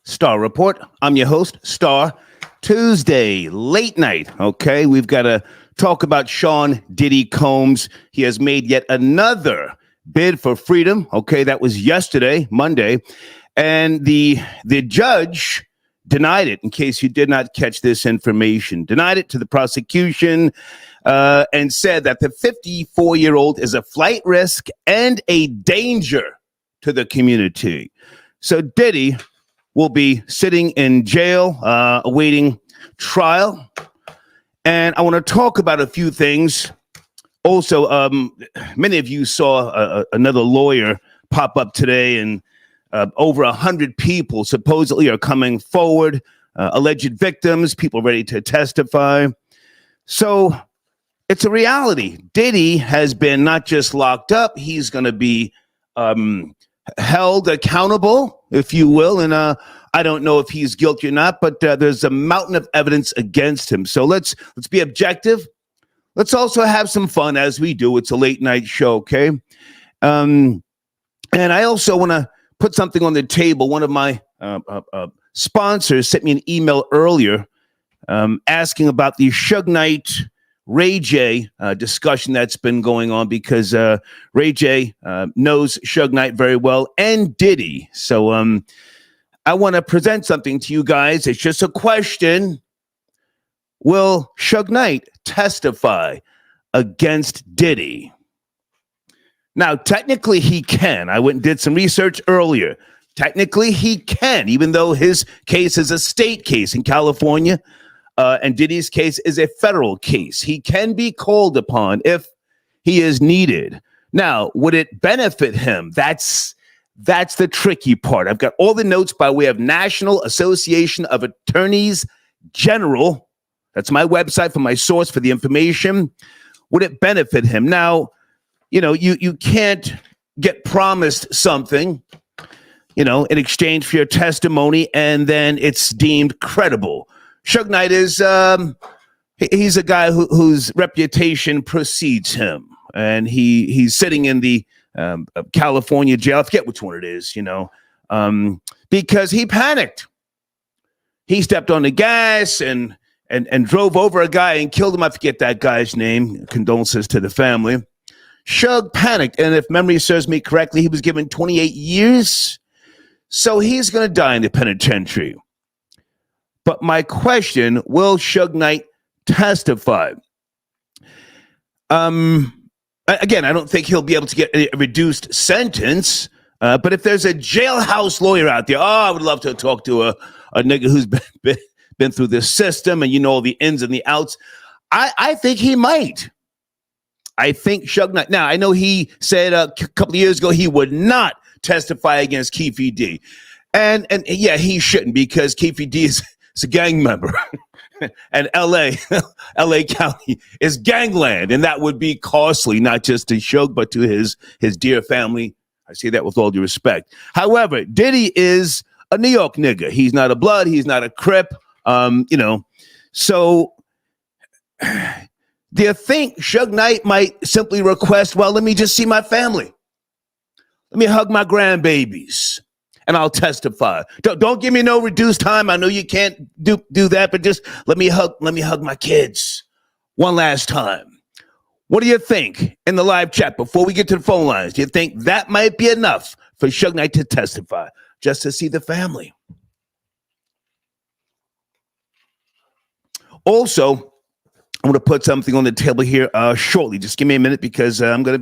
Star Report. I'm your host, Star. Tuesday, late night. Okay, we've got to talk about Sean Diddy Combs. He has made yet another bid for freedom. Okay, that was yesterday, Monday. And the judge denied it, in case you did not catch this information, denied it to the prosecution and said that the 54-year-old is a flight risk and a danger to the community. So Diddy will be sitting in jail awaiting trial. And I want to talk about a few things. Also, many of you saw another lawyer pop up today, and over 100 people supposedly are coming forward, alleged victims, people ready to testify. So it's a reality. Diddy has been not just locked up, he's going to be held accountable, if you will. And I don't know if he's guilty or not, but there's a mountain of evidence against him. So let's be objective. Let's also have some fun as we do. It's a late night show, okay? And I also want to put something on the table. One of my sponsors sent me an email earlier asking about the Suge Knight Ray J discussion that's been going on, because Ray J knows Suge Knight very well, and Diddy. So I want to present something to you guys. It's just a question. Will Suge Knight testify against Diddy? Now, technically, he can. I went and did some research earlier. Technically, he can, even though his case is a state case in California, and Diddy's case is a federal case. He can be called upon if he is needed. Now, would it benefit him? That's the tricky part. I've got all the notes by way of National Association of Attorneys General. That's my website for my source for the information. Would it benefit him? Now, you know, you can't get promised something, you know, in exchange for your testimony, and then it's deemed credible. Suge Knight is he's a guy whose reputation precedes him, and he's sitting in the California jail. I forget which one it is, you know, because he panicked. He stepped on the gas and drove over a guy and killed him. I forget that guy's name. Condolences to the family. Suge panicked, and if memory serves me correctly, he was given 28 years. So he's going to die in the penitentiary. But my question, will Suge Knight testify? Again, I don't think he'll be able to get a reduced sentence. But if there's a jailhouse lawyer out there, I would love to talk to a nigga who's been through this system and you know all the ins and the outs. I think he might. I think Suge Knight. Now, I know he said a couple of years ago he would not testify against Keefe D. And yeah, he shouldn't, because Keefe D is a gang member. And LA County is gangland, and that would be costly, not just to Suge, but to his dear family. I say that with all due respect. However, Diddy is a New York nigga. He's not a Blood. He's not a Crip. You know, so do you think Suge Knight might simply request, well, let me just see my family. Let me hug my grandbabies, and I'll testify. Don't give me no reduced time. I know you can't do that, but just let me hug my kids one last time. What do you think in the live chat before we get to the phone lines? Do you think that might be enough for Suge Knight to testify, just to see the family? Also, I'm going to put something on the table here shortly. Just give me a minute, because I'm going to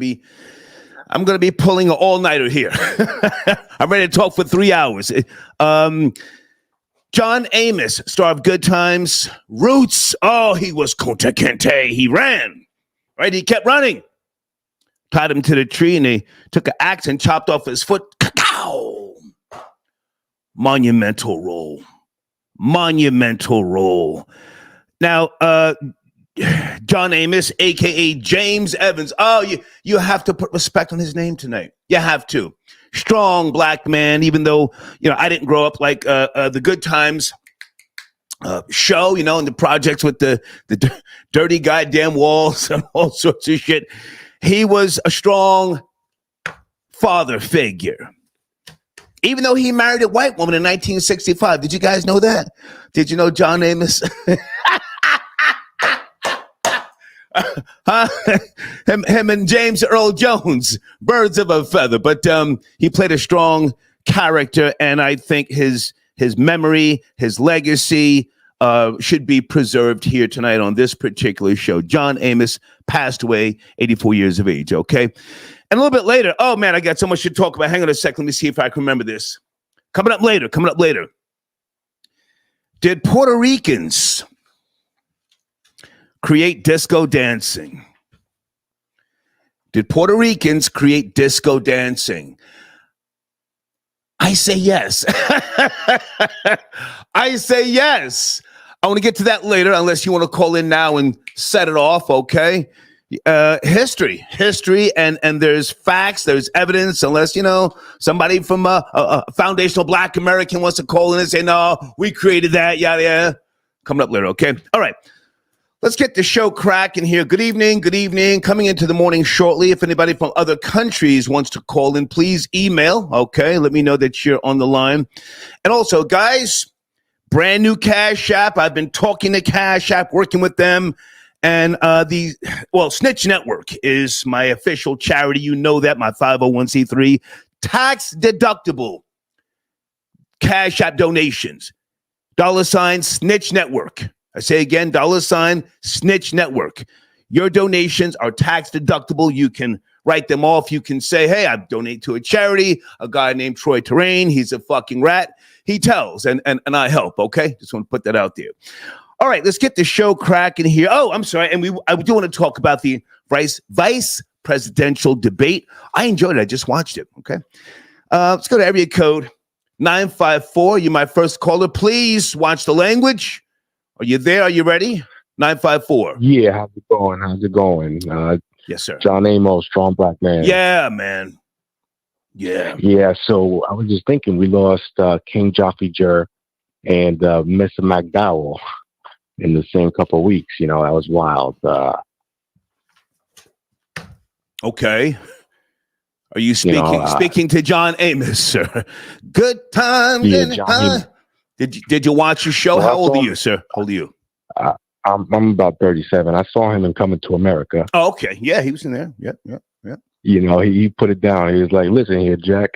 be pulling an all-nighter here. I'm ready to talk for 3 hours. John Amos, star of Good Times, Roots. Oh, he was Kunta Kinte. He ran, right? He kept running. Tied him to the tree, and they took an axe and chopped off his foot. Cacao. Monumental role. Now, John Amos, a.k.a. James Evans. Oh, you have to put respect on his name tonight. You have to. Strong black man, even though, you know, I didn't grow up like the Good Times show, you know, in the projects with the dirty goddamn walls and all sorts of shit. He was a strong father figure. Even though he married a white woman in 1965. Did you guys know that? Did you know John Amos? him and James Earl Jones, birds of a feather. But he played a strong character, and I think his memory, his legacy should be preserved here tonight on this particular show. John Amos passed away, 84 years of age, okay? And a little bit later, oh man, I got so much to talk about. Hang on a second, let me see if I can remember this. Coming up later. Did Puerto Ricans create disco dancing? Did Puerto Ricans create disco dancing? I say yes. I say yes. I want to get to that later, unless you want to call in now and set it off, okay? History, and there's facts, there's evidence, unless, somebody from a foundational Black American wants to call in and say, no, we created that, yada. Coming up later, okay? All right. Let's get the show cracking here. Good evening. Coming into the morning shortly. If anybody from other countries wants to call in, please email, okay? Let me know that you're on the line. And also, guys, brand new Cash App. I've been talking to Cash App, working with them. And Snitch Network is my official charity. You know that, my 501c3. Tax deductible Cash App donations. $ Snitch Network. I say again, $ Snitch Network. Your donations are tax deductible. You can write them off. You can say, hey, I donate to a charity. A guy named Troy Terrain, he's a fucking rat. He tells, and I help, okay? Just want to put that out there. All right, let's get the show cracking here. Oh, I'm sorry, and I do want to talk about the vice presidential debate. I enjoyed it. I just watched it, okay? Let's go to area code 954. You're my first caller. Please watch the language. Are you there? Are you ready? 954. Yeah, how's it going? Yes, sir. John Amos, strong Black man. Yeah, man. Yeah. Yeah, so I was just thinking we lost King Joffrey Jur and Mr. McDowell in the same couple of weeks. That was wild. Okay. Are you speaking to John Amos, sir? Good times. Yeah, Did you watch your show? How old are you, sir? How old are you? I'm about 37. I saw him in Coming to America. Oh, okay. Yeah, he was in there. Yeah. He put it down. He was like, listen here, Jack,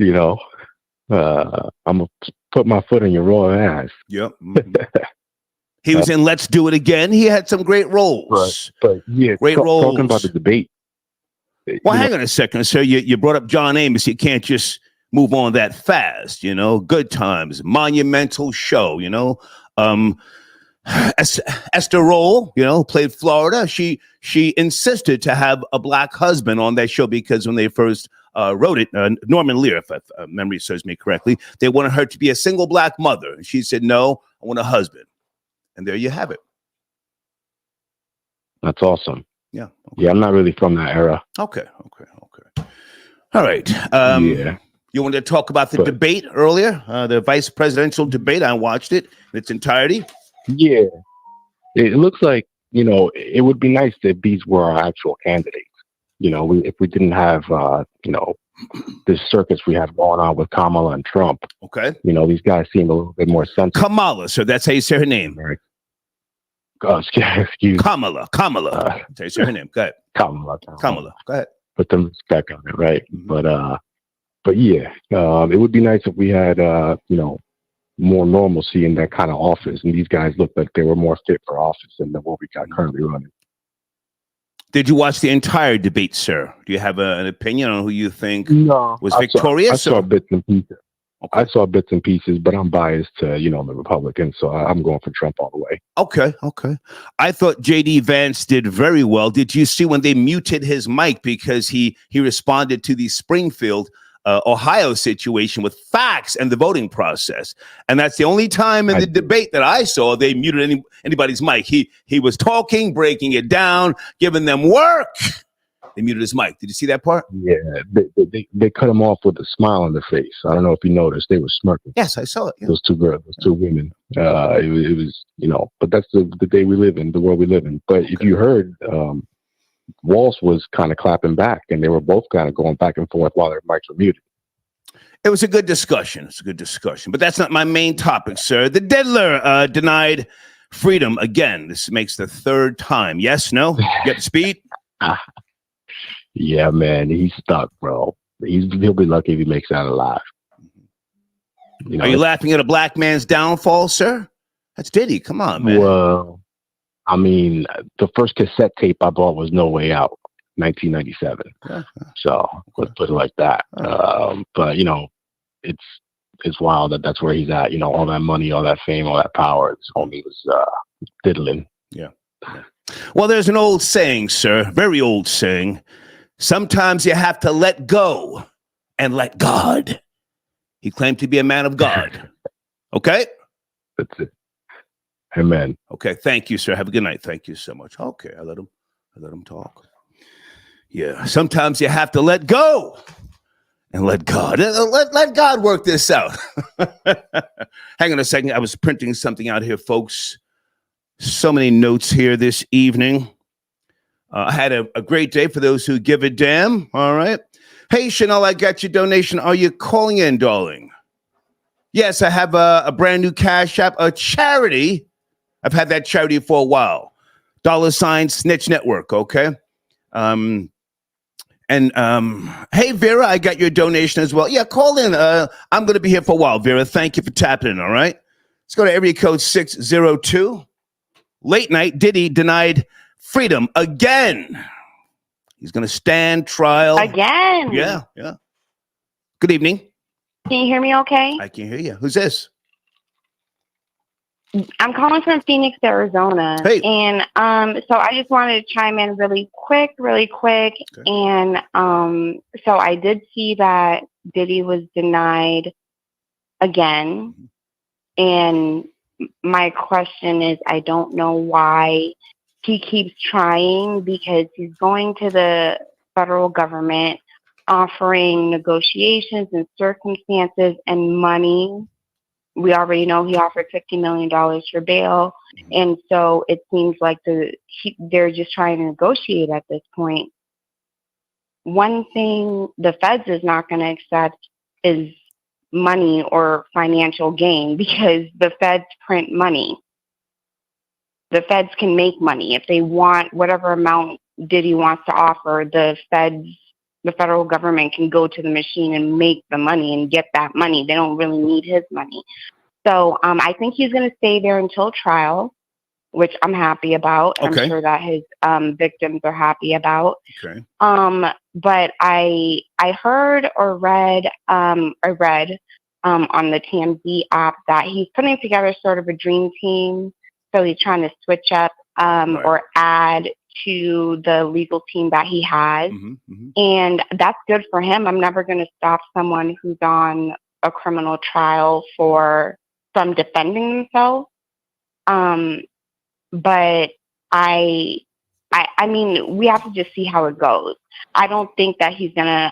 I'm going to put my foot in your raw ass. Yep. He was in Let's Do It Again. He had some great roles. But yeah, great roles. Talking about the debate. Well, hang on a second, sir. You brought up John Amos. You can't just move on that fast, Good times, monumental show, Esther Roll, played Florida. She insisted to have a Black husband on that show because when they first wrote it, Norman Lear, if memory serves me correctly, they wanted her to be a single Black mother. And she said, no, I want a husband. And there you have it. That's awesome. Yeah. Okay. Yeah, I'm not really from that era. Okay. All right. Yeah. You wanted to talk about the debate earlier, the vice presidential debate. I watched it in its entirety. Yeah. It looks like, it would be nice if these were our actual candidates. If we didn't have, this circus we have going on with Kamala and Trump. Okay. These guys seem a little bit more sensitive. Kamala, so that's how you say her name. Right. Excuse Kamala. That's how you say her name. Go ahead. Kamala. Go ahead. Put some respect on it, right? Mm-hmm. But yeah, it would be nice if we had, more normalcy in that kind of office. And these guys looked like they were more fit for office than what we got currently running. Did you watch the entire debate, sir? Do you have an opinion on who you think was victorious? I saw bits and pieces. Okay. I saw bits and pieces, but I'm biased to, the Republicans, so I'm going for Trump all the way. Okay. I thought J.D. Vance did very well. Did you see when they muted his mic because he responded to the Springfield Ohio situation with facts and the voting process? And that's the only time in the debate that I saw they muted anybody's mic. He was talking, breaking it down, giving them work. They muted his mic. Did you see that part? Yeah, they cut him off with a smile on their face. I don't know if you noticed. They were smirking. Yes, I saw it. Yeah. Those two girls, those two women. It was, but that's the day we live in, the world we live in. But if you heard, Walsh was kind of clapping back, and they were both kind of going back and forth while their mics were muted. It was a good discussion. It's a good discussion, but that's not my main topic, sir. The diddler denied freedom again. This makes the third time. Yes, no? Get the speed? Yeah, man, he's stuck, bro. He'll be lucky if he makes that alive. You know, are you laughing at a black man's downfall, sir? That's Diddy. Come on, man. Well, I mean, the first cassette tape I bought was No Way Out, 1997. Yeah. So let's put it like that. But you know, it's wild that's where he's at. You know, all that money, all that fame, all that power. This homie was diddling. Yeah. Well, there's an old saying, sir, very old saying. Sometimes you have to let go and let God. He claimed to be a man of God. Okay? That's it. Amen. Okay, thank you, sir. Have a good night. Thank you so much. Okay, I let him talk. Yeah, sometimes you have to let go and let God. Let God work this out. Hang on a second. I was printing something out here, folks. So many notes here this evening. I had a great day for those who give a damn. All right. Hey, Chanel, I got your donation. Are you calling in, darling? Yes, I have a brand new Cash App, a charity. I've had that charity for a while. $ Snitch Network, okay? Hey, Vera, I got your donation as well. Yeah, call in. I'm going to be here for a while, Vera. Thank you for tapping in, all right? Let's go to area code 602. Late night, Diddy denied freedom again. He's going to stand trial. Again? Yeah. Good evening. Can you hear me okay? I can hear you. Who's this? I'm calling from Phoenix, Arizona. Hey. And so I just wanted to chime in really quick. Okay. And so I did see that Diddy was denied again. And my question is, I don't know why he keeps trying, because he's going to the federal government offering negotiations and circumstances and money. We already know he offered $50 million for bail. And so it seems like they're just trying to negotiate at this point. One thing the feds is not going to accept is money or financial gain, because the feds print money. The feds can make money. If they want whatever amount Diddy wants to offer, the federal government can go to the machine and make the money and get that money. They don't really need his money. So I think he's going to stay there until trial, which I'm happy about. Okay. I'm sure that his victims are happy about. Okay. But I heard or read on the TMZ app that he's putting together sort of a dream team. So he's trying to switch up Right. or add to the legal team that he has. And that's good for him. I'm never going to stop someone who's on a criminal trial from defending themselves. But I mean, we have to just see how it goes. I don't think that he's going to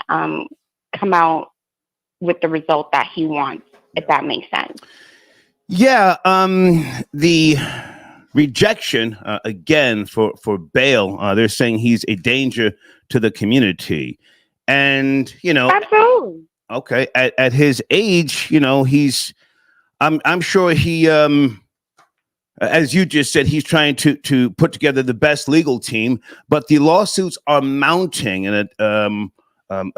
come out with the result that he wants, if that makes sense. Yeah, the rejection again for bail. They're saying he's a danger to the community, and you know, absolutely. Okay, at his age, you know, I'm sure he, as you just said, he's trying to put together the best legal team, but the lawsuits are mounting, and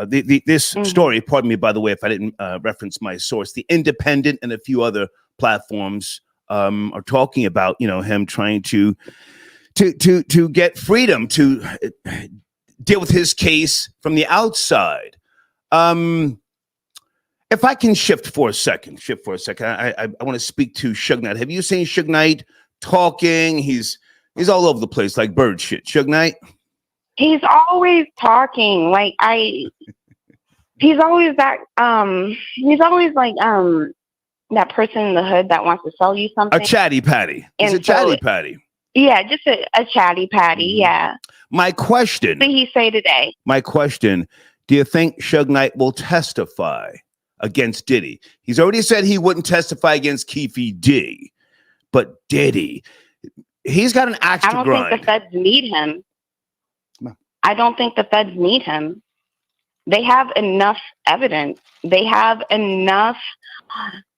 this story. Pardon me, by the way, if I didn't reference my source, The Independent and a few other platforms are talking about, you know, him trying to get freedom to deal with his case from the outside. If I can shift for a second, I want to speak to Suge Knight. Have you seen Suge Knight talking? He's all over the place like bird shit. Suge Knight? He's always talking. He's always like that person in the hood that wants to sell you something. A chatty patty. He's a chatty patty. Yeah, just a chatty patty, yeah. My question. What did he say today? My question, do you think Suge Knight will testify against Diddy? He's already said he wouldn't testify against Keefe D, but Diddy, he's got an axe to grind. I don't think the feds need him. I don't think the feds need him. They have enough evidence. They have enough.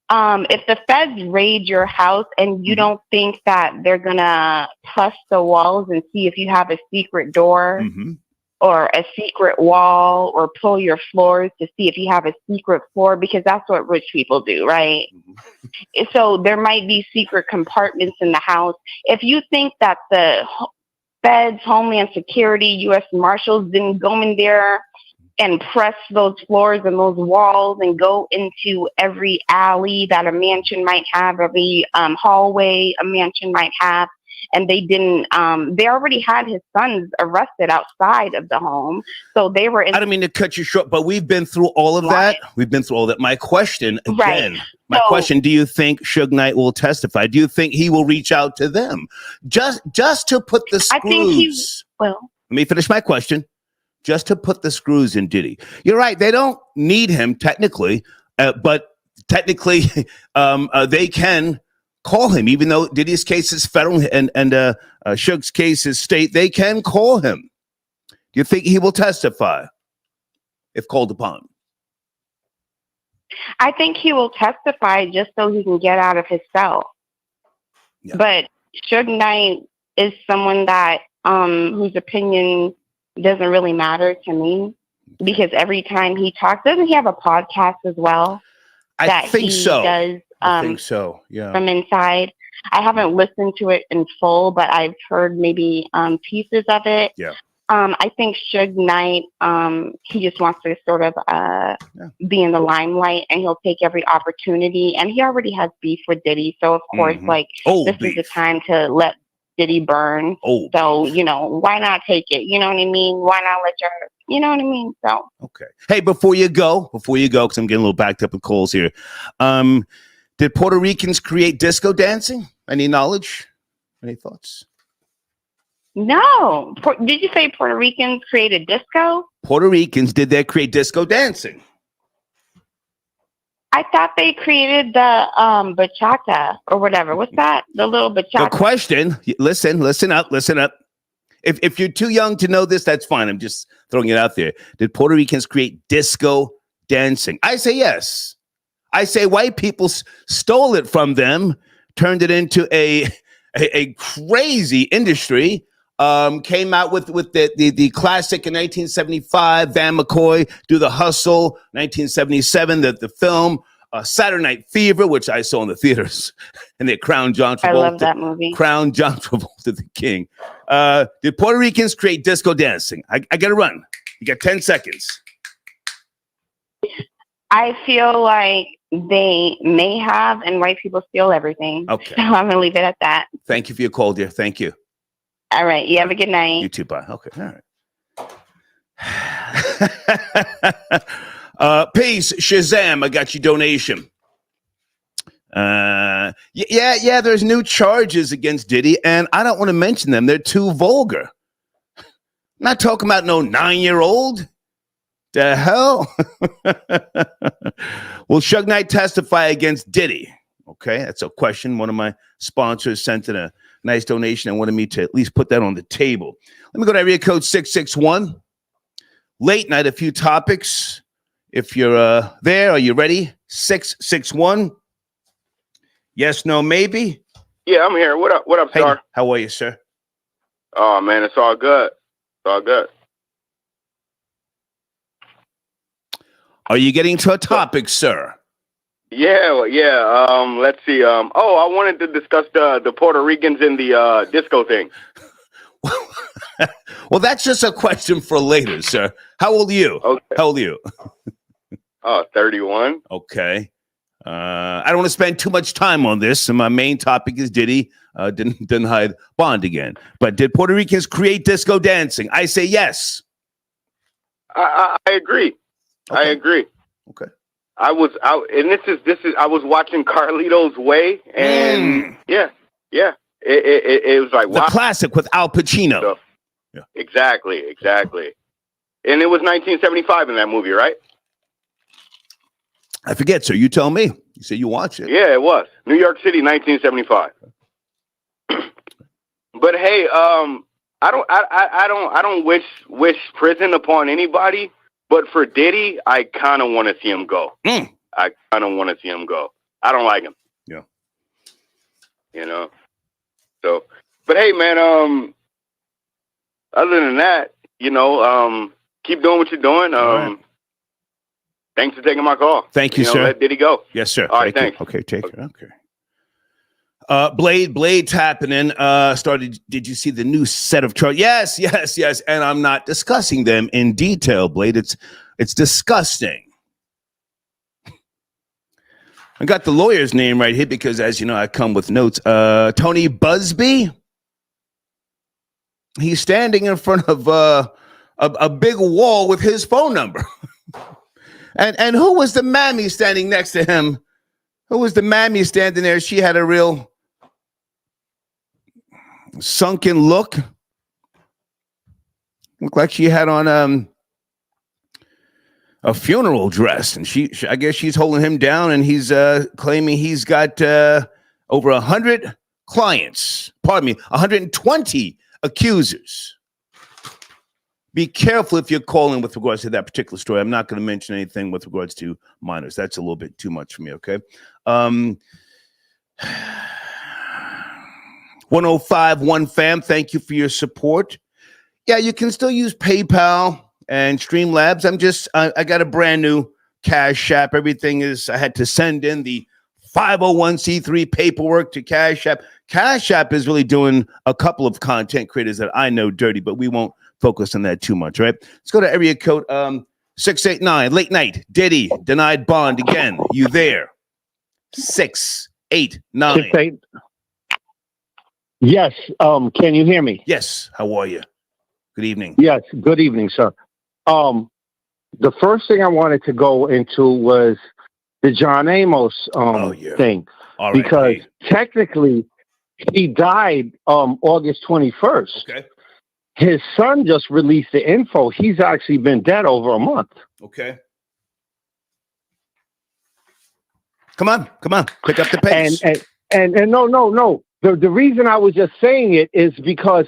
If the feds raid your house and you don't think that they're going to press the walls and see if you have a secret door or a secret wall or pull your floors to see if you have a secret floor, because that's what rich people do, right? So there might be secret compartments in the house. If you think that the feds, Homeland Security, U.S. Marshals didn't go in there and press those floors and those walls and go into every alley that a mansion might have, every hallway a mansion might have, and they didn't, they already had his sons arrested outside of the home. So they were in— I don't mean to cut you short, but we've been through all of that. We've been through all that. My question again, question, do you think Suge Knight will testify? Do you think he will reach out to them? Just to put the screws. I think he will. Let me finish my question. Just to put the screws in Diddy. You're right. They don't need him technically, but technically they can call him, even though Diddy's case is federal and Suge's case is state. They can call him. Do you think he will testify if called upon? I think he will testify just so he can get out of his cell. Yeah. But Suge Knight is someone that whose opinion doesn't really matter to me, because every time he talks, doesn't he have a podcast as well? I think so. Does, I think so. Yeah. From inside. I haven't listened to it in full, but I've heard maybe pieces of it. Yeah. I think Suge Knight, he just wants to sort of be in the limelight, and he'll take every opportunity. And he already has beef with Diddy, so of course, this is the time to let Diddy burn. So, you know, why not take it? You know what I mean? Why not let you know what I mean? So okay. Hey, before you go, because I'm getting a little backed up with calls here. Did Puerto Ricans create disco dancing? Any knowledge? Any thoughts? No. Did you say Puerto Ricans created disco? Puerto Ricans, did they create disco dancing? I thought they created the bachata or whatever. What's that? The little bachata. The question, listen up. If you're too young to know this, that's fine. I'm just throwing it out there. Did Puerto Ricans create disco dancing? I say yes. I say white people stole it from them, turned it into a crazy industry. Came out with the classic in 1975, Van McCoy, Do the Hustle, 1977, the film, Saturday Night Fever, which I saw in the theaters, and they crowned John Travolta. I love that movie. Crowned John Travolta the king. Did Puerto Ricans create disco dancing? I got to run. You got 10 seconds. I feel like they may have, and white people steal everything. Okay. So I'm going to leave it at that. Thank you for your call, dear. Thank you. All right. You have a good night. You too. Bye. Okay. All right. Peace. Shazam. I got your donation. Yeah. There's new charges against Diddy, and I don't want to mention them. They're too vulgar. I'm not talking about no 9-year-old. The hell? Will Suge Knight testify against Diddy? Okay, that's a question. One of my sponsors sent in a nice donation and wanted me to at least put that on the table. Let me go to area code 661. Late night, a few topics. If you're there, are you ready? 661. Yes, no, maybe? Yeah, I'm here. What up, hey, Star? How are you, sir? Oh, man, it's all good. It's all good. Are you getting to a topic, sir? Yeah. Let's see. I wanted to discuss the Puerto Ricans in the disco thing. Well, that's just a question for later, sir. How old are you? Okay. How old are you? 31. Okay. I don't want to spend too much time on this. And my main topic is Diddy didn't hide bond again. But did Puerto Ricans create disco dancing? I say yes. I agree. Okay. I agree. Okay. I was out, and this is. I was watching Carlito's Way, and yeah. It was like the classic with Al Pacino. So, yeah. Exactly. And it was 1975 in that movie, right? I forget, sir. You tell me. You said you watched it. Yeah, it was New York City, 1975. But hey, I don't wish prison upon anybody. But for Diddy, I kind of want to see him go. I kind of want to see him go. I don't like him. Yeah. You know. So, but hey, man. Other than that, you know, keep doing what you're doing. Right. Thanks for taking my call. Thank you, sir. Let Diddy go. Yes, sir. All right, thanks. Okay, take it. Okay. Blade's happening. Did you see the new set of charges? Yes. And I'm not discussing them in detail, Blade. It's disgusting. I got the lawyer's name right here because, as you know, I come with notes. Tony Buzbee. He's standing in front of a big wall with his phone number. and who was the mammy standing next to him? Who was the mammy standing there? She had a real sunken look. Looked like she had on a funeral dress, and she I guess she's holding him down, and he's claiming he's got over 100 clients. Pardon me, 120 accusers. Be careful if you're calling with regards to that particular story. I'm not going to mention anything with regards to minors. That's a little bit too much for me, okay? 1051 fam, thank you for your support. Yeah, you can still use PayPal and Streamlabs. I got a brand new Cash App. Everything is, I had to send in the 501c3 paperwork to Cash App. Cash App is really doing a couple of content creators that I know dirty, but we won't focus on that too much, right? Let's go to area code 689. Late night. Diddy denied bond again. You there? 689. 6-8. Yes. Can you hear me? Yes. How are you? Good evening. Yes. Good evening, sir. The first thing I wanted to go into was the John Amos thing, All right, because technically he died August 21st. Okay. His son just released the info. He's actually been dead over a month. Okay. Come on. Pick up the pace. And no. The reason I was just saying it is because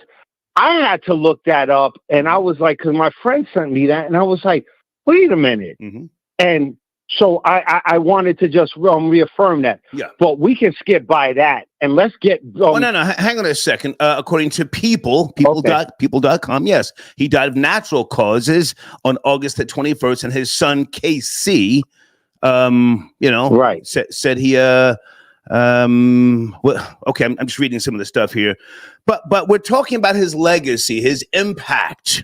I had to look that up, and I was like, because my friend sent me that, and I was like, wait a minute. Mm-hmm. And so I wanted to just reaffirm that. Yeah. But we can skip by that, and let's get. No. Hang on a second. According to people.com, yes, he died of natural causes on August the 21st, and his son KC, right, said he. Well, okay, I'm just reading some of the stuff here, but we're talking about his legacy, his impact,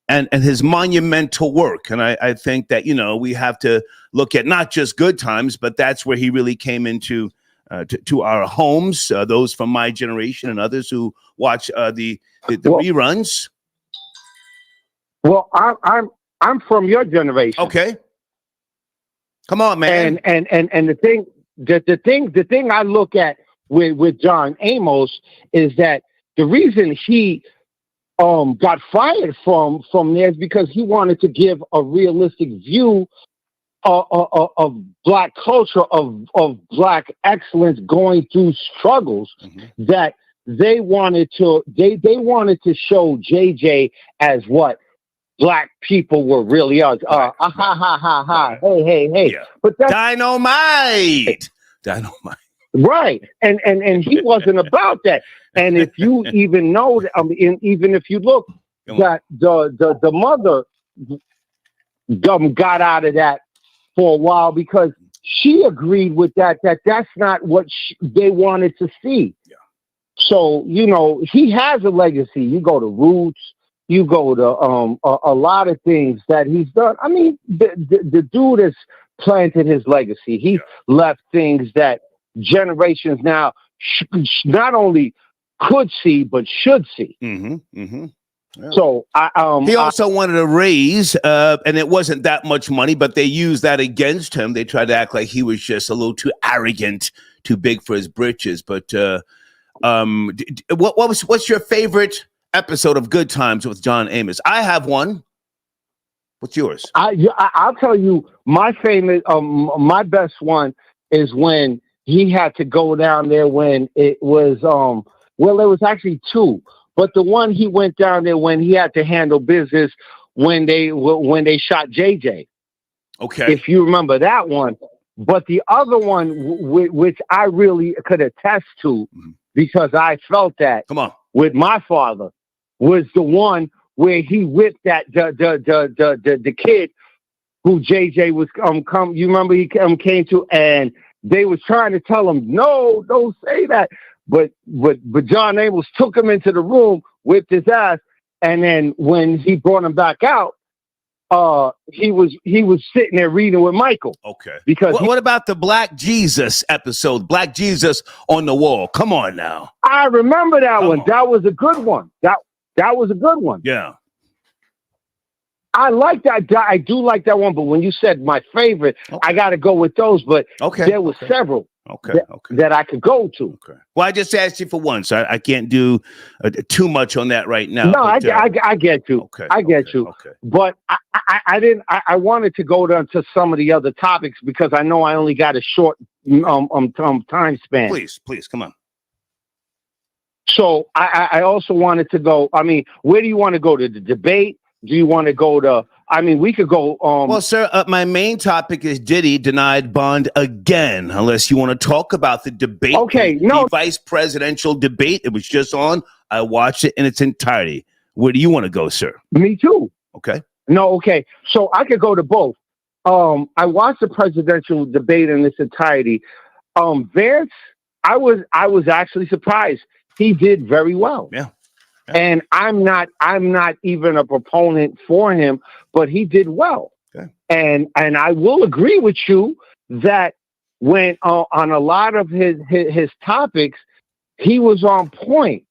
and his monumental work. And I think that, we have to look at not just good times, but that's where he really came into to our homes, those from my generation and others who watch the reruns. Well, I'm from your generation. Okay. Come on, man. And the thing I look at with John Amos is that the reason he got fired from there is because he wanted to give a realistic view of Black culture, of Black excellence going through struggles, mm-hmm. that they wanted to show JJ as what Black people were really hey. Yeah. But that's dynamite. Right. And he wasn't about that. And if you even know, even if you look, that the mother got out of that for a while because she agreed with that's not what they wanted to see. Yeah. So, he has a legacy. You go to Roots, you go to a lot of things that he's done. I mean, the dude has planted his legacy. He left things that generations now not only could see but should see. Mm-hmm, mm-hmm. Yeah. So he also wanted a raise, and it wasn't that much money, but they used that against him. They tried to act like he was just a little too arrogant, too big for his britches. But what's your favorite episode of Good Times with John Amos? I have one. What's yours? I'll tell you my famous, my best one is when he had to go down there when it was, there was actually two, but the one he went down there when he had to handle business when they shot JJ. Okay. If you remember that one. But the other one, which I really could attest to, because I felt that with my father, was the one where he whipped that the kid who JJ was you remember he came to, and they was trying to tell him, no, don't say that. But John Amos took him into the room, whipped his ass, and then when he brought him back out, he was sitting there reading with Michael. Okay. Because what about the Black Jesus episode? Black Jesus on the wall. Come on now. I remember that one. That was a good one. That was a good one. Yeah. I like that. I do like that one. But when you said my favorite, I got to go with those. But there was several. That I could go to. Okay. Well, I just asked you for one, so I can't do too much on that right now. No, but, I get you. Okay. I get you. Okay. But I didn't. I wanted to go to some of the other topics because I know I only got a short time span. Please, come on. So I also wanted to go. I mean, where do you want to go to the debate? Do you want to go to? I mean, we could go. Well, sir, my main topic is Diddy denied bond again. Unless you want to talk about the debate. Okay, the vice presidential debate. It was just on. I watched it in its entirety. Where do you want to go, sir? Me too. Okay. No, okay. So I could go to both. I watched the presidential debate in its entirety. Vance, I was actually surprised. He did very well. Yeah. And I'm not even a proponent for him, but he did well. Okay. And I will agree with you that when on a lot of his topics, he was on point.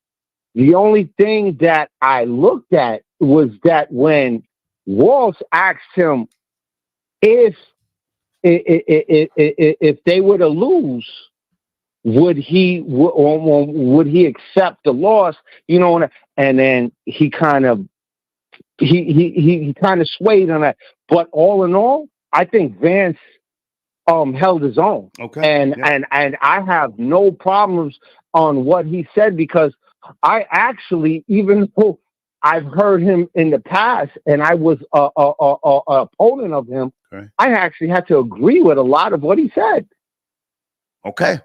The only thing that I looked at was that when Walsh asked him if they were to lose, would he accept the loss? You know, and then he kind of swayed on that. But all in all, I think Vance held his own. Okay. And I have no problems on what he said, because I actually, even though I've heard him in the past and I was a opponent of him, okay, I actually had to agree with a lot of what he said. Okay.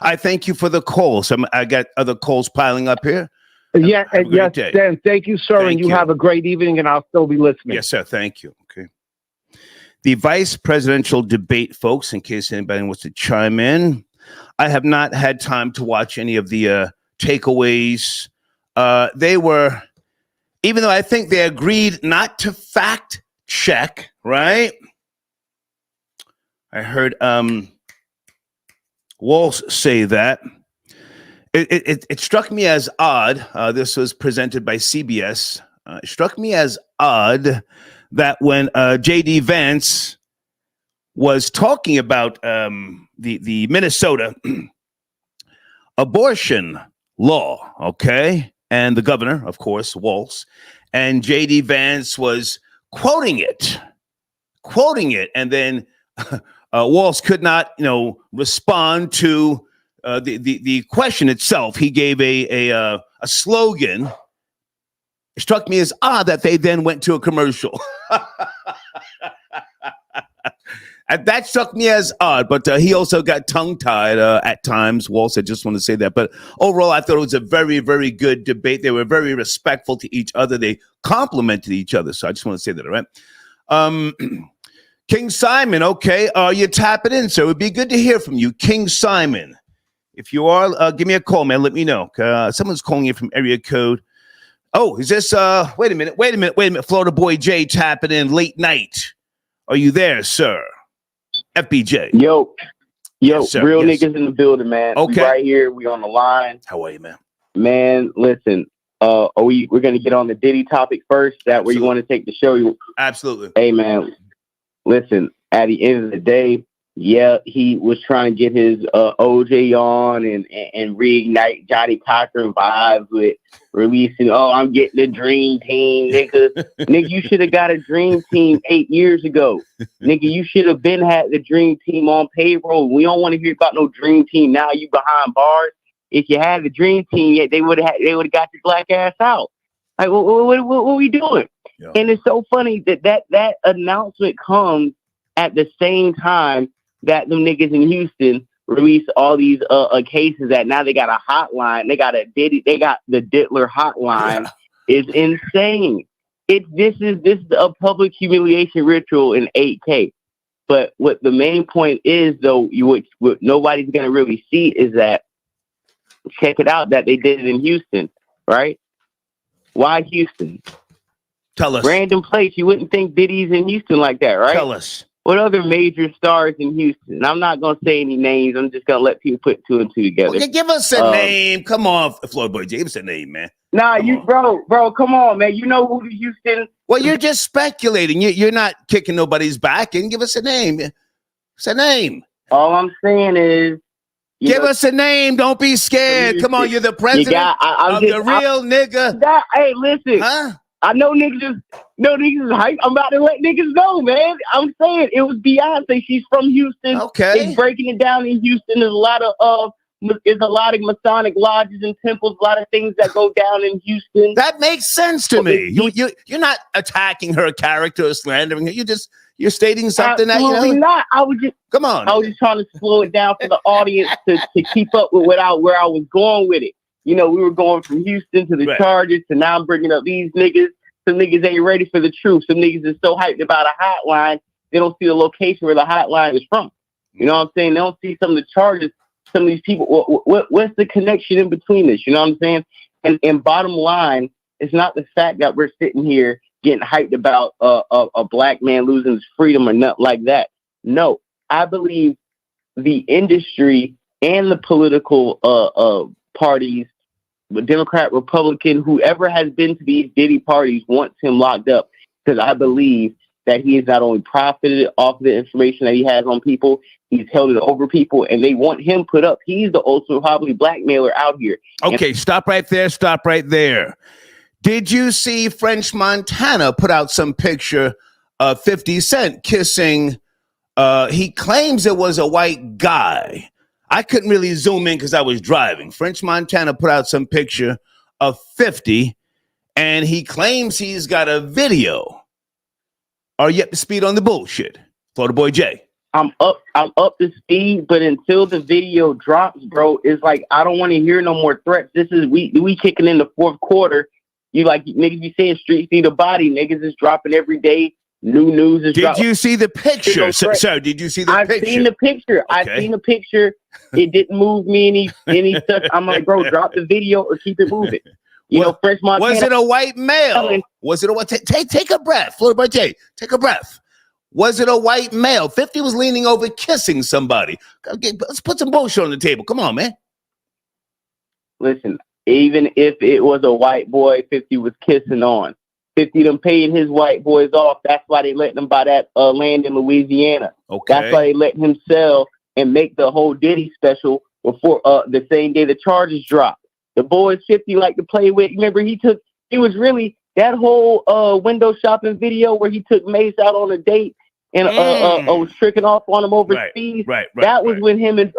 I thank you for the calls. I got other calls piling up here. Yes, Dan, thank you, sir, and you have a great evening, and I'll still be listening. Yes, sir. Thank you. Okay. The vice presidential debate, folks, in case anybody wants to chime in. I have not had time to watch any of the takeaways. They were, even though I think they agreed not to fact check, right? I heard Walsh say that. It struck me as odd. This was presented by CBS. It struck me as odd that when J.D. Vance was talking about the Minnesota abortion law, okay, and the governor, of course, Walsh, and J.D. Vance was quoting it, and then Walsh could not, respond to the question itself. He gave a slogan. It struck me as odd that they then went to a commercial. And that struck me as odd, but he also got tongue-tied at times. Walsh, I just want to say that. But overall, I thought it was a very, very good debate. They were very respectful to each other. They complimented each other. So I just want to say that, all right? King Simon, okay, you're tapping in, so it would be good to hear from you. King Simon, if you are, give me a call, man. Let me know. Someone's calling in from area code. Oh, is this, wait a minute. Florida Boy J tapping in late night. Are you there, sir? FBJ. Yo, yes, real niggas in the building, man. Okay. We right here. We on the line. How are you, man? Man, listen. We're gonna get on the Diddy topic first. That where you want to take the show? Absolutely. Hey, man. Listen. At the end of the day, yeah, he was trying to get his OJ on and reignite Johnny Cochran vibes with releasing. Oh, I'm getting the dream team, nigga. Nigga, you should have got a dream team 8 years ago. Nigga, you should have been had the dream team on payroll. We don't want to hear about no dream team now. You behind bars. If you had the dream team, yet they would have got your black ass out. Like, what are we doing? Yeah. And it's so funny that announcement comes at the same time that them niggas in Houston release all these cases that now they got a hotline. They got they got the Diddler hotline. Yeah. It's insane. This is a public humiliation ritual in 8K. But what the main point is, though, what nobody's gonna really see is that, check it out, that they did it in Houston, right? Why Houston? Tell us. Random place. You wouldn't think Diddy's in Houston like that, right? Tell us. What other major stars in Houston? I'm not gonna say any names. I'm just gonna let people put two and two together. Okay, give us a name. Come on, Floyd Boy J. Give us a name, man. Nah, bro, come on, man. You know who the Houston? Well, you're just speculating. You're not kicking nobody's back. And give us a name. It's a name. All I'm saying is, give us a name. Don't be scared. Come on, you're the president of the real nigga. Hey, listen. Huh? I know niggas is hype. I'm about to let niggas know, man. I'm saying it was Beyonce. She's from Houston. Okay. They're breaking it down in Houston. There's a lot of Masonic lodges and temples, a lot of things that go down in Houston. That makes sense to me. You're not attacking her character or slandering her. You're stating something Absolutely that not. I was just trying to slow it down for the audience to keep up with where I was going with it. You know, we were going from Houston to the Chargers to now I'm bringing up these niggas. Some niggas ain't ready for the truth. Some niggas is so hyped about a hotline, they don't see the location where the hotline is from. You know what I'm saying? They don't see some of the charges, some of these people. What's the connection in between this? You know what I'm saying? And bottom line, it's not the fact that we're sitting here getting hyped about a black man losing his freedom or nothing like that. No, I believe the industry and the political parties, the Democrat, Republican, whoever has been to these Diddy parties wants him locked up, because I believe that he has not only profited off the information that he has on people, he's held it over people, and they want him put up. He's the ultimate probably blackmailer out here. Okay, stop right there. Stop right there. Did you see French Montana put out some picture of 50 Cent kissing? He claims it was a white guy. I couldn't really zoom in because I was driving. French Montana put out some picture of 50, and he claims he's got a video. Are you up to speed on the bullshit? Florida Boy J. I'm up to speed, but until the video drops, bro, it's like I don't want to hear no more threats. This is we kicking in the fourth quarter. You like niggas be saying streets need a body. Niggas is dropping every day. New news is dropping. Did you see the picture, sir? Did you see the picture? I've seen the picture. Okay. I've seen the picture. It didn't move me any such. I'm like, bro, drop the video or keep it moving. You know, French Montana. Was it a white male? Was it a white? Take a breath, Florida Boy J. Take a breath. Was it a white male? 50 was leaning over kissing somebody. Okay, let's put some bullshit on the table. Come on, man. Listen, even if it was a white boy 50 was kissing on, 50 done paid his white boys off. That's why they let him buy that land in Louisiana. Okay. That's why they let him sell and make the whole Diddy special before the same day the charges dropped. The boys 50 like to play with. Remember, he was really that whole window shopping video where he took Mace out on a date and was tricking off on him overseas. Right. That was when him and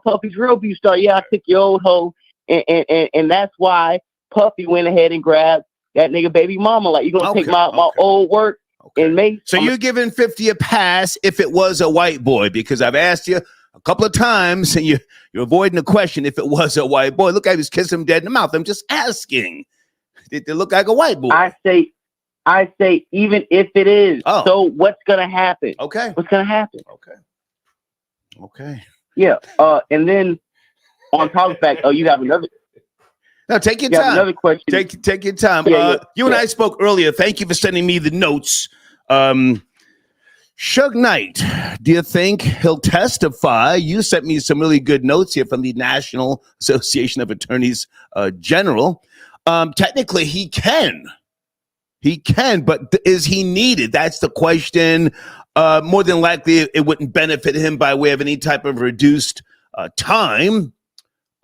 Puffy's real beef started. Yeah, I took your old hoe, and that's why Puffy went ahead and grabbed that nigga baby mama. Like, you gonna take my old work and make. So you're giving 50 a pass if it was a white boy, because I've asked you a couple of times and you're avoiding the question if it was a white boy. Look, I was kissing him dead in the mouth. I'm just asking. Did it look like a white boy? I say even if it is. So what's gonna happen? Okay. What's gonna happen? Okay. Yeah. And then on top of the fact, you have another. Now take your time. Another question. Take your time. You and I spoke earlier. Thank you for sending me the notes. Suge Knight, do you think he'll testify? You sent me some really good notes here from the National Association of Attorneys General. Technically, he can. He can, but is he needed? That's the question. More than likely, it wouldn't benefit him by way of any type of reduced time.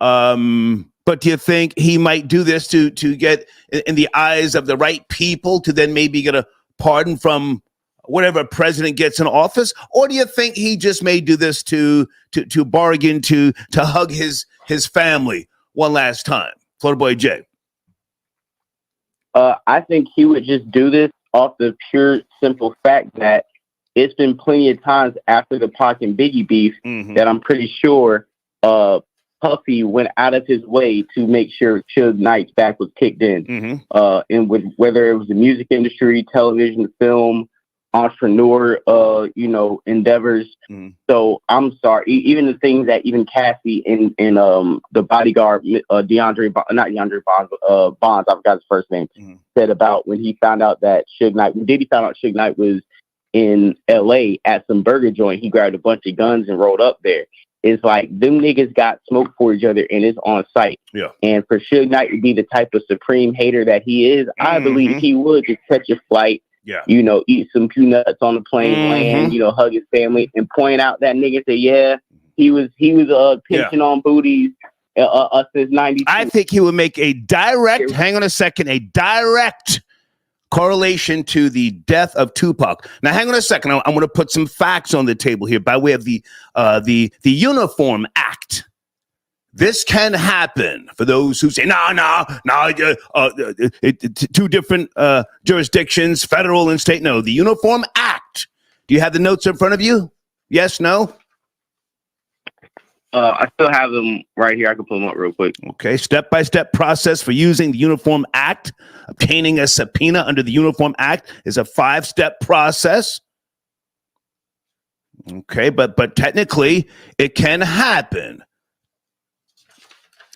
But do you think he might do this to get in the eyes of the right people to then maybe get a pardon from whatever president gets in office? Or do you think he just may do this to bargain to hug his family one last time? Florida Boy J. I think he would just do this off the pure, simple fact that it's been plenty of times after the Pac and Biggie beef that I'm pretty sure Puffy went out of his way to make sure Suge Knight's back was kicked in. And with whether it was the music industry, television, film, entrepreneur, endeavors. So I'm sorry, even the things that even Cassie and the bodyguard, not Deandre Bonds, I forgot his first name, said about when he found out that Suge Knight, when Diddy found out Suge Knight was in LA at some burger joint, he grabbed a bunch of guns and rolled up there. It's like them niggas got smoke for each other and it's on site. Yeah. And for Suge Knight to be the type of supreme hater that he is, I believe he would just catch a flight, eat some peanuts on the plane, land, hug his family and point out that nigga, say, he was pinching on booties since 92. I think he would make a direct, hang on a second, a direct correlation to the death of Tupac. Now, hang on a second. I'm going to put some facts on the table here by way of the Uniform Act. This can happen for those who say, two different jurisdictions, federal and state. No, the Uniform Act. Do you have the notes in front of you? Yes, no? I still have them right here. I can pull them up real quick. Okay, step-by-step process for using the Uniform Act. Obtaining a subpoena under the Uniform Act is a 5-step process. Okay, but technically, it can happen.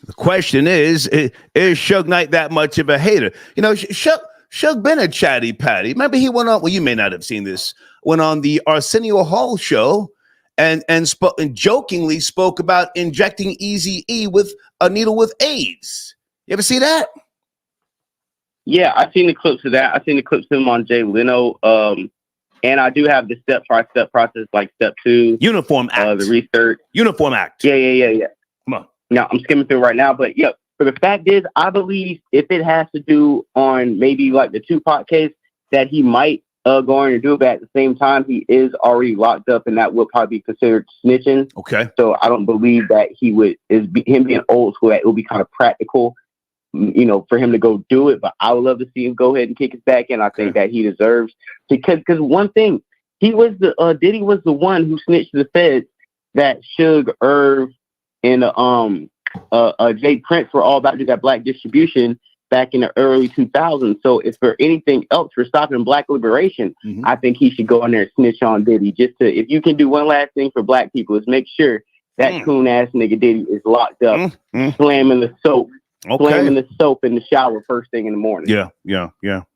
The question is Suge Knight that much of a hater? Suge been a chatty patty. Remember he went on, well, you may not have seen this, went on the Arsenio Hall show and jokingly spoke about injecting Eazy-E with a needle with AIDS. You ever see that? Yeah, I've seen the clips of that. I've seen the clips of him on Jay Leno. And I do have the step-by-step process, like step 2. Uniform Act. The research. Uniform Act. Yeah. Come on. Now, I'm skimming through right now, but yeah, for the fact is, I believe if it has to do on maybe like the Tupac case, that he might go in and do it, but at the same time, he is already locked up, and that will probably be considered snitching. Okay. So I don't believe that him being old school, that it will be kind of practical, for him to go do it. But I would love to see him go ahead and kick his back in. I think that he deserves, because one thing, Diddy was the one who snitched to the feds that Suge, Irv, and Jay Prince were all about to do that black distribution back in the early 2000s. So if for anything else for stopping black liberation, I think he should go in there and snitch on Diddy. If you can do one last thing for black people, is make sure that coon ass nigga Diddy is locked up, slamming the soap in the shower first thing in the morning. Yeah.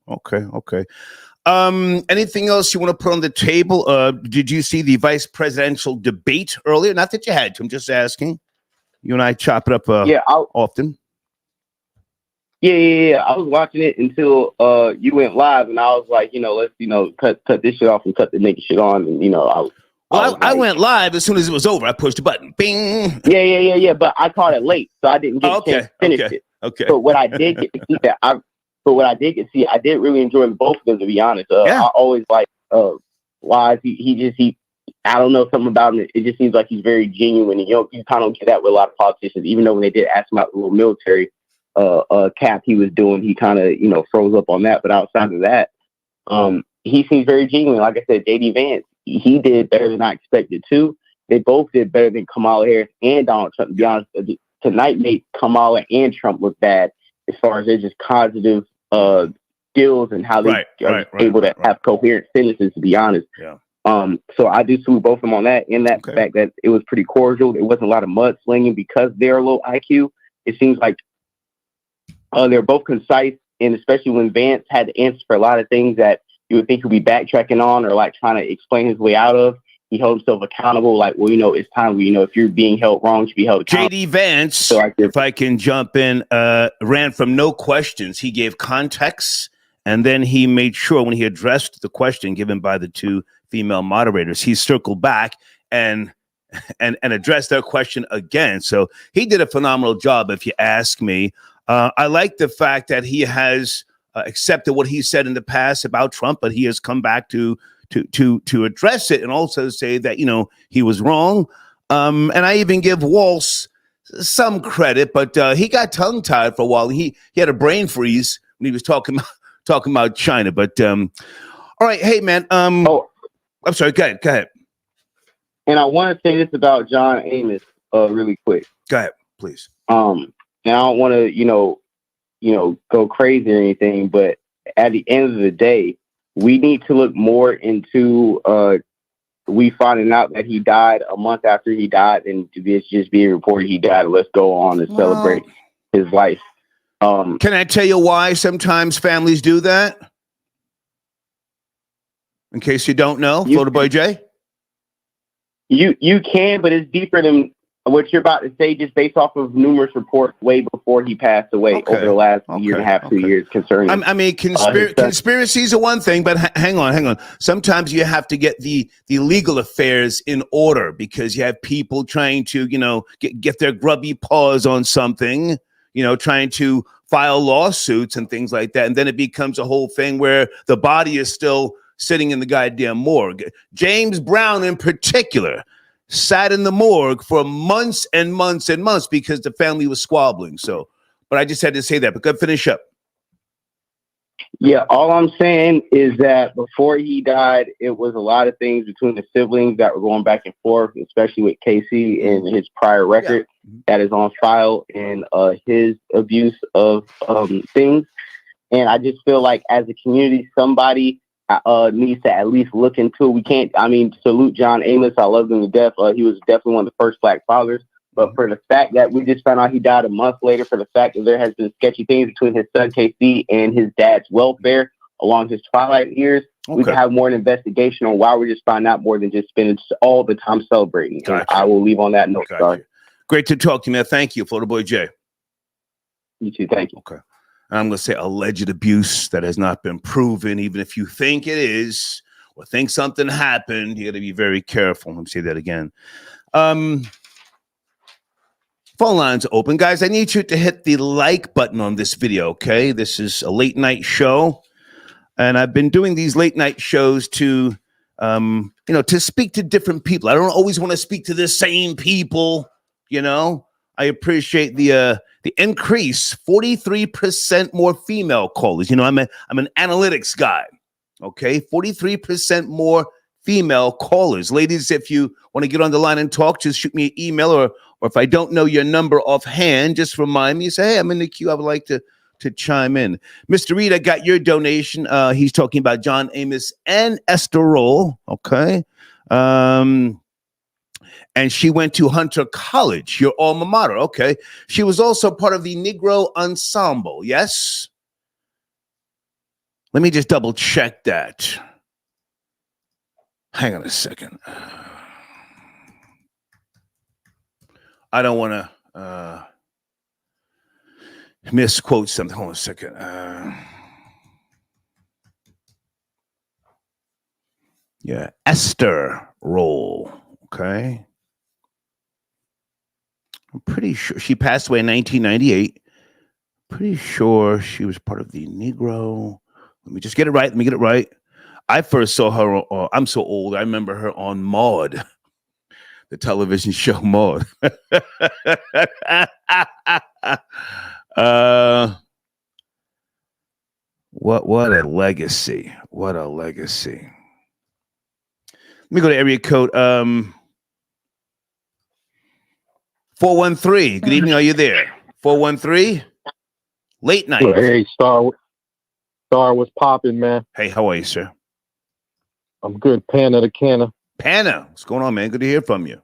Okay. Anything else you want to put on the table? Did you see the vice presidential debate earlier? Not that you had to, I'm just asking. You and I chop it up often. Yeah. I was watching it until you went live, and I was like, let's cut this shit off and cut the nigga shit on, and I went live as soon as it was over. I pushed the button. Bing. Yeah. But I caught it late, so I didn't get a chance to finish it. Okay. But what I did get to see I did really enjoy both of them, to be honest. I always like Wise. He I don't know, something about him. It just seems like he's very genuine. And you kind of get that with a lot of politicians. Even though when they did ask him about the little military cap he was doing, he kind of froze up on that. But outside of that, he seems very genuine. Like I said, JD Vance, he did better than I expected to. They both did better than Kamala Harris and Donald Trump. To be honest, tonight made Kamala and Trump look bad as far as their just cognitive skills and how they are able to have coherent sentences, to be honest. Yeah. So I do salute both of them on that, and that fact that it was pretty cordial. There wasn't a lot of mudslinging because they're low IQ. It seems like they're both concise, and especially when Vance had to answer for a lot of things that you would think he'd be backtracking on or like trying to explain his way out of. He held himself accountable. Like, well, it's time. If you're being held wrong, you should be held accountable. JD Vance, if I can jump in, ran from no questions. He gave context, and then he made sure when he addressed the question given by the two female moderators, he circled back and addressed their question again. So he did a phenomenal job, if you ask me. I like the fact that he has accepted what he said in the past about Trump, but he has come back to address it and also say that, he was wrong. And I even give Walsh some credit, but he got tongue-tied for a while. He had a brain freeze when he was talking talking about China. But all right, hey man. I'm sorry. Go ahead. And I want to say this about John Amos, really quick. Go ahead, please. And I don't want to, go crazy or anything, but at the end of the day, we need to look more into we finding out that he died a month after he died, and it's just being reported he died. Let's go on and celebrate his life. Can I tell you why sometimes families do that? In case you don't know, Florida Boy J. You can, but it's deeper than what you're about to say, just based off of numerous reports way before he passed away over the last year and a half, 2 years concerning. I mean, conspiracies are one thing, but hang on. Sometimes you have to get the legal affairs in order because you have people trying to, get their grubby paws on something, trying to file lawsuits and things like that. And then it becomes a whole thing where the body is still sitting in the goddamn morgue. James Brown in particular sat in the morgue for months and months and months because the family was squabbling. So, but I just had to say that, but go finish up. Yeah, all I'm saying is that before he died, it was a lot of things between the siblings that were going back and forth, especially with Casey and his prior record that is on file and his abuse of things. And I just feel like as a community, somebody needs to at least look into it. We can't, salute John Amos. I love him to death. He was definitely one of the first Black fathers. But for the fact that we just found out he died a month later, for the fact that there has been sketchy things between his son KC and his dad's welfare along his twilight years, we can have more an investigation on why we're just finding out more than just spending all the time celebrating. Gotcha. I will leave on that note. Sorry. Great to talk to you, man. Thank you, Florida Boy J. You too. Thank you. Okay. I'm going to say alleged abuse that has not been proven. Even if you think it is or think something happened, you got to be very careful. Let me say that again. Phone lines open. Guys, I need you to hit the like button on this video, okay? This is a late night show. And I've been doing these late night shows to, to speak to different people. I don't always want to speak to the same people, I appreciate the increase, 43% more female callers. I'm an analytics guy. Okay, 43% more female callers. Ladies, if you want to get on the line and talk, just shoot me an email, or if I don't know your number offhand, just remind me. Say, hey, I'm in the queue. I would like to chime in. Mr. Reed, I got your donation. He's talking about John Amos and Esther Roll. Okay. And she went to Hunter College, your alma mater. Okay. She was also part of the Negro Ensemble. Yes. Let me just double check that. Hang on a second. I don't want to misquote something. Hold on a second. Esther Roll. Okay. I'm pretty sure she passed away in 1998. Pretty sure she was part of the Negro. Let me just get it right. Let me get it right. I first saw her. I'm so old. I remember her on Maude, the television show Maude. What a legacy. What a legacy. Let me go to area code 413. Good evening. Are you there? 413. Late night. Hey, Star, what's popping, man? Hey, how are you, sir? I'm good. Panna the Canna. Panna, what's going on, man? Good to hear from you.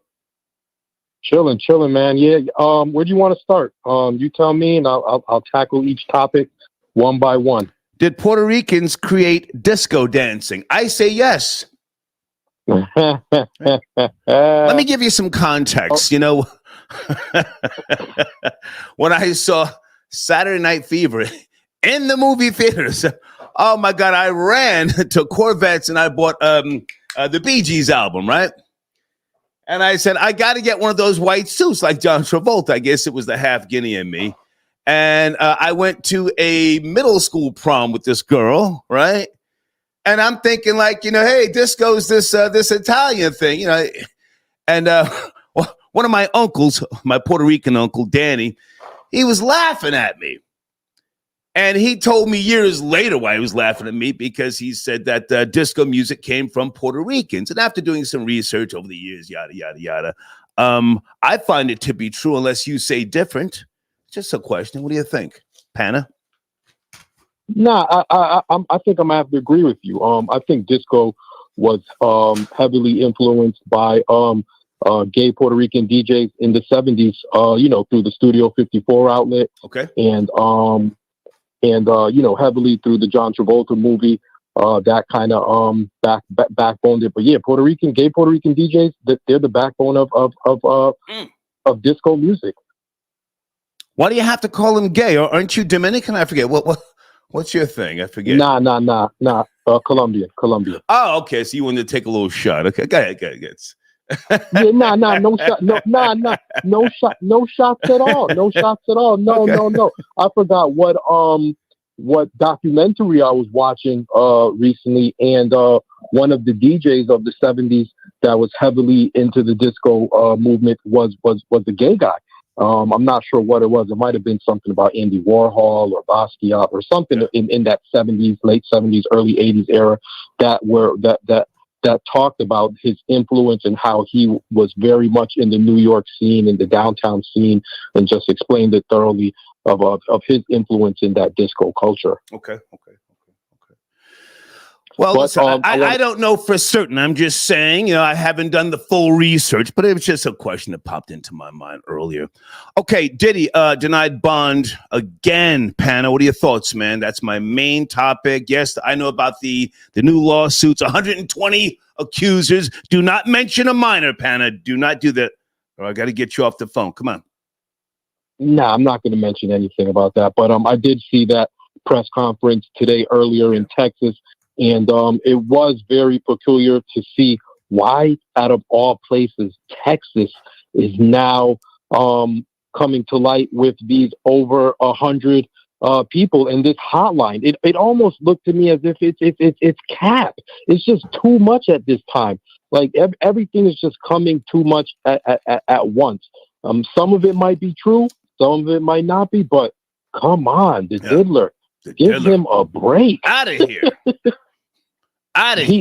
Chilling, man. Yeah. Where do you want to start? You tell me, and I'll tackle each topic one by one. Did Puerto Ricans create disco dancing? I say yes. Let me give you some context. When I saw Saturday Night Fever in the movie theaters, oh my God, I ran to Corvettes and I bought the Bee Gees album, right? And I said, I got to get one of those white suits like John Travolta. I guess it was the half Guinea in me. And I went to a middle school prom with this girl, right? And I'm thinking like, hey, disco's this Italian thing, And one of my uncles, my Puerto Rican uncle, Danny, he was laughing at me. And he told me years later why he was laughing at me, because he said that disco music came from Puerto Ricans. And after doing some research over the years, yada, yada, yada, I find it to be true unless you say different. Just a question. What do you think, Panna? Nah, I think I'm gonna have to agree with you. I think disco was heavily influenced by gay Puerto Rican DJs in the 70s. Through the Studio 54 outlet. Okay. And heavily through the John Travolta movie. That kind of backboned it. But yeah, gay Puerto Rican DJs, they're the backbone of disco music. Why do you have to call them gay? Or aren't you Dominican? I forget. What's your thing? I forget. Nah. Colombian. Oh, okay. So you wanted to take a little shot. Okay, go ahead. Yeah, no shot, no shots at all. No shots at all. No. I forgot what documentary I was watching recently, and one of the DJs of the 70s that was heavily into the disco movement was the gay guy. I'm not sure what it was. It might have been something about Andy Warhol or Basquiat or something in that 70s, late 70s, early 80s era that talked about his influence and how he was very much in the New York scene, in the downtown scene, and just explained it thoroughly of his influence in that disco culture. Okay. Well, listen, I don't know for certain. I'm just saying, I haven't done the full research, but it was just a question that popped into my mind earlier. Okay, Diddy denied bond again. Panna, what are your thoughts, man? That's my main topic. Yes, I know about the new lawsuits, 120 accusers. Do not mention a minor, Panna. Do not do that, or I got to get you off the phone. Come on. Nah, I'm not going to mention anything about that. But I did see that press conference today earlier in Texas. And it was very peculiar to see why, out of all places, Texas is now coming to light with these over 100 people in this hotline. It almost looked to me as if it's cap. It's just too much at this time. Like everything is just coming too much at once. Some of it might be true, some of it might not be. But come on, the Diddler, give him a break. Out of here.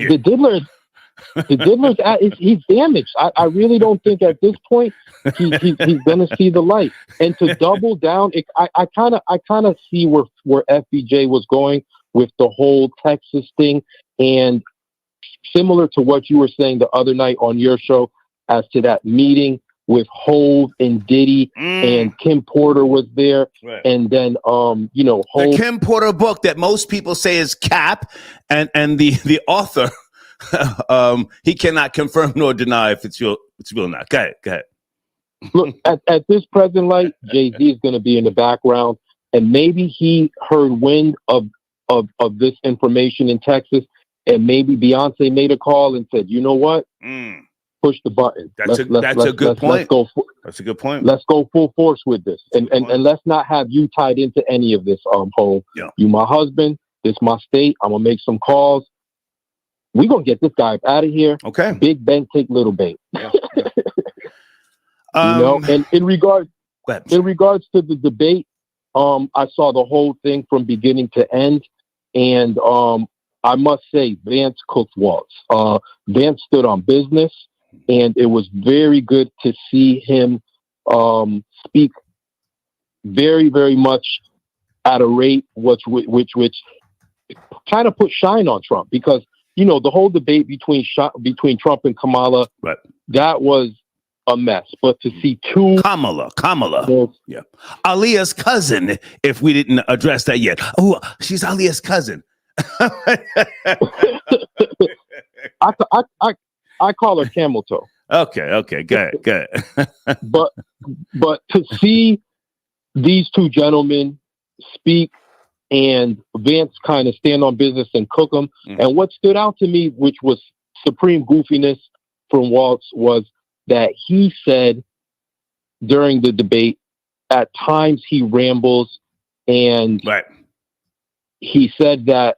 The Diddler's he's damaged. I really don't think at this point he's gonna see the light. And to double down, I kind of see where FBJ was going with the whole Texas thing, and similar to what you were saying the other night on your show as to that meeting with Hove and Diddy, and Kim Porter was there, right. And then Hove, the Kim Porter book that most people say is cap, and the author he cannot confirm nor deny if it's real or not. Go ahead. Look, at this present light, Jay-Z is going to be in the background, and maybe he heard wind of this information in Texas, and maybe Beyonce made a call and said, you know what? Push the button. That's a good point. That's a good point. Let's go full force with this, and let's not have you tied into any of this. Hove, you my husband. This my state. I'm gonna make some calls. We're gonna get this guy out of here. Okay. Big Ben, take little Ben. And in regards to the debate, I saw the whole thing from beginning to end, and I must say Vance cooked waltz. Vance stood on business. And it was very good to see him speak very, very much at a rate which kind of put shine on Trump, because the whole debate between Trump and Kamala, right, that was a mess. But to see Kamala, yeah, Alia's cousin. If we didn't address that yet, she's Alia's cousin. I call her camel toe. Okay, good. but to see these two gentlemen speak and Vance kind of stand on business and cook them, and what stood out to me, which was supreme goofiness from Waltz, was that he said during the debate, at times he rambles, and right. He said that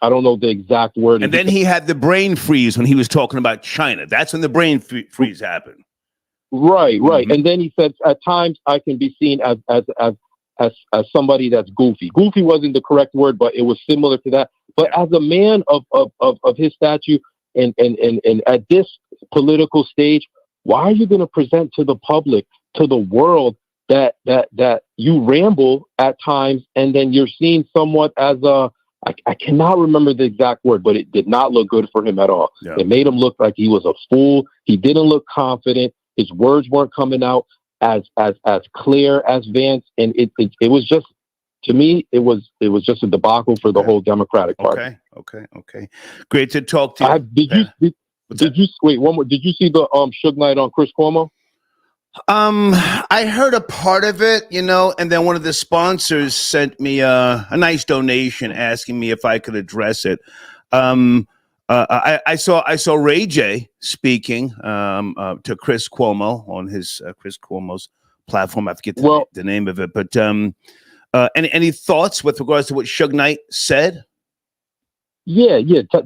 I don't know the exact word. And then he had the brain freeze when he was talking about China. That's when the brain freeze happened. Right. And then he said, at times I can be seen as as somebody that's goofy. Goofy wasn't the correct word, but it was similar to that. But as a man of his stature and at this political stage, why are you going to present to the public, to the world, that you ramble at times, and then you're seen somewhat as I cannot remember the exact word, but it did not look good for him at all. Yeah. It made him look like he was a fool. He didn't look confident. His words weren't coming out as clear as Vance, and it was just, to me, it was just a debacle for the whole Democratic Party. Okay. Great to talk to you. Did you wait one more? Did you see the Suge Knight on Chris Cuomo? I heard a part of it, and then one of the sponsors sent me a nice donation asking me if I could address it. I saw Ray J speaking to Chris Cuomo on his Chris Cuomo's platform. I forget the name of it, but any thoughts with regards to what Suge Knight said? Yeah,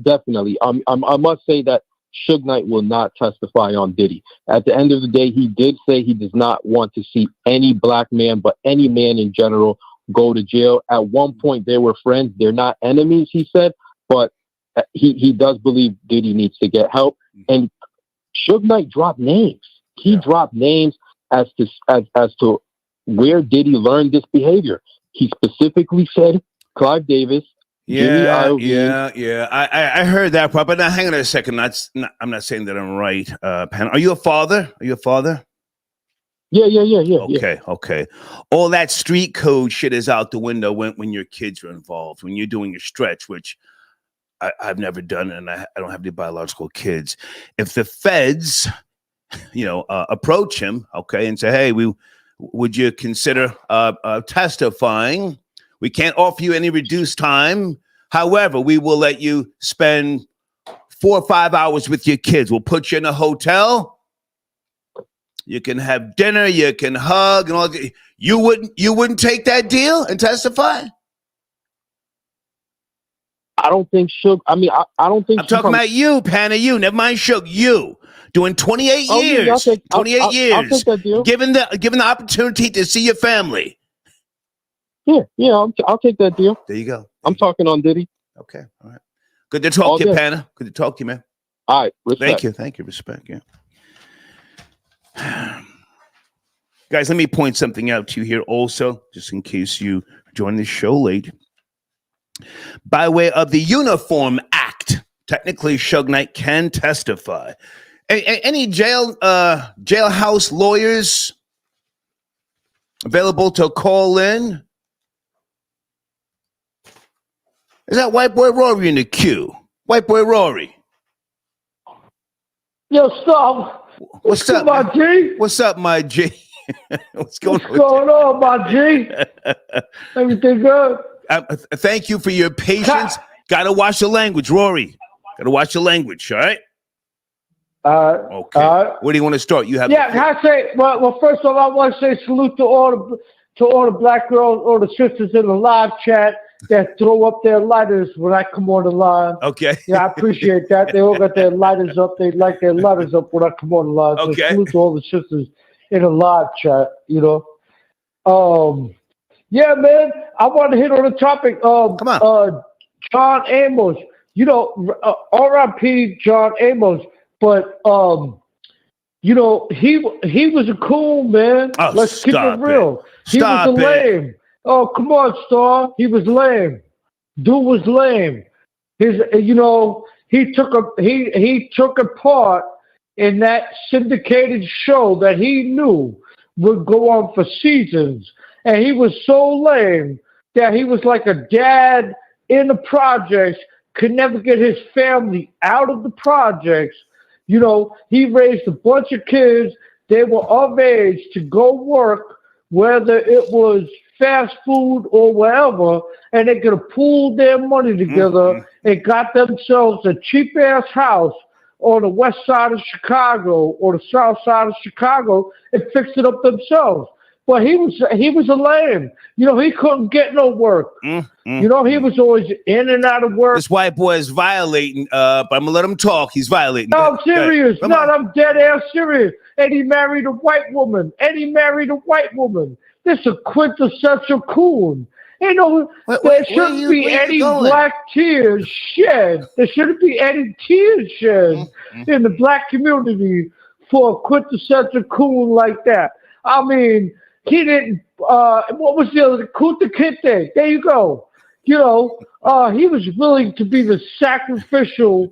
definitely. I must say that Suge Knight will not testify on Diddy. At the end of the day, he did say he does not want to see any black man, but any man in general, go to jail. At one point, they were friends. They're not enemies, he said, but he does believe Diddy needs to get help. And Suge Knight dropped names. He dropped names as to where Diddy learned this behavior. He specifically said Clive Davis. Yeah. I heard that part, but now hang on a second. I'm not saying that I'm right. Pan, are you a father? Yeah. Okay. All that street code shit is out the window when your kids are involved, when you're doing a stretch, which I've never done, and I don't have any biological kids. If the feds, approach him, and say, hey, would you consider testifying? We can't offer you any reduced time. However, we will let you spend 4 or 5 hours with your kids. We'll put you in a hotel. You can have dinner. You can hug and all. You wouldn't take that deal and testify? I don't think Suge. I mean, I don't think. I'm talking about you, Panna. You, never mind Suge. You doing 28 years. I'll take that deal. Given the opportunity to see your family. Yeah, I'll take that deal. There you go. I'm talking on Diddy. Okay, all right. Good to talk to you, Panna. Good to talk to you, man. All right, respect. Thank you, respect, Guys, let me point something out to you here also, just in case you joined the show late. By way of the Uniform Act, technically Suge Knight can testify. Any jailhouse lawyers available to call in? Is that white boy Rory in the queue? White boy Rory. Yo, stop. What's up, my G? What's up, my G? What's going on, my G? Everything good? Thank you for your patience. Gotta watch the language, Rory. Gotta watch the language, all right? Okay. Where do you want to start? You have. Yeah, can I say? Well, first of all, I want to say salute to all the black girls, all the sisters in the live chat that throw up their lighters when I come on the line. Okay. Yeah, I appreciate that. They all got their lighters up. They like their lighters up when I come on the line. So okay. Salute to all the sisters in the live chat. Yeah, man. I want to hit on the topic. Come on. John Amos. R.I.P. John Amos. But he was a cool man. Oh, let's keep it real. He was lame. Oh, come on, Star. He was lame. Dude was lame. He took a part in that syndicated show that he knew would go on for seasons. And he was so lame that he was like a dad in the projects, could never get his family out of the projects. He raised a bunch of kids. They were of age to go work, whether it was fast food or wherever, and they could have pooled their money together and got themselves a cheap-ass house on the west side of Chicago or the south side of Chicago and fixed it up themselves. But he was a lame. He couldn't get no work. He was always in and out of work. This white boy is violating, but I'm going to let him talk. He's violating. No, I'm serious. I'm dead ass serious. And he married a white woman. This is a quintessential coon. There shouldn't be any black tears shed. There shouldn't be any tears shed in the black community for a quintessential coon like that. I mean, he didn't, what was the other, Kunta Kinte? There you go. He was willing to be the sacrificial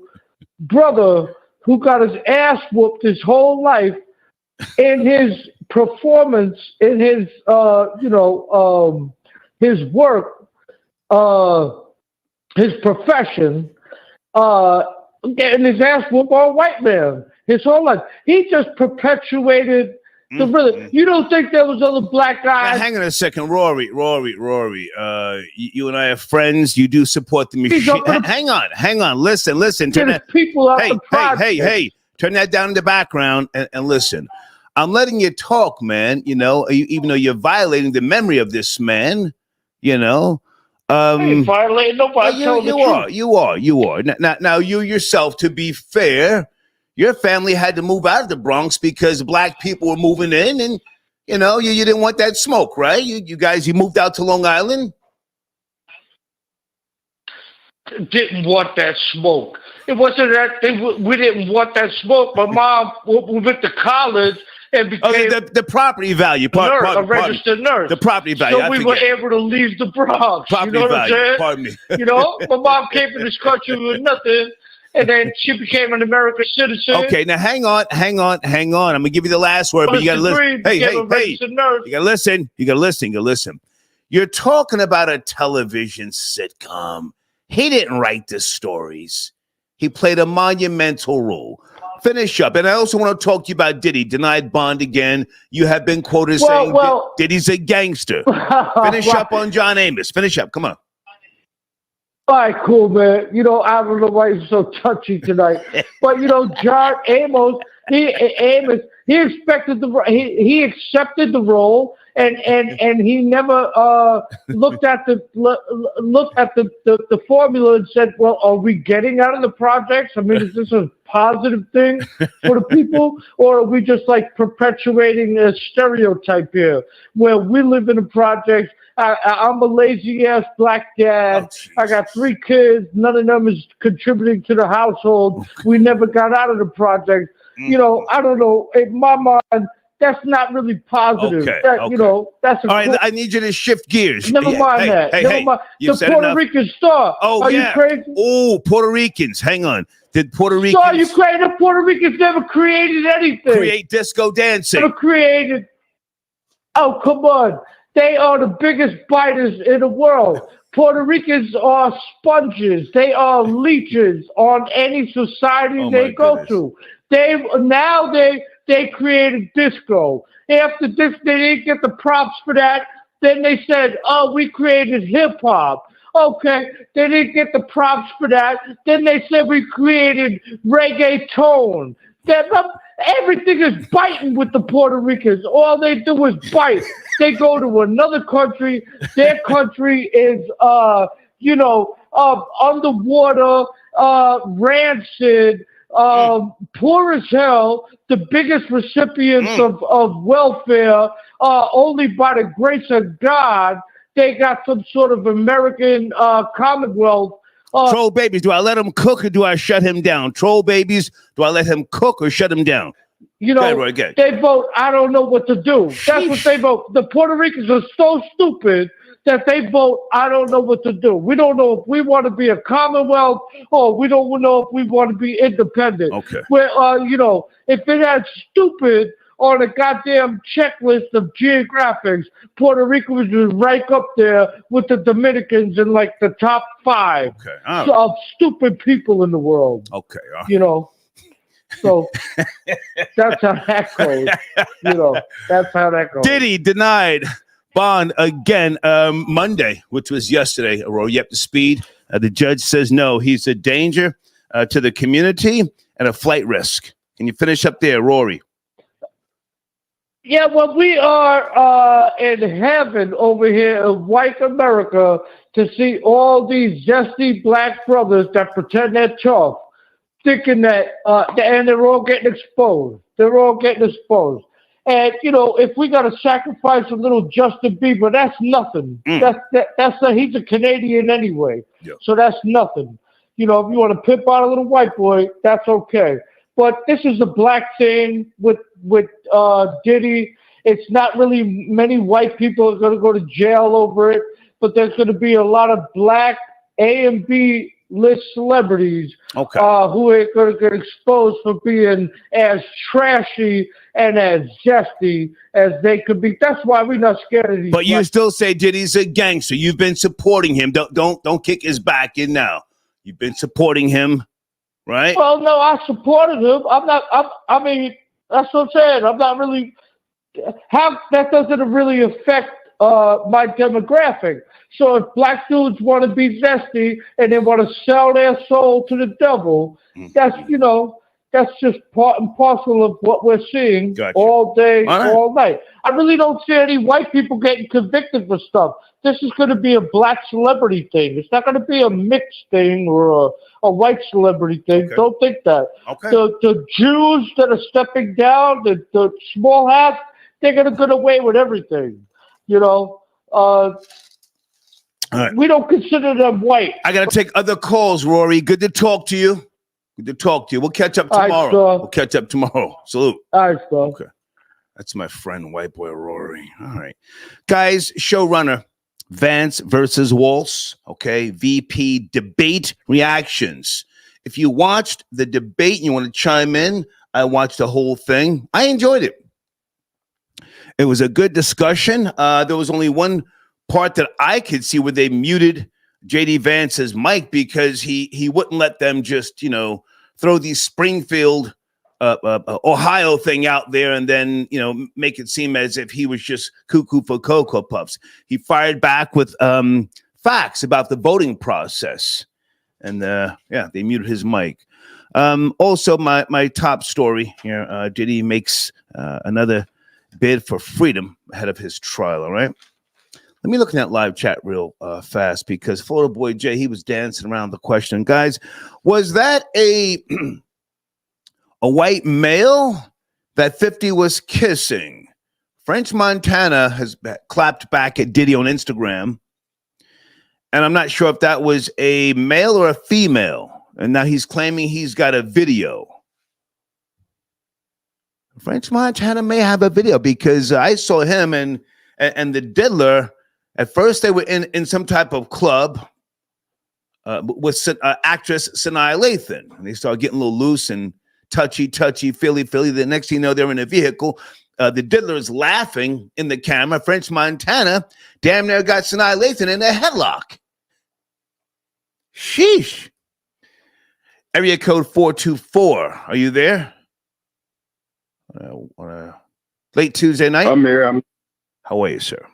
brother who got his ass whooped his whole life in his performance, in his, his work, his profession, getting his ass whooped by a white man his whole life. He just perpetuated the rhythm. You don't think there was other black guys? Now, hang on a second, Rory. You and I are friends. You do support the machine. Hang on. Listen. There's people out the project. Hey. Turn that down in the background and listen. I'm letting you talk, man. Even though you're violating the memory of this man. Violating nobody. You are. Now, you yourself, to be fair, your family had to move out of the Bronx because black people were moving in, and you didn't want that smoke, right? You guys moved out to Long Island. Didn't want that smoke. It wasn't that we didn't want that smoke. My mom went to college and became the property value, a registered nurse. The property value. So we were able to leave the Bronx. Property what value. I'm saying? Pardon me. My mom came to this country with nothing, and then she became an American citizen. Okay, now hang on. I'm gonna give you the last word, but you gotta listen. Hey, you gotta listen. You're talking about a television sitcom. He didn't write the stories. He played a monumental role. Finish up. And I also want to talk to you about Diddy. Denied bond again. You have been quoted saying Diddy's a gangster. Finish up on John Amos. Finish up. Come on. All right, cool, man. I don't know why you're so touchy tonight. But, John Amos, he expected he accepted the role, and he never looked at the formula and said, well, are we getting out of the projects? I mean, is this a positive thing for the people, or are we just like perpetuating a stereotype here where we live in a project? I'm a lazy ass black dad. I got 3 kids. None of them is contributing to the household. We never got out of the project. I don't know. In my mind, that's not really positive. Okay. That's all right. I need you to shift gears. Never mind that. Never mind. The Puerto Rican star. Are you crazy? Oh, Puerto Ricans. Hang on. Did Puerto Ricans? Star, you crazy? The Puerto Ricans never created anything. Create disco dancing. Never created. Oh, come on. They are the biggest biters in the world. Puerto Ricans are sponges. They are leeches on any society they go to. They created disco. After this, they didn't get the props for that. Then they said, oh, we created hip hop. Okay, they didn't get the props for that. Then they said we created reggaeton. Everything is biting with the Puerto Ricans. All they do is bite. They go to another country. Their country is, underwater, rancid, poor as hell. The biggest recipients of welfare, only by the grace of God, they got some sort of American Commonwealth. Troll babies, do I let him cook or do I shut him down? Troll babies, do I let him cook or shut him down? They vote, I don't know what to do. That's what they vote. The Puerto Ricans are so stupid that they vote, I don't know what to do. We don't know if we want to be a Commonwealth or we don't know if we want to be independent. Okay. Where, if it had stupid on a goddamn checklist of geographics, Puerto Rico was just rank up there with the Dominicans in like the top 5 of stupid people in the world. Okay. So that's how that goes. That's how that goes. Diddy denied bond again Monday, which was yesterday. Are you up to speed? The judge says no, he's a danger to the community and a flight risk. Can you finish up there, Rory? Yeah, well, we are in heaven over here in white America to see all these zesty black brothers that pretend they're tough, thinking that, and they're all getting exposed. And if we got to sacrifice a little Justin Bieber, that's nothing. He's a Canadian anyway, so that's nothing. If you want to pimp out a little white boy, that's okay. But this is a black thing with Diddy. It's not really many white people are going to go to jail over it, but there's going to be a lot of black A and B list celebrities who are going to get exposed for being as trashy and as zesty as they could be. That's why we're not scared of these. But you still say Diddy's a gangster. You've been supporting him. Don't kick his back in now. You've been supporting him, right? Well, no, I supported him. I mean, that's what I'm saying. I'm not really. That doesn't really affect my demographic. So if black dudes want to be zesty and they want to sell their soul to the devil, that's just part and parcel of what we're seeing all day, all night. I really don't see any white people getting convicted for stuff. This is going to be a black celebrity thing. It's not going to be a mixed thing or a white celebrity thing. Okay. Don't think that. Okay. The Jews that are stepping down, the small hats, they're going to get away with everything. Right. We don't consider them white. I got to take other calls, Rory. Good to talk to you. We'll catch up tomorrow. Salute. All right, sir. Okay. That's my friend, white boy Rory. All right. Guys, showrunner, Vance versus Waltz. Okay. VP debate reactions. If you watched the debate and you want to chime in, I watched the whole thing. I enjoyed it. It was a good discussion. There was only one part that I could see where they muted JD Vance's mic because he wouldn't let them just, throw the Springfield, Ohio thing out there and then, make it seem as if he was just cuckoo for Cocoa Puffs. He fired back with facts about the voting process. And they muted his mic. Also, my top story here, Diddy makes another bid for freedom ahead of his trial, all right? Let me look in that live chat real fast because Florida Boy Jay, he was dancing around the question. Guys, was that a white male that 50 was kissing? French Montana has clapped back at Diddy on Instagram, and I'm not sure if that was a male or a female, and now he's claiming he's got a video. French Montana may have a video because I saw him and the diddler. At first, they were in some type of club with actress Sanaa Lathan. And they started getting a little loose and touchy, feely. The next thing you know, they're in a vehicle. The diddler is laughing in the camera. French Montana damn near got Sanaa Lathan in a headlock. Sheesh. Area code 424. Are you there? Late Tuesday night? I'm here. How are you, sir?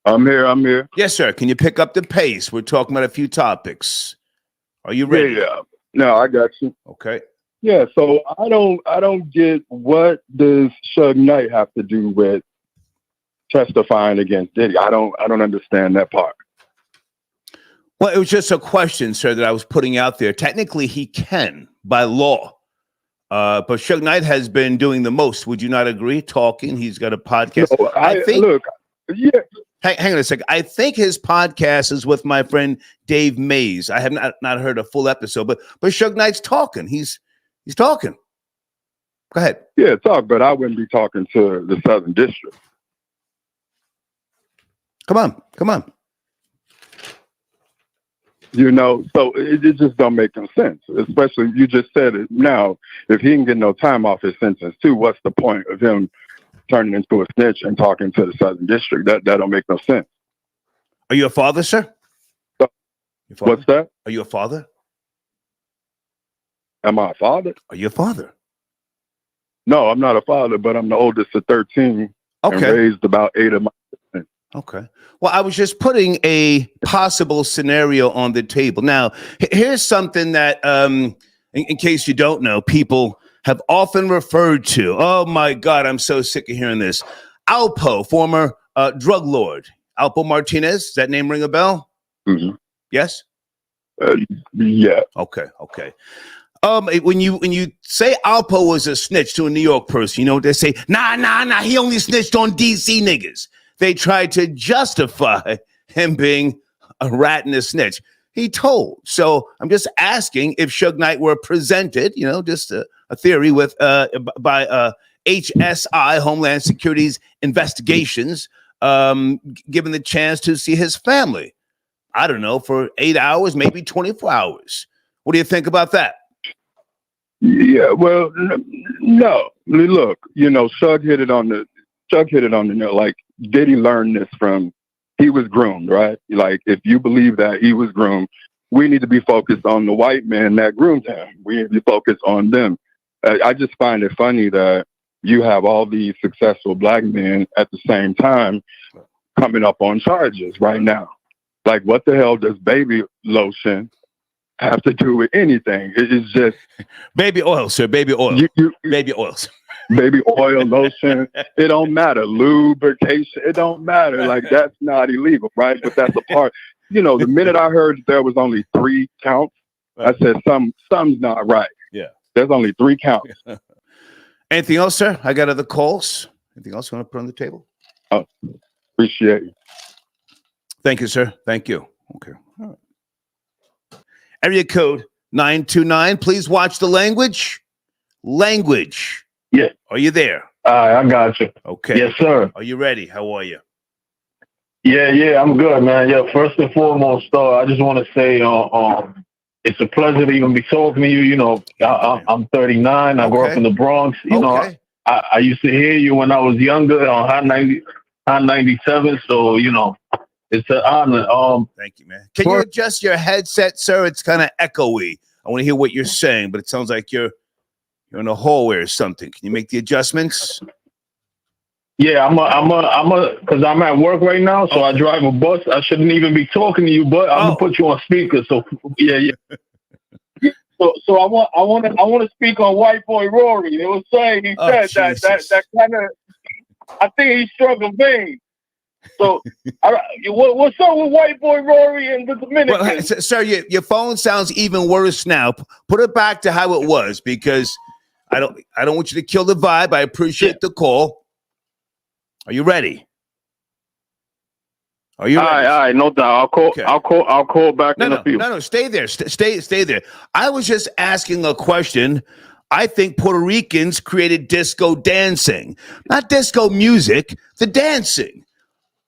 I'm here. Yes, sir. Can you pick up the pace? We're talking about a few topics. Are you ready? Yeah. No, I got you. Okay. Yeah. So I don't get what does Suge Knight have to do with testifying against Diddy. I don't understand that part. Well, it was just a question, sir, that I was putting out there. Technically, he can by law. But Suge Knight has been doing the most. Would you not agree? Talking. He's got a podcast. No, I think. Look. Yeah. Hang on a second. I think his podcast is with my friend Dave Mays. I have not heard a full episode, but Suge Knight's talking. He's talking. Go ahead. Yeah, talk, but I wouldn't be talking to the Southern District. Come on. So it just don't make no sense. Especially, you just said it now. If he can get no time off his sentence too, what's the point of him turning into a snitch and talking to the Southern District? That don't make no sense. Are you a father, sir? What's that? Are you a father? Am I a father? Are you a father? No, I'm not a father, but I'm the oldest of 13 and raised about 8 of my children. Okay. Well, I was just putting a possible scenario on the table. Now, here's something that, in case you don't know, people have often referred to. Oh, my God, I'm so sick of hearing this. Alpo, former drug lord. Alpo Martinez, does that name ring a bell? Mm-hmm. Yes? Yeah. Okay. When you say Alpo was a snitch to a New York person, you know what they say? Nah, he only snitched on DC niggas. They tried to justify him being a rat and a snitch. He told. So I'm just asking if Suge Knight were presented, you know, just a theory with by HSI, Homeland Security's investigations, given the chance to see his family. I don't know, for 8 hours, maybe 24 hours. What do you think about that? Yeah, well, no. Look, you know, Suge hit it on the nail. Like, Diddy learned this from, he was groomed, right? Like, if you believe that he was groomed, we need to be focused on the white man that groomed him. We need to be focused on them. I just find it funny that you have all these successful black men at the same time coming up on charges right now. Like, what the hell does baby lotion have to do with anything? It's just baby oil, sir. Baby oil. Baby oils. Baby oil, lotion. It don't matter. Lubrication. It don't matter. Like, that's not illegal, right? But that's a part. You know, the minute I heard there was only 3 counts, I said something's not right. Yeah. There's only 3 counts. Anything else, sir? I got other calls. Anything else you want to put on the table? Oh, appreciate you. Thank you, sir. Thank you. Okay. All right. Area code 929. Please watch the language. Language. Yeah. Are you there? I got you. Okay. Yes, sir. Are you ready? How are you? Yeah, I'm good, man. Yeah, first and foremost, I just want to say, it's a pleasure to even be talking to you. You know, I'm 39. I grew up in the Bronx. You know, I used to hear you when I was younger on Hot 97. So, you know, it's an honor. Thank you, man. Can you adjust your headset, sir? It's kind of echoey. I want to hear what you're saying, but it sounds like you're in a hallway or something. Can you make the adjustments? Yeah, because I'm at work right now, so I drive a bus. I shouldn't even be talking to you, but I'm gonna put you on speaker. So yeah. So I want to speak on White Boy Rory. They were saying he said that kind of. I think he struck a vein. So what's up with White Boy Rory and the Dominicans? Well, sir, your phone sounds even worse now. Put it back to how it was, because I don't want you to kill the vibe. I appreciate the call. Are you ready? Are you ready? All right, no doubt. I'll call. Okay. I'll call back in a few. No, stay there. Stay there. I was just asking a question. I think Puerto Ricans created disco dancing, not disco music, the dancing.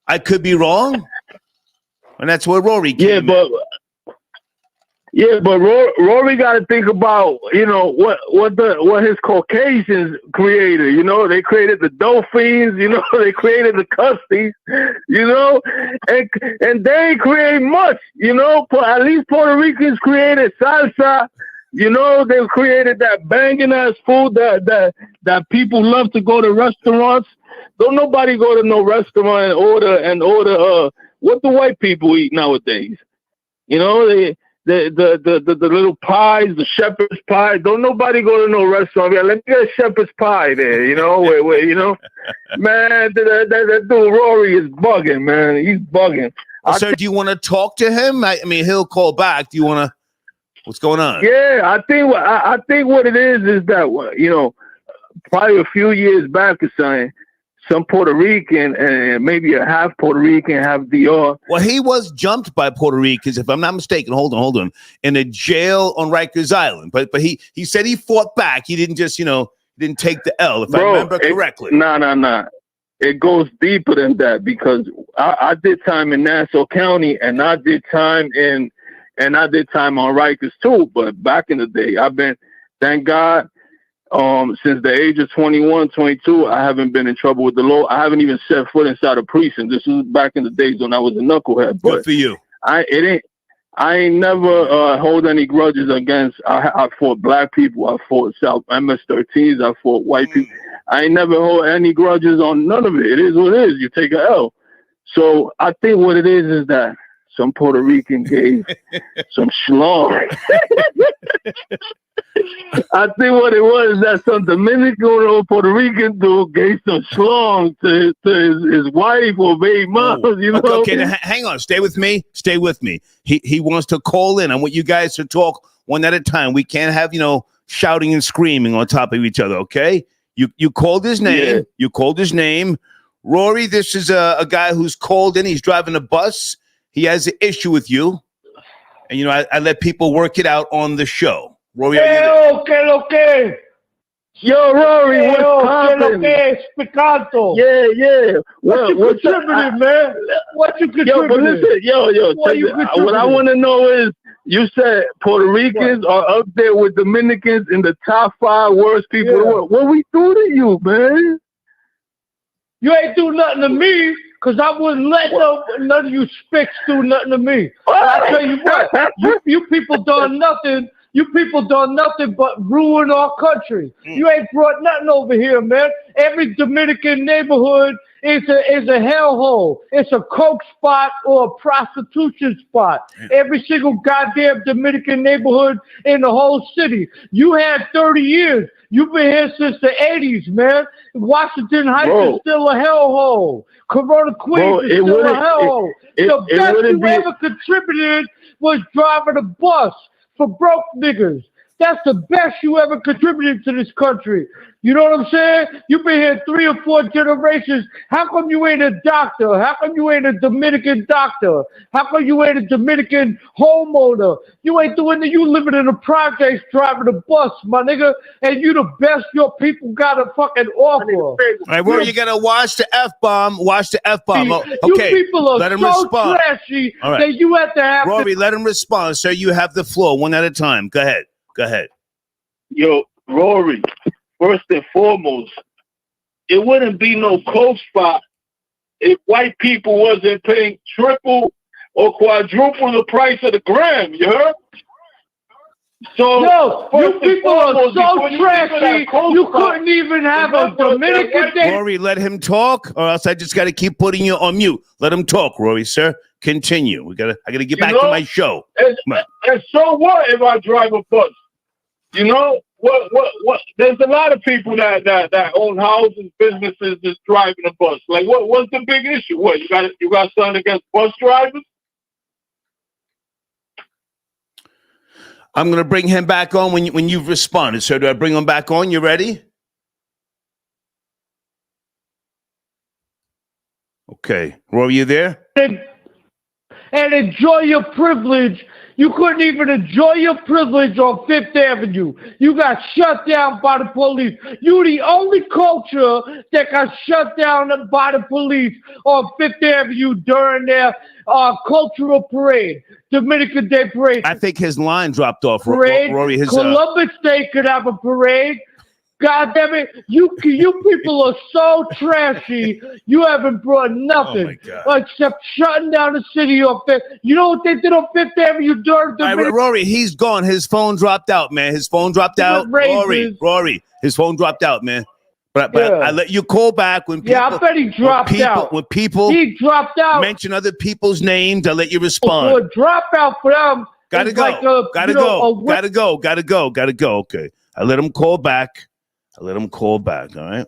I could be wrong, and that's where Rory came in. But Rory got to think about, you know, what his Caucasians created. You know, they created the Dolphins. You know, they created the Custies. You know, and they ain't create much. You know, at least Puerto Ricans created salsa. You know, they created that banging ass food that people love to go to restaurants. Don't nobody go to no restaurant and order what the white people eat nowadays. You know, the little pies, the shepherd's pie. Don't nobody go to no restaurant. Yeah, let me get a shepherd's pie there. You know, where you know, man, that dude Rory is bugging, man. He's bugging. Sir, do you want to talk to him? I mean, he'll call back. Do you want to? What's going on? Yeah, I think what it is that, you know, probably a few years back or something, some Puerto Rican and maybe a half Puerto Rican, half DR. Well, he was jumped by Puerto Ricans, if I'm not mistaken. Hold on, in a jail on Rikers Island. But he said he fought back. He didn't just, you know, didn't take the L, if I remember correctly. No. It goes deeper than that, because I did time in Nassau County, and I did time on Rikers too. But back in the day, I've been, thank God, since the age of 21, 22, I haven't been in trouble with the law. I haven't even set foot inside a precinct. This was back in the days when I was a knucklehead. Good for you. I ain't never hold any grudges against. I fought black people. I fought South MS-13s. I fought white people. I ain't never hold any grudges on none of it. It is what it is. You take a L. So I think what it is that some Puerto Rican gave some schlong. I think what it was is that some Dominican or Puerto Rican dude gave some schlong to his wife or baby mom. You know? Okay, now, hang on. Stay with me. Stay with me. He wants to call in. I want you guys to talk one at a time. We can't have, shouting and screaming on top of each other, okay? You called his name. Yeah. You called his name. Rory, this is a guy who's called in. He's driving a bus. He has an issue with you. And, I let people work it out on the show. Rory, okay. Yo, Rory, what's poppin'? Yeah. What you contributed, man? What you contributed? Yo, but listen, what I want to know is, you said Puerto Ricans are up there with Dominicans in the top 5 worst people in the world. What we do to you, man? You ain't do nothing to me, because I wouldn't let none of you spicks do nothing to me. I tell you what, you people done nothing. You people done nothing but ruin our country. You ain't brought nothing over here, man. Every Dominican neighborhood is a hellhole. It's a coke spot or a prostitution spot. Every single goddamn Dominican neighborhood in the whole city. You had 30 years. You've been here since the 80s, man. Washington Heights is still a hellhole. Corona Queens is still a hellhole. The best you ever contributed was driving a bus for broke niggas. That's the best you ever contributed to this country. You know what I'm saying? You've been here 3 or 4 generations. How come you ain't a doctor? How come you ain't a Dominican doctor? How come you ain't a Dominican homeowner? You ain't doing that. You living in a projects driving a bus, my nigga, and you the best your people got to fucking offer. All right, well, you got to watch the F-bomb. Watch the F-bomb. Okay, you people are let him so respond. trashy that you have to have Rory, let him respond. Sir, you have the floor one at a time. Go ahead. Yo, Rory, first and foremost, it wouldn't be no coke spot if white people wasn't paying triple or quadruple the price of the gram, you heard? So, you people are so trashy, you couldn't even have a Dominican day. Rory, let him talk, or else I just got to keep putting you on mute. Let him talk, Rory, sir. Continue. I got to get back to my show. And so what if I drive a bus? You know, what? There's a lot of people that own houses, businesses, just driving a bus. Like, what's the big issue? What, you got something against bus drivers? I'm going to bring him back on when you've responded. So do I bring him back on? You ready? Okay. Rory, you there? And enjoy your privilege. You couldn't even enjoy your privilege on 5th Avenue. You got shut down by the police. You the only culture that got shut down by the police on 5th Avenue during their cultural parade, Dominican Day parade. I think his line dropped off. Parade. Rory, Columbus Day could have a parade. God damn it. You people are so trashy. You haven't brought nothing except shutting down the city on 5th. You know what they did on 5th Avenue during the Rory, he's gone. His phone dropped out, man. His phone dropped out. Rory, his phone dropped out, man. But I let you call back when people. Yeah, I bet he dropped out. When people he dropped out. Mention other people's names, I let you respond. So a dropout for them. Gotta go. Gotta go. Okay. I let him call back. All right.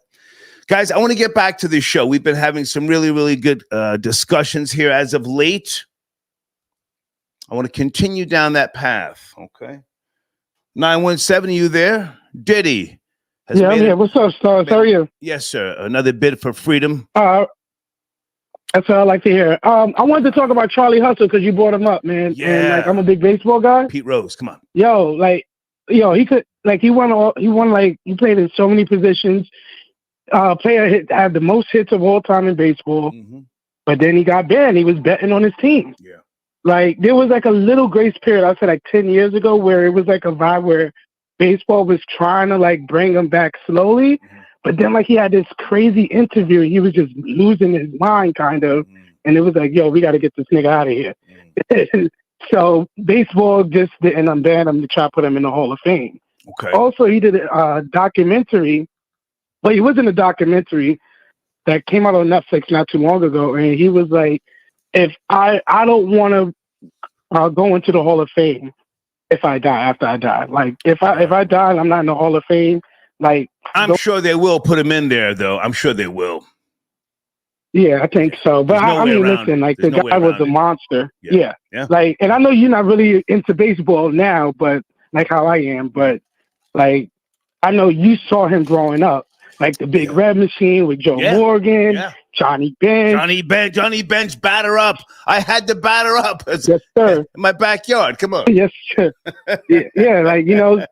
Guys, I want to get back to this show. We've been having some really, really good discussions here as of late. I want to continue down that path. Okay. 917, are you there? Diddy. Yeah, I'm here. What's up, Stars? How are you? Yes, sir. Another bid for freedom. That's what I like to hear. I wanted to talk about Charlie Hustle because you brought him up, man. Yeah. And I'm a big baseball guy. Pete Rose, come on. He could. He played in so many positions. Player had the most hits of all time in baseball. Mm-hmm. But then he got banned. He was betting on his team. Yeah. There was a little grace period, I said 10 years ago, where it was a vibe where baseball was trying to bring him back slowly. Mm-hmm. But then he had this crazy interview. He was just losing his mind kind of. Mm-hmm. And it was we got to get this nigga out of here. Mm-hmm. So baseball just didn't unban him to try to put him in the Hall of Fame. Okay. Also, he did a documentary. Well, he was in a documentary that came out on Netflix not too long ago, and he was like, "If I don't want to go into the Hall of Fame, if I die, after I die. Like if I die and I'm not in the Hall of Fame, like I'm sure they will put him in there, though. I'm sure they will. Yeah, I think so. But I mean, listen, like the guy was a monster. Yeah. Like, and I know you're not really into baseball now, but like how I am, but like I know you saw him growing up, like the Big Red Machine with Joe Morgan, Johnny Bench. Johnny Bench, batter up. I had to batter up. Yes, sir. In my backyard. Come on. Yes, sir. Yeah, like, you know,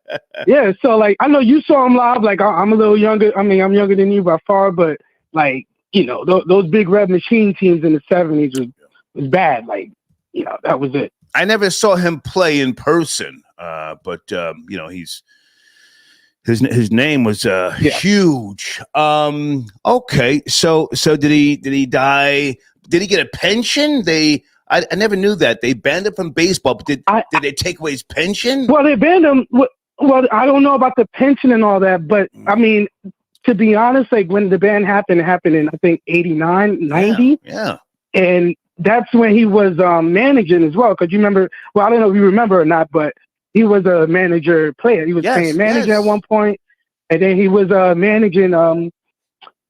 yeah. So like, I know you saw him live. Like, I'm a little younger. I mean, I'm younger than you by far, but like, you know, those Big Red Machine teams in the 70s was bad. Like, you know, that was it. I never saw him play in person, but you know, his name was huge. Okay, so did he die? Did he get a pension? I never knew that they banned him from baseball. But did they take away his pension? Well, they banned him. Well, I don't know about the pension and all that, but I mean, to be honest, like when the ban happened, it happened in I think 89, 90. Yeah. And that's when he was managing as well. Because you remember, well, I don't know if you remember or not, but he was a manager player. He was playing manager at one point, and then he was managing. I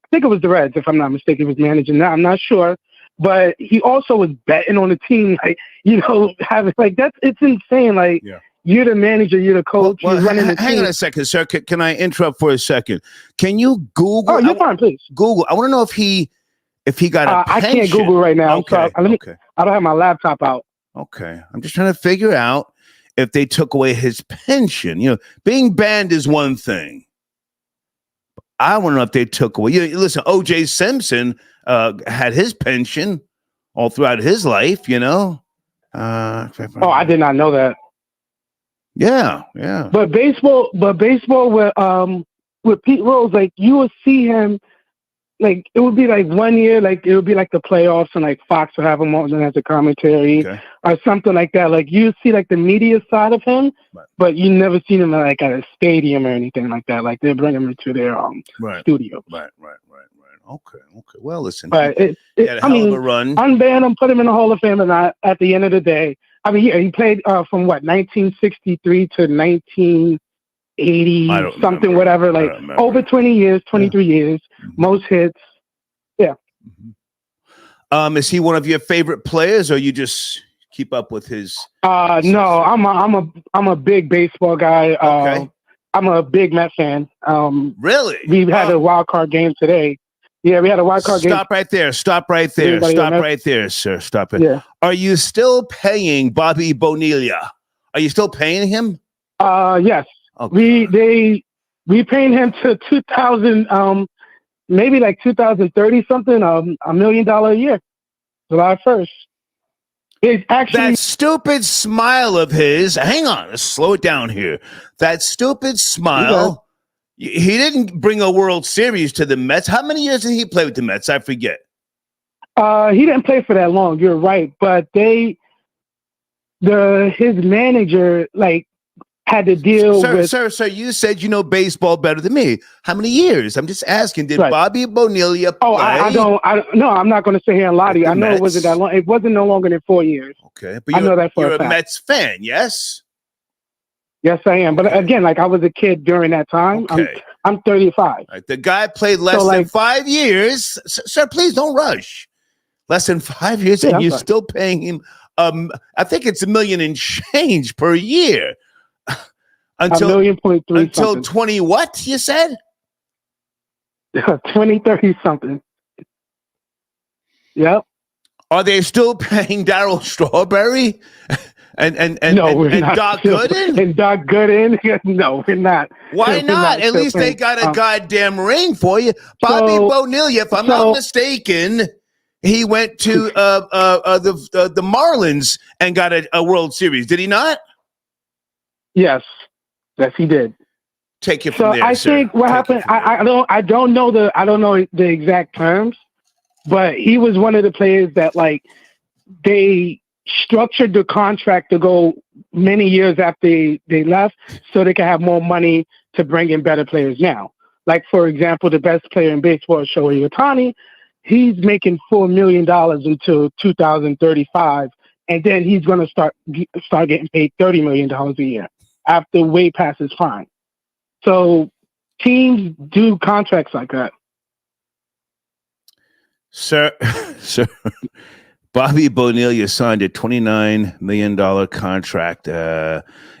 think it was the Reds, if I'm not mistaken. He was managing that. I'm not sure, but he also was betting on the team. Like, you know, having like it's insane. Like. Yeah. You're the manager, you're the coach, you're running the team. Hang on a second, sir. Can I interrupt for a second? Can you Google? Oh, you're fine, please. Google. I want to know if he got a pension. I can't Google right now. Okay. I don't have my laptop out. Okay. I'm just trying to figure out if they took away his pension. You know, being banned is one thing. I want to know if they took away. You know, listen, O.J. Simpson had his pension all throughout his life, you know. I did not know that. Yeah. But baseball with Pete Rose, like you would see him, like it would be like 1 year, like it would be like the playoffs, and like Fox would have him on as a commentary or something like that. Like you see like the media side of him, but you never seen him like at a stadium or anything like that. Like they bring him into their studio. Right. Okay. Well, listen, but he had a hell of a run. Unban him, put him in the Hall of Fame, and not at the end of the day. I mean, he played from 1963 to 1980 something, whatever. Like over 20 years, 23 years, most hits. Yeah. Is he one of your favorite players, or you just keep up with his? No, I'm a big baseball guy. Okay. I'm a big Met fan. Really? We had a wild card game today. Yeah, we had a wild card game. Stop right there, sir. Stop it. Yeah. Are you still paying Bobby Bonilla? Are you still paying him? Yes. Okay. We paying him to 2000, maybe like 2030 something, $1 million a year, July 1st. It's actually that stupid smile of his. Hang on, let's slow it down here. That stupid smile. He didn't bring a World Series to the Mets. How many years did he play with the Mets? I forget. He didn't play for that long. You're right, but his manager like had to deal with. Sir, you said you know baseball better than me. How many years? I'm just asking. Did Bobby Bonilla play? I don't. No, I'm not going to sit here and lie to you. I know it wasn't that long. It wasn't no longer than 4 years. Okay, but I know that you're a Mets fan, yes? Yes, I am. But again, like I was a kid during that time. Okay. I'm 35. Right. The guy played less than 5 years. Sir, please don't rush. Less than 5 years, and you're still paying him. I think it's $1 million and change per year. Until $1.3 million until 20 what you said? 2030 something. Yep. Are they still paying Darryl Strawberry? And Doc Gooden? And Doc Gooden? No, we're not. Why not? At least they got a goddamn ring for you. Bobby Bonilla, if I'm not mistaken, he went to the Marlins and got a World Series. Did he not? Yes, he did. Take it from there. I think what happened. I don't know the exact terms, but he was one of the players that like they structured the contract to go many years after they left so they can have more money to bring in better players now. Like, for example, the best player in baseball, Shohei Ohtani, he's making $4 million until 2035 and then he's going to start getting paid $30 million a year after way past his fine. So teams do contracts like that. Sir, Bobby Bonilla signed a $29 million contract,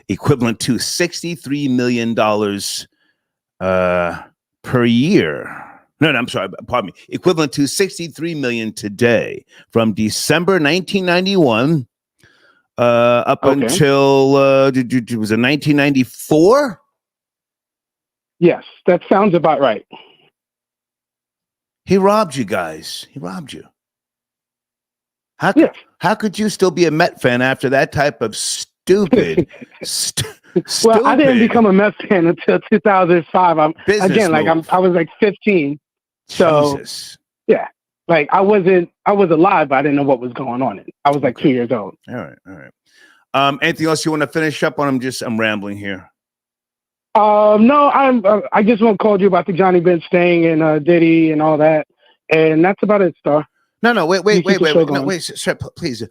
equivalent to $63 million per year. No, I'm sorry. Pardon me. Equivalent to $63 million today from December 1991 up until was it 1994? Yes, that sounds about right. He robbed you guys. He robbed you. How could you still be a Met fan after that type of stupid? Well, I didn't become a Mets fan until 2005. I was like 15. So Jesus. Yeah, like I was alive, but I didn't know what was going on. I was like 2 years old. All right. Anything else you want to finish up on? I'm rambling here. No, I just want to call you about the Johnny Bench thing and Diddy and all that, and that's about it, Star. No, wait, sir, please.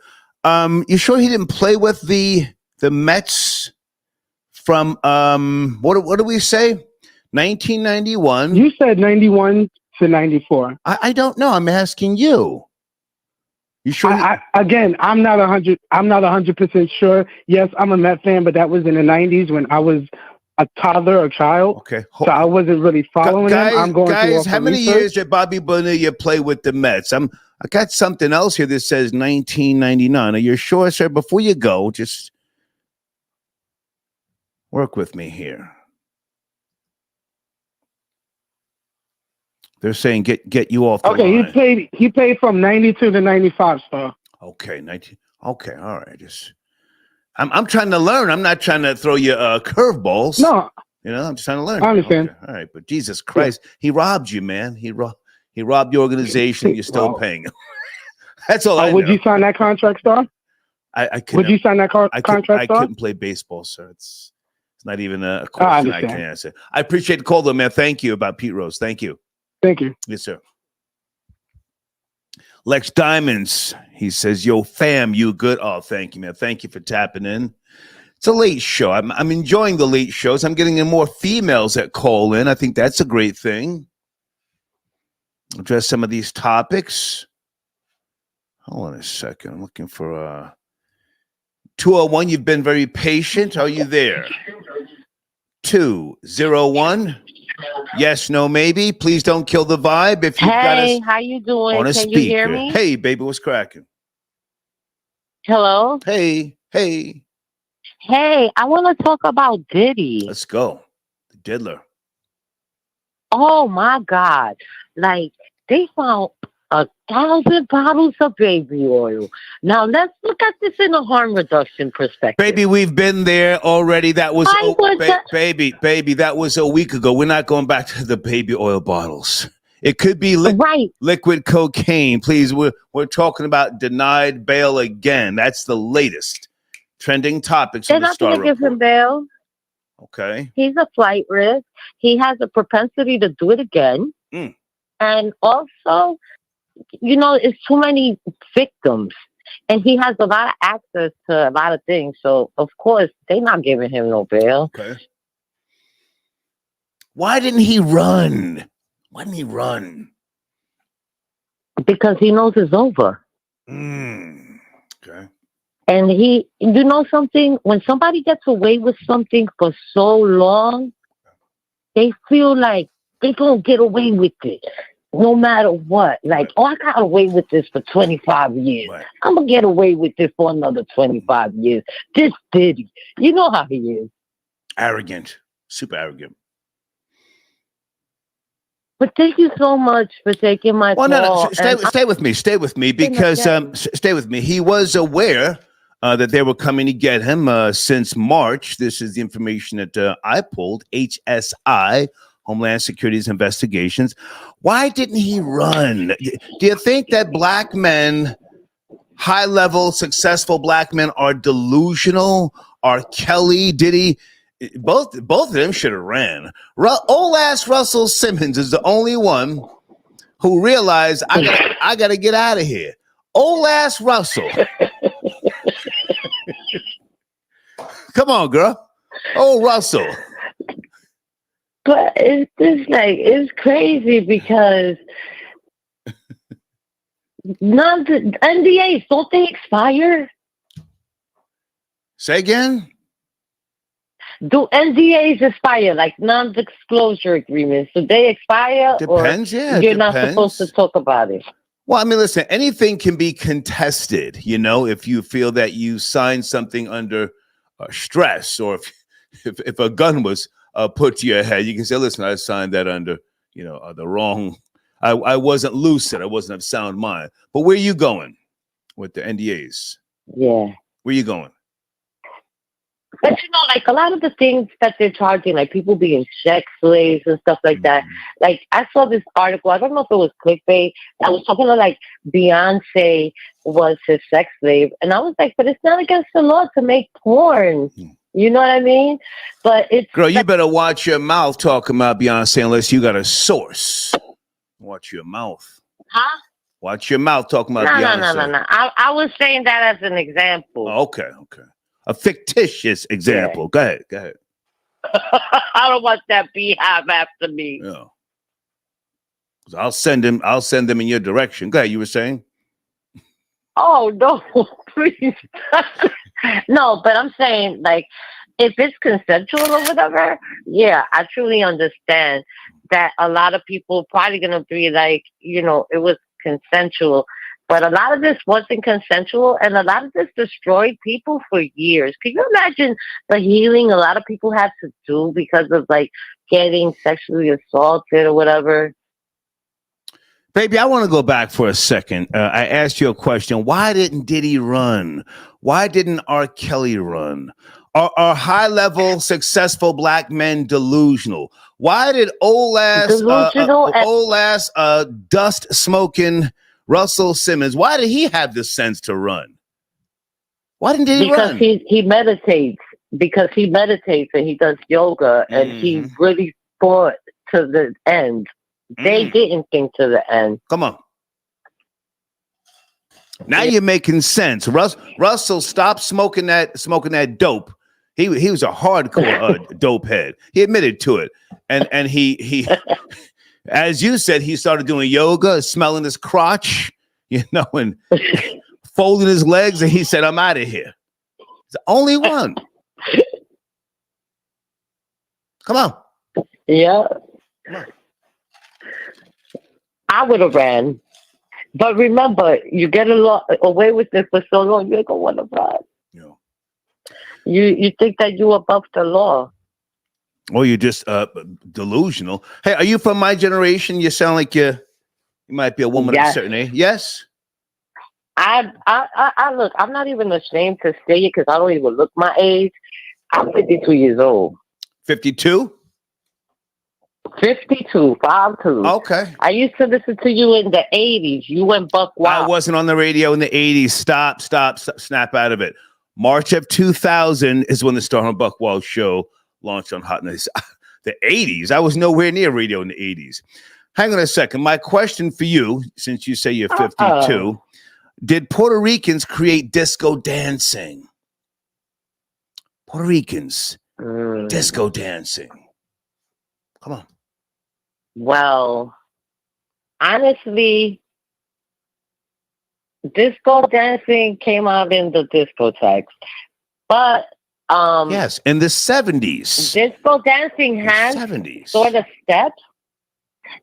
You sure he didn't play with the Mets from what do we say? 1991. You said 91 to 94. I don't know. I'm asking you. You sure? Again, I'm not 100% sure. Yes, I'm a Met fan, but that was in the 90s when I was a toddler or child. Okay. So I wasn't really following him. I'm going guys, how many years did Bobby Bonilla play with the Mets? I got something else here that says 1999. Are you sure, sir? Before you go, just work with me here. They're saying get you off the line. He played from 92 to 95, Star. Okay, 19. Okay, all right. I'm trying to learn. I'm not trying to throw you curveballs. No. I'm just trying to learn. I understand. Okay, all right, but Jesus Christ, He robbed you, man. He robbed your organization. You're still paying him. That's all I know. Would you sign that contract, Star? I couldn't. Would you sign that contract, Star? I couldn't play baseball, sir. It's not even a question I can answer. I appreciate the call, though, man. Thank you about Pete Rose. Thank you. Thank you. Yes, sir. Lex Diamonds, he says, yo, fam, you good? Oh, thank you, man. Thank you for tapping in. It's a late show. I'm enjoying the late shows. I'm getting in more females that call in. I think that's a great thing. Address some of these topics. Hold on a second. I'm looking for 201. You've been very patient. Are you there? 201. Yes, no, maybe. Please don't kill the vibe. If you've got us how you doing? on a Can speaker. you hear me? Hey, baby, what's cracking? Hello? Hey. Hey, I want to talk about Diddy. Let's go. The diddler. Oh, my God. Like, they found 1,000 bottles of baby oil. Now, let's look at this in a harm reduction perspective. Baby, we've been there already. That was, baby, that was a week ago. We're not going back to the baby oil bottles. It could be liquid cocaine. Please, we're talking about denied bail again. That's the latest trending topics. They're not going to give him bail. Okay. He's a flight risk. He has a propensity to do it again. And also, it's too many victims. And he has a lot of access to a lot of things. So, of course, they're not giving him no bail. Okay. Why didn't he run? Because he knows it's over. Okay. And something, when somebody gets away with something for so long, they feel like they're going to get away with it no matter what. Like, I got away with this for 25 years. Right. I'm going to get away with this for another 25 years. This Diddy. You know how he is. Arrogant. Super arrogant. But thank you so much for taking my call. No. Stay with me. Stay with me because stay with me. He was aware that they were coming to get him since March. This is the information that I pulled. HSI, Homeland Security's investigations. Why didn't he run? Do you think that black men, high-level, successful black men, are delusional? R. Kelly, Diddy? Both of them should have ran. Old ass Russell Simmons is the only one who realized I gotta get out of here. Old ass Russell. Come on, girl. Oh, Russell. But it's just like, it's crazy because none of the NDAs, don't they expire? Say again? Do NDAs expire, like non-disclosure agreements? Do they expire? Depends, or yeah. You're not supposed to talk about it. Well, I mean, listen, anything can be contested, you know, if you feel that you signed something under stress, or if a gun was put to your head, you can say, listen, I signed that under, you know, the wrong, I wasn't lucid, I wasn't of sound mind. But where are you going with the NDAs? Yeah. Where are you going? But you know, like a lot of the things that they're charging, like people being sex slaves and stuff like that. Like I saw this article, I don't know if it was clickbait, that was talking about like Beyonce was his sex slave. And I was like, but it's not against the law to make porn. You know what I mean? But it's Girl, you better watch your mouth talking about Beyonce unless you got a source. Watch your mouth. Huh? Watch your mouth talking about Beyonce. No. I was saying that as an example. Oh, okay. A fictitious example. Yeah. Go ahead. I don't want that beehive after me. Yeah. I'll send them in your direction. Go ahead, you were saying? Oh no, please. No, but I'm saying, like, if it's consensual or whatever, yeah, I truly understand that a lot of people probably gonna be like, you know, it was consensual. But a lot of this wasn't consensual, and a lot of this destroyed people for years. Can you imagine the healing a lot of people had to do because of, like, getting sexually assaulted or whatever? Baby, I want to go back for a second. I asked you a question. Why didn't Diddy run? Why didn't R. Kelly run? Are high-level, successful black men delusional? Why did old ass dust-smoking Russell Simmons, why did he have the sense to run? Why didn't he run? Because he meditates. Because he meditates and he does yoga, and he really fought to the end. They didn't think to the end. Come on. Now you're making sense. Russell stopped smoking that dope. He was a hardcore dope head. He admitted to it. And he as you said, he started doing yoga, smelling his crotch, you know, and folding his legs, and he said, I'm out of here. He's the only one. Come on. Yeah. Come on. I would have ran. But remember, you get away with it for so long, you ain't gonna want to run. Yeah. You think that you're above the law. Or you're just delusional. Hey, are you from my generation? You sound like you might be a woman of a certain age. Yes? I look, I'm not even ashamed to say it because I don't even look my age. I'm 52 years old. 52? 52, 52. Okay. I used to listen to you in the 80s. You went buck wild. I wasn't on the radio in the 80s. Stop, snap out of it. March of 2000 is when the Star and Buck Wild show launched on Hot Nights. The 80s? I was nowhere near radio in the 80s. Hang on a second. My question for you, since you say you're 52, did Puerto Ricans create disco dancing? Puerto Ricans, disco dancing. Come on. Well, honestly, disco dancing came out in the discotheques. But yes, in the 70s. Disco dancing has 70s. Sort of steps.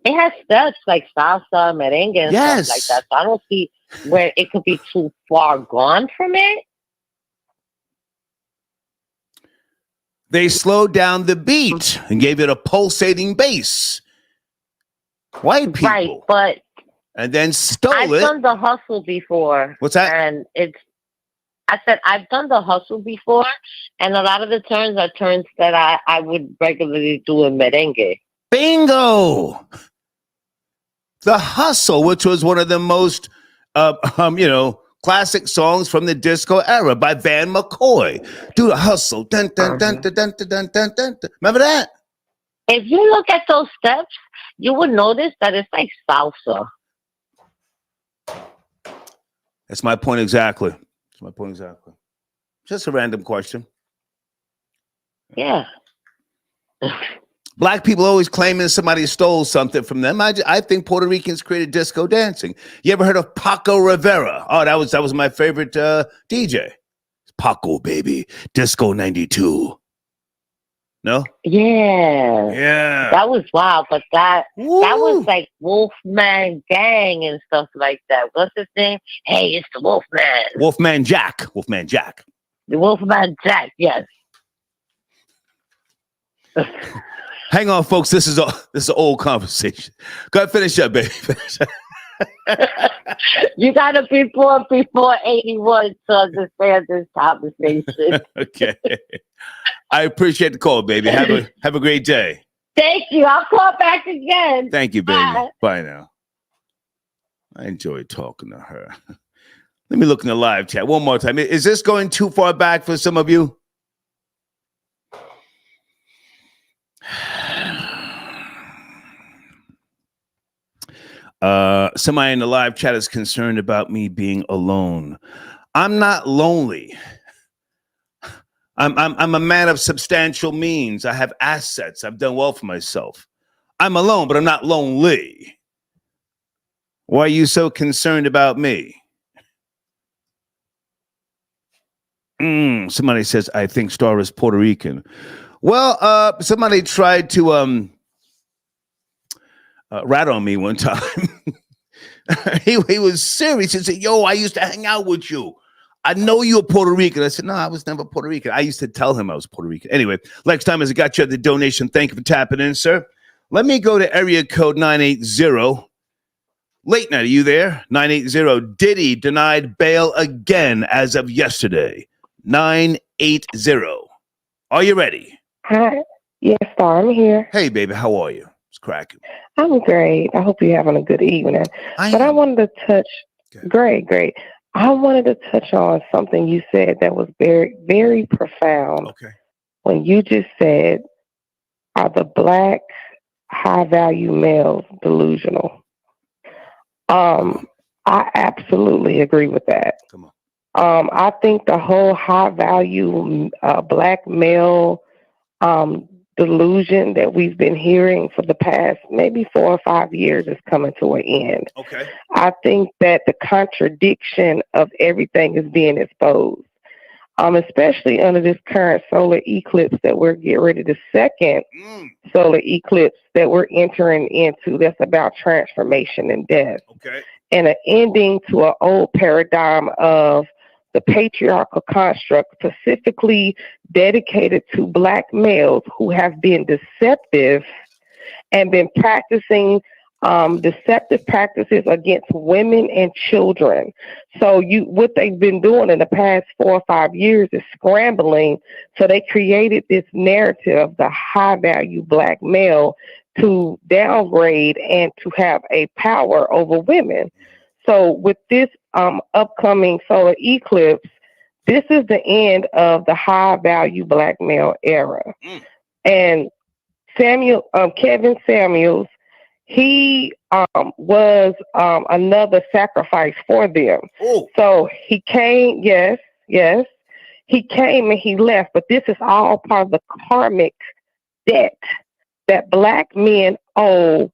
It has steps like salsa, merengue, and stuff like that. So I don't see where it could be too far gone from it. They slowed down the beat and gave it a pulsating bass. White people. Right, but and then stole I've done the hustle before. What's that? And I said I've done the hustle before, and a lot of the turns are turns that I would regularly do in merengue. Bingo! The Hustle, which was one of the most, classic songs from the disco era by Van McCoy. Do the hustle. Dun, dun, dun, dun, dun, dun, dun, dun, dun. Remember that? If you look at those steps, you would notice that it's like salsa. That's my point exactly. Just a random question. Yeah. Black people always claiming somebody stole something from them. I think Puerto Ricans created disco dancing. You ever heard of Paco Rivera? Oh, that was my favorite DJ. Paco, baby. Disco 92. No? Yeah. That was wild, but that was like Wolfman Gang and stuff like that. What's his name? Hey, it's the Wolfman. Wolfman Jack. Wolfman Jack. The Wolfman Jack, yes. Hang on, folks. This is an old conversation. Go ahead, finish up, baby. You gotta be born before 81 to understand this conversation. Okay. I appreciate the call, baby. Have a great day. Thank you. I'll call back again. Thank you, baby. Bye. Bye now. I enjoyed talking to her. Let me look in the live chat one more time. Is this going too far back for some of you? Somebody in the live chat is concerned about me being alone. I'm not lonely. I'm a man of substantial means. I have assets. I've done well for myself. I'm alone, but I'm not lonely. Why are you so concerned about me? Somebody says, I think Star is Puerto Rican. Well, somebody tried to rat on me one time. he was serious. He said, yo, I used to hang out with you. I know you're Puerto Rican. I said, no, I was never Puerto Rican. I used to tell him I was Puerto Rican. Anyway, next time as I got you at the donation, thank you for tapping in, sir. Let me go to area code 980. Late night, are you there? 980. Diddy denied bail again as of yesterday. 980. Are you ready? Hi. Yes, Star, I'm here. Hey, baby, how are you? It's cracking. I'm great. I hope you're having a good evening. I wanted to touch. Great. I wanted to touch on something you said that was very, very profound. Okay. When you just said, are the black high-value males delusional? I absolutely agree with that. Come on. I think the whole high-value black male delusion that we've been hearing for the past maybe 4 or 5 years is coming to an end. Okay. I think that the contradiction of everything is being exposed, especially under this current solar eclipse that we're getting ready, the second solar eclipse that we're entering into that's about transformation and death. Okay. And an ending to an old paradigm of the patriarchal construct specifically dedicated to black males who have been deceptive and been practicing deceptive practices against women and children. So what they've been doing in the past 4 or 5 years is scrambling. So they created this narrative of the high value black male to downgrade and to have a power over women. So with this upcoming solar eclipse, this is the end of the high value black male era. And Kevin Samuels, he was another sacrifice for them. Ooh. So he came, yes, he came and he left, but this is all part of the karmic debt that black men owe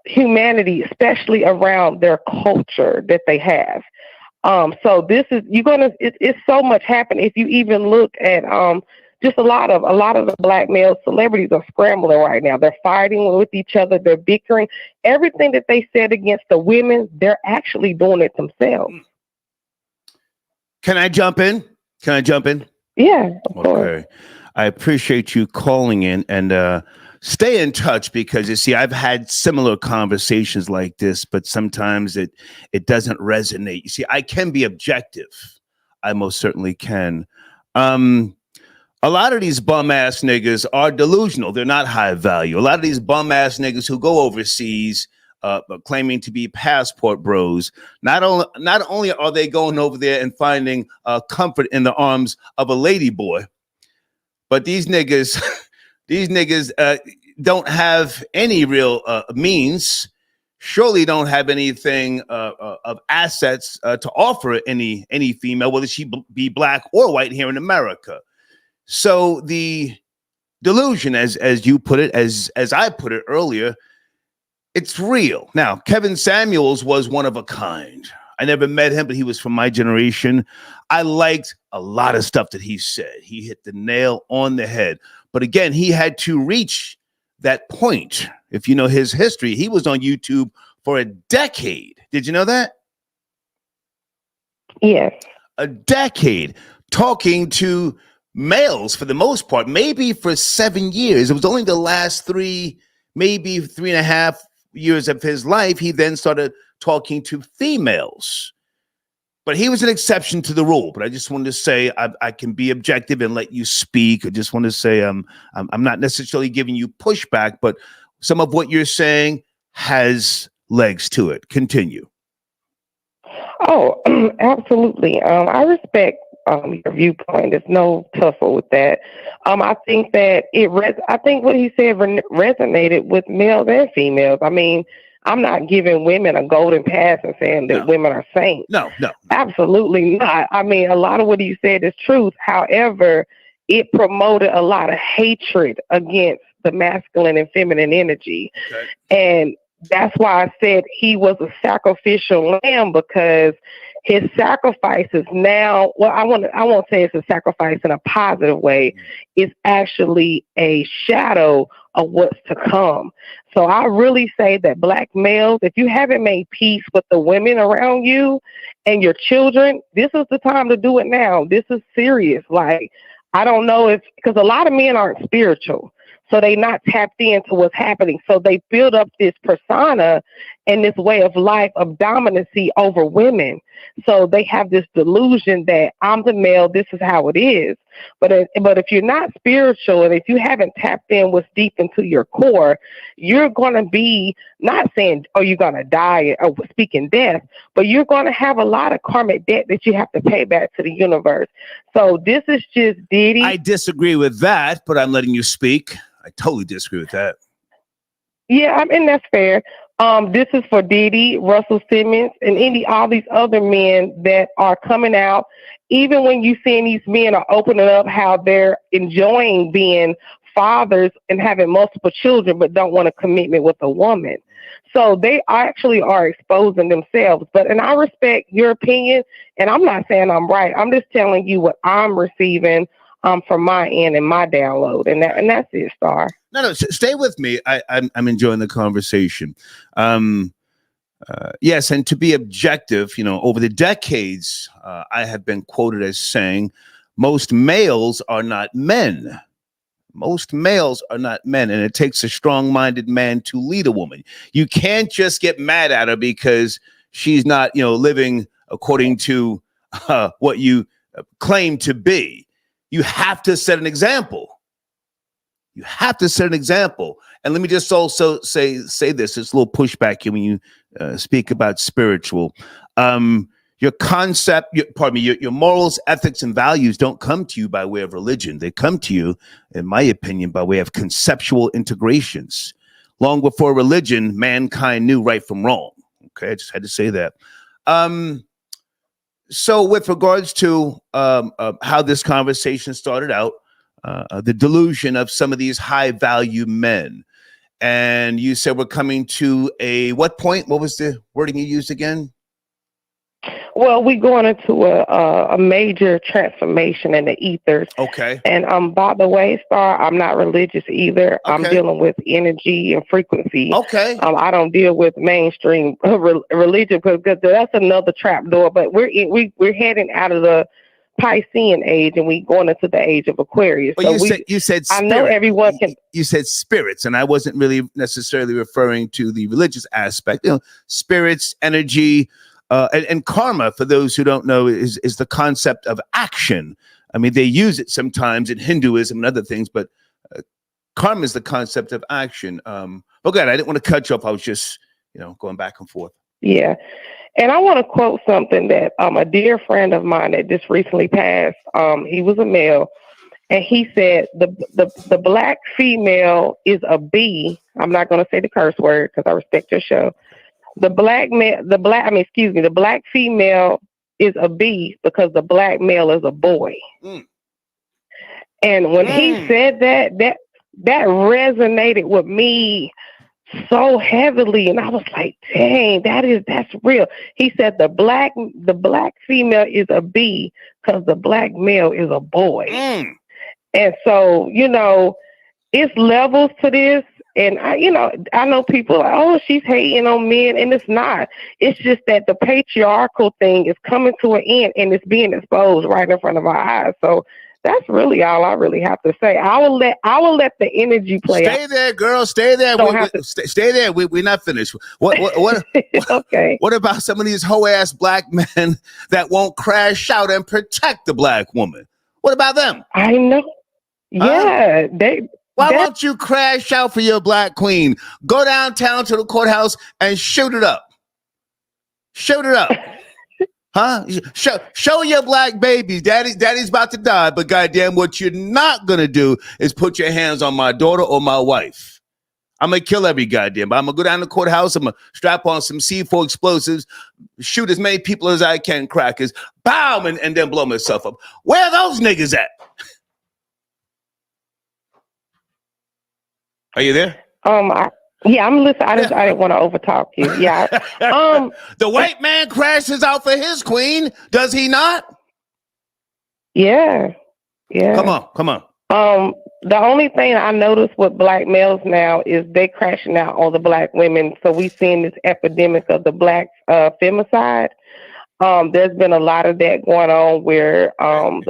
humanity, especially around their culture that they have. So this is it's so much happening. If you even look at just a lot of the black male celebrities are scrambling right now. They're fighting with each other. They're bickering. Everything that they said against the women, they're actually doing it themselves. Can I jump in? Yeah, of course. Okay. I appreciate you calling in and stay in touch because you see, I've had similar conversations like this, but sometimes it doesn't resonate. You see, I can be objective. I most certainly can. A lot of these bum ass niggas are delusional. They're not high value. A lot of these bum ass niggas who go overseas claiming to be passport bros, not only are they going over there and finding comfort in the arms of a lady boy, but these niggas don't have any real means, surely don't have anything of assets to offer any female, whether she be black or white here in America. So the delusion, as you put it, as I put it earlier, it's real. Now, Kevin Samuels was one of a kind. I never met him, but he was from my generation. I liked a lot of stuff that he said. He hit the nail on the head. But again, he had to reach that point. If you know his history, he was on YouTube for a decade. Did you know that? Yes. A decade talking to males for the most part, maybe for 7 years. It was only the last 3, maybe 3.5 years of his life. He then started talking to females. But he was an exception to the rule. But I just wanted to say I can be objective and let you speak. I just want to say I'm not necessarily giving you pushback, but some of what you're saying has legs to it. Continue. Oh, absolutely. I respect your viewpoint. There's no tussle with that. I think that I think what he said resonated with males and females. I mean, I'm not giving women a golden pass and saying that women are saints. No. Absolutely not. I mean, a lot of what he said is truth. However, it promoted a lot of hatred against the masculine and feminine energy. Okay. And that's why I said he was a sacrificial lamb, because his sacrifices now, well, I won't say it's a sacrifice in a positive way. It's actually a shadow of what's to come. So I really say that black males, if you haven't made peace with the women around you and your children, this is the time to do it now. This is serious. Like, I don't know because a lot of men aren't spiritual. So they not tapped into what's happening. So they build up this persona and this way of life of dominancy over women. So they have this delusion that I'm the male, this is how it is. But if you're not spiritual and if you haven't tapped in what's deep into your core, you're going to be not saying, oh, you're going to die or speaking death, but you're going to have a lot of karmic debt that you have to pay back to the universe. So this is just Diddy. I disagree with that, but I'm letting you speak. I totally disagree with that. Yeah, I mean, that's fair. This is for Diddy, Russell Simmons, and all these other men that are coming out. Even when you seeing these men are opening up how they're enjoying being fathers and having multiple children, but don't want a commitment with a woman. So they actually are exposing themselves. And I respect your opinion, and I'm not saying I'm right. I'm just telling you what I'm receiving from my end and my download, and that's it, Star. No, stay with me. I'm enjoying the conversation. Yes, and to be objective, over the decades, I have been quoted as saying, most males are not men. Most males are not men, and it takes a strong-minded man to lead a woman. You can't just get mad at her because she's not, living according to what you claim to be. You have to set an example. You have to set an example. And let me just also say this. It's a little pushback here when you speak about spiritual. Your concept, your morals, ethics, and values don't come to you by way of religion. They come to you, in my opinion, by way of conceptual integrations. Long before religion, mankind knew right from wrong. Okay, I just had to say that. So with regards to how this conversation started out, the delusion of some of these high value men, and you said we're coming to what point? What was the wording you used again? Well, we're going into a major transformation in the ethers. Okay. And by the way, Star, I'm not religious either. Okay. I'm dealing with energy and frequency. Okay. I don't deal with mainstream religion because that's another trap door. But we're heading out of the Piscean age and we going into the age of Aquarius. Well, so you said spirit. I know everyone can. You said spirits, and I wasn't really necessarily referring to the religious aspect. Spirits, energy. And karma, for those who don't know, is the concept of action. I mean, they use it sometimes in Hinduism and other things, but karma is the concept of action. Okay, I didn't want to cut you off. I was just, going back and forth. Yeah. And I want to quote something that a dear friend of mine that just recently passed, he was a male, and he said, the black female is a bee. I'm not going to say the curse word because I respect your show. The black female is a bee because the black male is a boy. And when he said that resonated with me so heavily, and I was like, dang, that's real. He said the black female is a B because the black male is a boy. And so, it's levels to this. And I know people are like, oh, she's hating on men, and it's not. It's just that the patriarchal thing is coming to an end, and it's being exposed right in front of our eyes. So that's really all I really have to say. I will let the energy play. Stay there, girl. Stay there. Stay there. We're not finished. What Okay. What about some of these hoe ass black men that won't crash out and protect the black woman? What about them? I know. Yeah, Why won't you crash out for your black queen? Go downtown to the courthouse and shoot it up. Shoot it up. Huh? Show your black babies. Daddy's about to die, but goddamn, what you're not gonna do is put your hands on my daughter or my wife. I'm gonna kill every goddamn. I'm gonna go down to the courthouse. I'm gonna strap on some C4 explosives, shoot as many people as I can, crackers, bow, and then blow myself up. Where are those niggas at? Are you there? Yeah, I'm listening. I didn't want to overtalk you. Yeah. The white man crashes out for his queen, does he not? Yeah. Yeah. Come on. The only thing I notice with black males now is they crashing out on the black women. So we've seen this epidemic of the black femicide. There's been a lot of that going on where so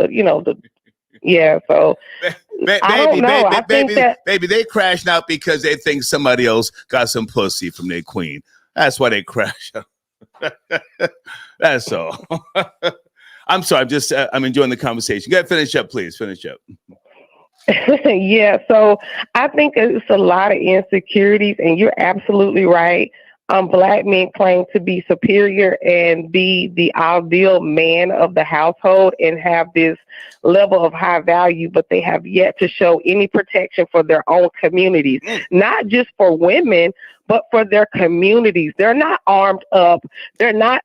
I don't know. I think that they crashing out because they think somebody else got some pussy from their queen. That's why they crash out. That's all. I'm sorry. I'm enjoying the conversation. Go ahead, finish up, please. Finish up. Yeah. So I think it's a lot of insecurities, and you're absolutely right. Black men claim to be superior and be the ideal man of the household and have this level of high value, but they have yet to show any protection for their own communities, not just for women, but for their communities. They're not armed up. They're not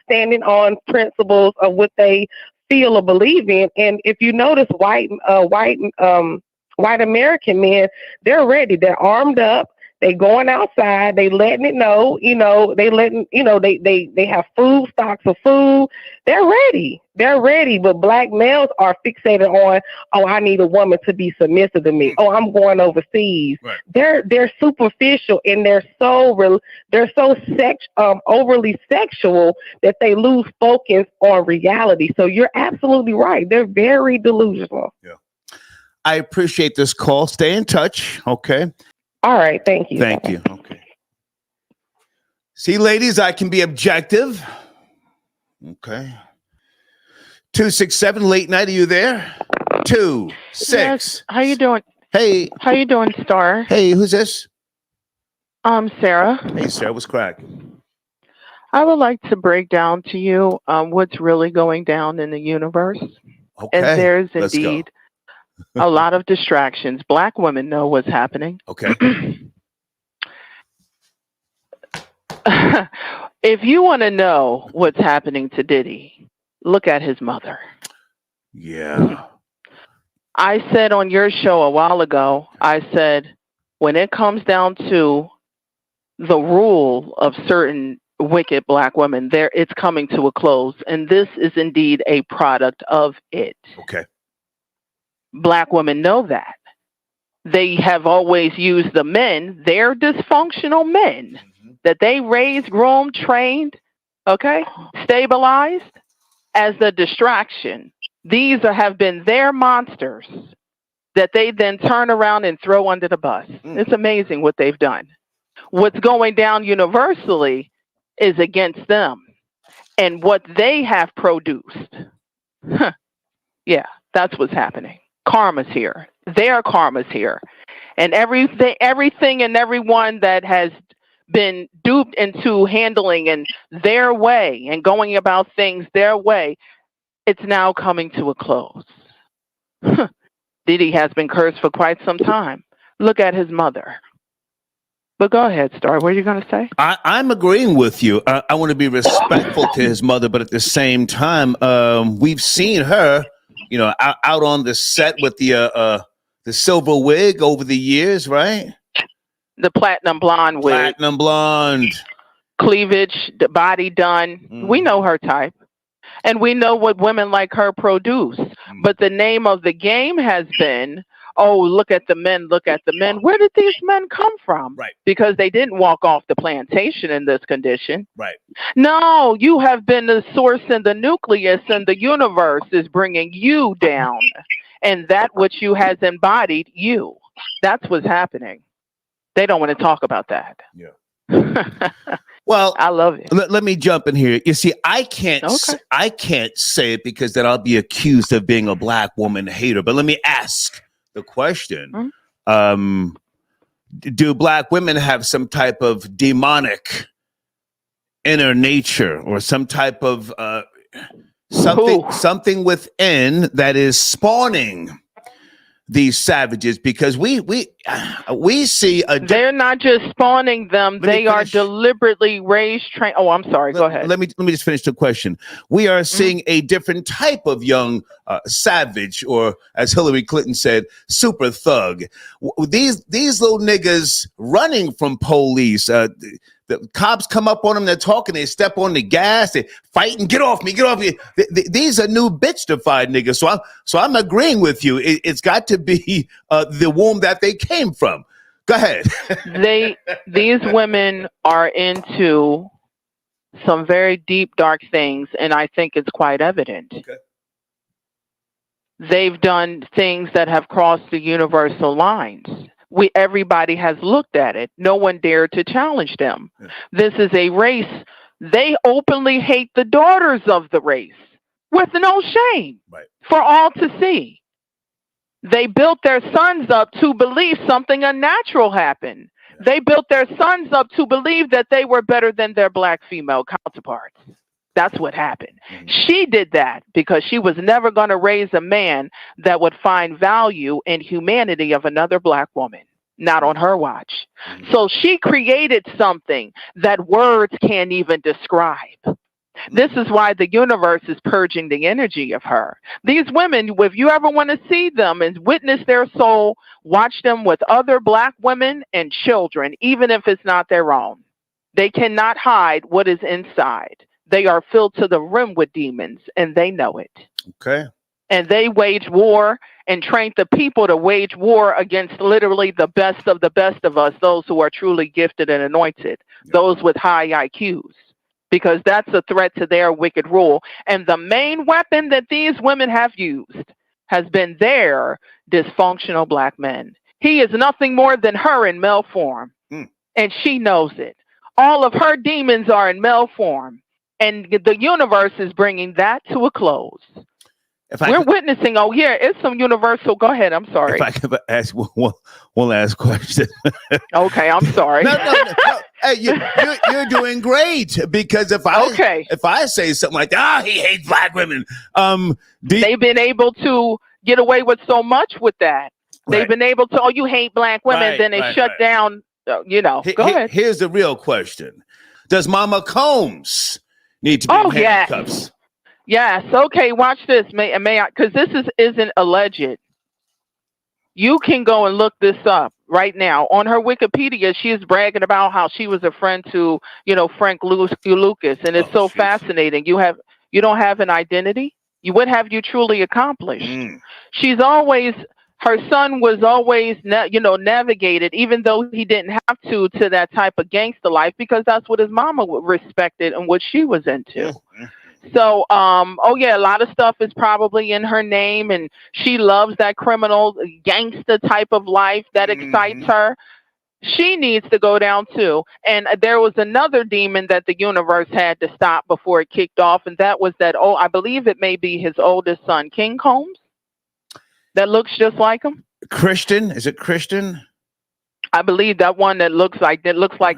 standing on principles of what they feel or believe in. And if you notice, white American men, they're ready. They're armed up. They going outside. They letting it know. They have food, stocks of food. They're ready. They're ready. But black males are fixated on, oh, I need a woman to be submissive to me. Oh, I'm going overseas. Right. They're superficial, and they're so overly sexual that they lose focus on reality. So you're absolutely right. They're very delusional. Yeah. I appreciate this call. Stay in touch. Okay. All right. Thank you. Thank you. Okay. See, ladies, I can be objective. Okay. 267 late night. Are you there? 26. Yes. How you doing? Hey. How you doing, Star? Hey, who's this? Sarah. Hey, Sarah. What's crack? I would like to break down to you what's really going down in the universe. Okay. And there's indeed a lot of distractions. Black women know what's happening. Okay. If you want to know what's happening to Diddy, look at his mother. Yeah. I said on your show a while ago, I said, when it comes down to the rule of certain wicked black women, it's coming to a close. And this is indeed a product of it. Okay. Black women know that. They have always used the men, their dysfunctional men, that they raised, groomed, trained, stabilized, as the distraction. These have been their monsters that they then turn around and throw under the bus. It's amazing what they've done. What's going down universally is against them and what they have produced. Yeah, that's what's happening. Karma's here. Their karma's here. And everything and everyone that has been duped into handling in their way and going about things their way, it's now coming to a close. Diddy has been cursed for quite some time. Look at his mother. But go ahead, Star. What are you going to say? I'm agreeing with you. I want to be respectful to his mother, but at the same time, we've seen her you know, out on the set with the silver wig over the years, right? The platinum blonde wig. Platinum blonde. Cleavage, the body done. We know her type. And we know what women like her produce. But the name of the game has been, oh, look at the men, look at the men. Where did these men come from? Right. Because they didn't walk off the plantation in this condition. Right. No, you have been the source and the nucleus, and the universe is bringing you down. And that which you has embodied you. That's what's happening. They don't want to talk about that. Yeah. Well, I love it. Let me jump in here. You see, I can't say it because then I'll be accused of being a black woman hater. But let me ask the question: do black women have some type of demonic inner nature, or some type of something within that is spawning these savages? Because we see they're not just spawning them, they are deliberately raised, trained. Oh, I'm sorry, go ahead. Let me just finish the question. We are seeing a different type of young savage, or as Hillary Clinton said, super thug. These little niggas running from police. The cops come up on them, they're talking, they step on the gas, they fight and get off me. These are new bitch-defied niggas. So I'm agreeing with you. It's got to be the womb that they came from. Go ahead. These women are into some very deep, dark things, and I think it's quite evident. Okay. They've done things that have crossed the universal lines. Everybody has looked at it. No one dared to challenge them. Yeah. This is a race. They openly hate the daughters of the race with no shame, right, for all to see. They built their sons up to believe something unnatural happened. Yeah. They built their sons up to believe that they were better than their black female counterparts. That's what happened. Mm-hmm. She did that because she was never going to raise a man that would find value in humanity of another black woman, not on her watch. Mm-hmm. So she created something that words can't even describe. Mm-hmm. This is why the universe is purging the energy of her. These women, if you ever want to see them and witness their soul, watch them with other black women and children, even if it's not their own. They cannot hide what is inside. They are filled to the rim with demons, and they know it. Okay. And they wage war and train the people to wage war against literally the best of us, those who are truly gifted and anointed, those with high IQs, because that's a threat to their wicked rule. And the main weapon that these women have used has been their dysfunctional black men. He is nothing more than her in male form, and she knows it. All of her demons are in male form. And the universe is bringing that to a close. We're witnessing, it's some universal. Go ahead. I'm sorry. If I could ask one last question. Okay, I'm sorry. No. Hey, you're doing great, because if I say something like, he hates black women, they've been able to get away with so much with that. Right. They've been able to, you hate black women, right, then they shut down. Go ahead. Here's the real question: does Mama Combs need to be in handcuffs? Yes. Okay. Watch this. May I? Because this isn't alleged. You can go and look this up right now on her Wikipedia. She is bragging about how she was a friend to, Frank Lucas, and it's so fascinating. You don't have an identity. What have you truly accomplished? Her son was always, navigated, even though he didn't have to that type of gangster life, because that's what his mama respected and what she was into. So, a lot of stuff is probably in her name, and she loves that criminal gangster type of life that excites her. She needs to go down too. And there was another demon that the universe had to stop before it kicked off, and that was that, I believe it may be his oldest son, King Combs. That looks just like him. Christian? Is it Christian? I believe that one that looks like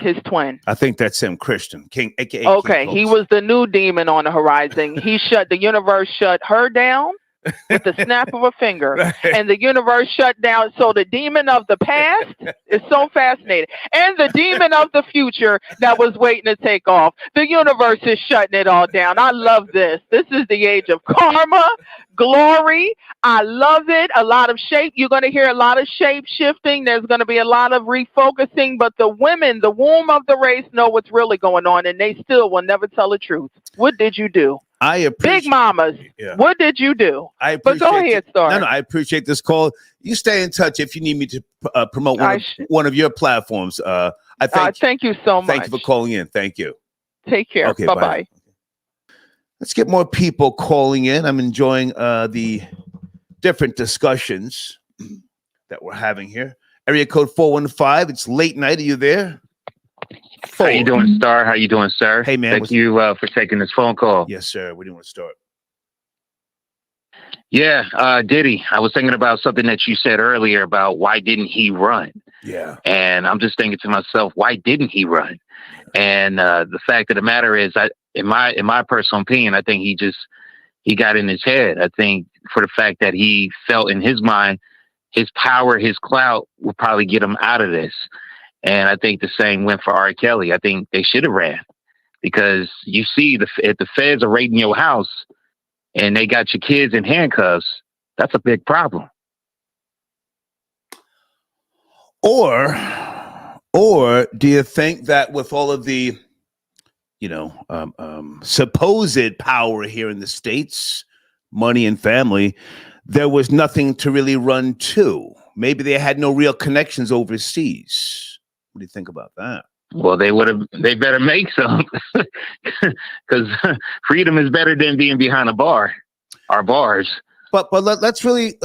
his twin. I think that's him, Christian King, aka okay, King he was the new demon on the horizon. The universe shut her down with the snap of a finger, Right. and the universe shut down. So the demon of the past is so fascinating, and the demon of the future that was waiting to take off. The universe is shutting it all down. I love this. This is the age of karma, glory. I love it. A lot of shape. You're going to hear a lot of shape shifting. There's going to be a lot of refocusing, but the women, the womb of the race, know what's really going on, and they still will never tell the truth. What did you do? I appreciate Big mamas. Yeah. What did you do? I But go appreciate ahead, it. Star. No, I appreciate this call. You stay in touch if you need me to promote one of your platforms. I thank you so much. Thank you for calling in. Thank you. Take care. Okay, Bye-bye. Let's get more people calling in. I'm enjoying the different discussions that we're having here. Area code 415. It's late night. Are you there? How you doing, Star? How you doing, sir? Hey, man. Thank you for taking this phone call. Yes, sir. Where do you want to start? Yeah, Diddy. I was thinking about something that you said earlier about why didn't he run? Yeah. And I'm just thinking to myself, why didn't he run? And the fact of the matter is, in my personal opinion, I think he got in his head. I think for the fact that he felt in his mind, his power, his clout would probably get him out of this. And I think the same went for R. Kelly. I think they should have ran, because you see, if the feds are raiding your house and they got your kids in handcuffs, that's a big problem. Or do you think that with all of the, supposed power here in the States, money and family, there was nothing to really run to? Maybe they had no real connections overseas. What do you think about that? Well, they better make some, because freedom is better than being behind a bar, or bars. But let's really,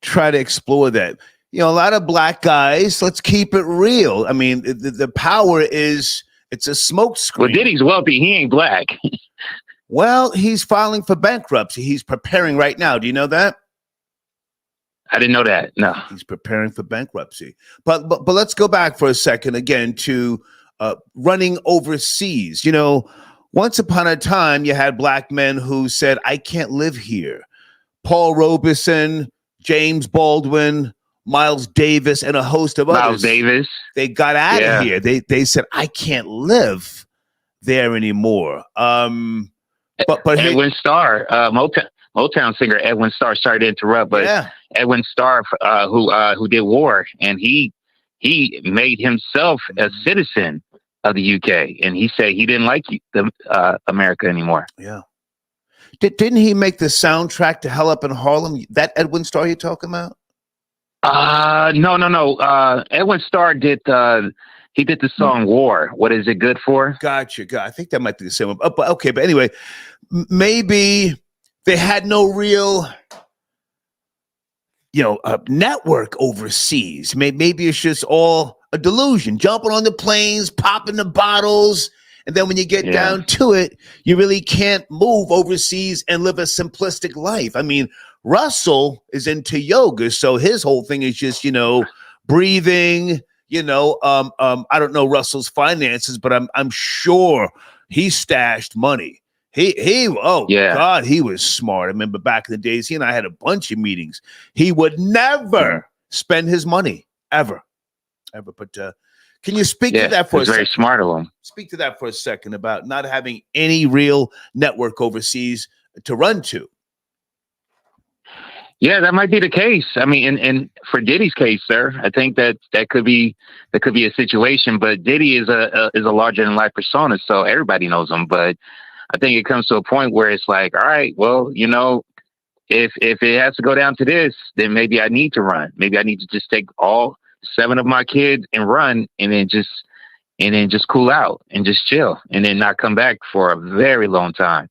try to explore that. A lot of black guys, let's keep it real. I mean, the power it's a smoke screen. Well, Diddy's wealthy. He ain't black. Well, he's filing for bankruptcy. He's preparing right now. Do you know that? I didn't know that. No. He's preparing for bankruptcy. But let's go back for a second again to running overseas. Once upon a time, you had black men who said, I can't live here. Paul Robeson, James Baldwin, Miles Davis, and a host of others. Miles Davis. They got out of here. They said, I can't live there anymore. But Edwin Starr, Motown singer Edwin Starr, sorry to interrupt, but Edwin Starr, who did War, and he made himself a citizen of the UK, and he said he didn't like America anymore. Yeah. Didn't he make the soundtrack to Hell Up in Harlem? That Edwin Starr you're talking about? No. Edwin Starr did. He did the song "War." What is it good for? Gotcha. I think that might be the same one. But okay. But anyway, maybe they had no real, network overseas. Maybe it's just all a delusion. Jumping on the planes, popping the bottles, and then when you get down to it, you really can't move overseas and live a simplistic life. I mean, Russell is into yoga, so his whole thing is just, breathing. I don't know Russell's finances, but I'm sure he stashed money. God, he was smart. I remember back in the days, he and I had a bunch of meetings. He would never spend his money ever. But can you speak to that for a second? Very smart of him. Speak to that for a second about not having any real network overseas to run to. Yeah, that might be the case. I mean, and for Diddy's case, sir, I think that could be a situation. But Diddy is a larger than life persona, so everybody knows him. But I think it comes to a point where it's like, all right, well, if it has to go down to this, then maybe I need to run. Maybe I need to just take all 7 of my kids and run, and then just cool out and just chill, and then not come back for a very long time.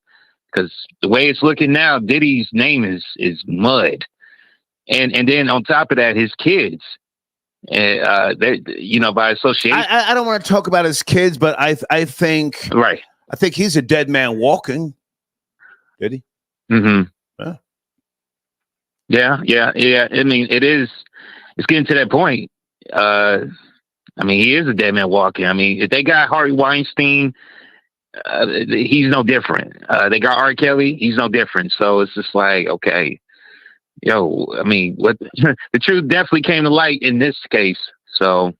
Because the way it's looking now, Diddy's name is mud, and then on top of that, his kids, by association. I don't want to talk about his kids, but I think I think he's a dead man walking. Diddy? Mm-hmm. Yeah. I mean, it's getting to that point. I mean, he is a dead man walking. I mean, if they got Harvey Weinstein he's no different. They got R. Kelly. He's no different. So it's just like, okay, yo, I mean, what the truth definitely came to light in this case. So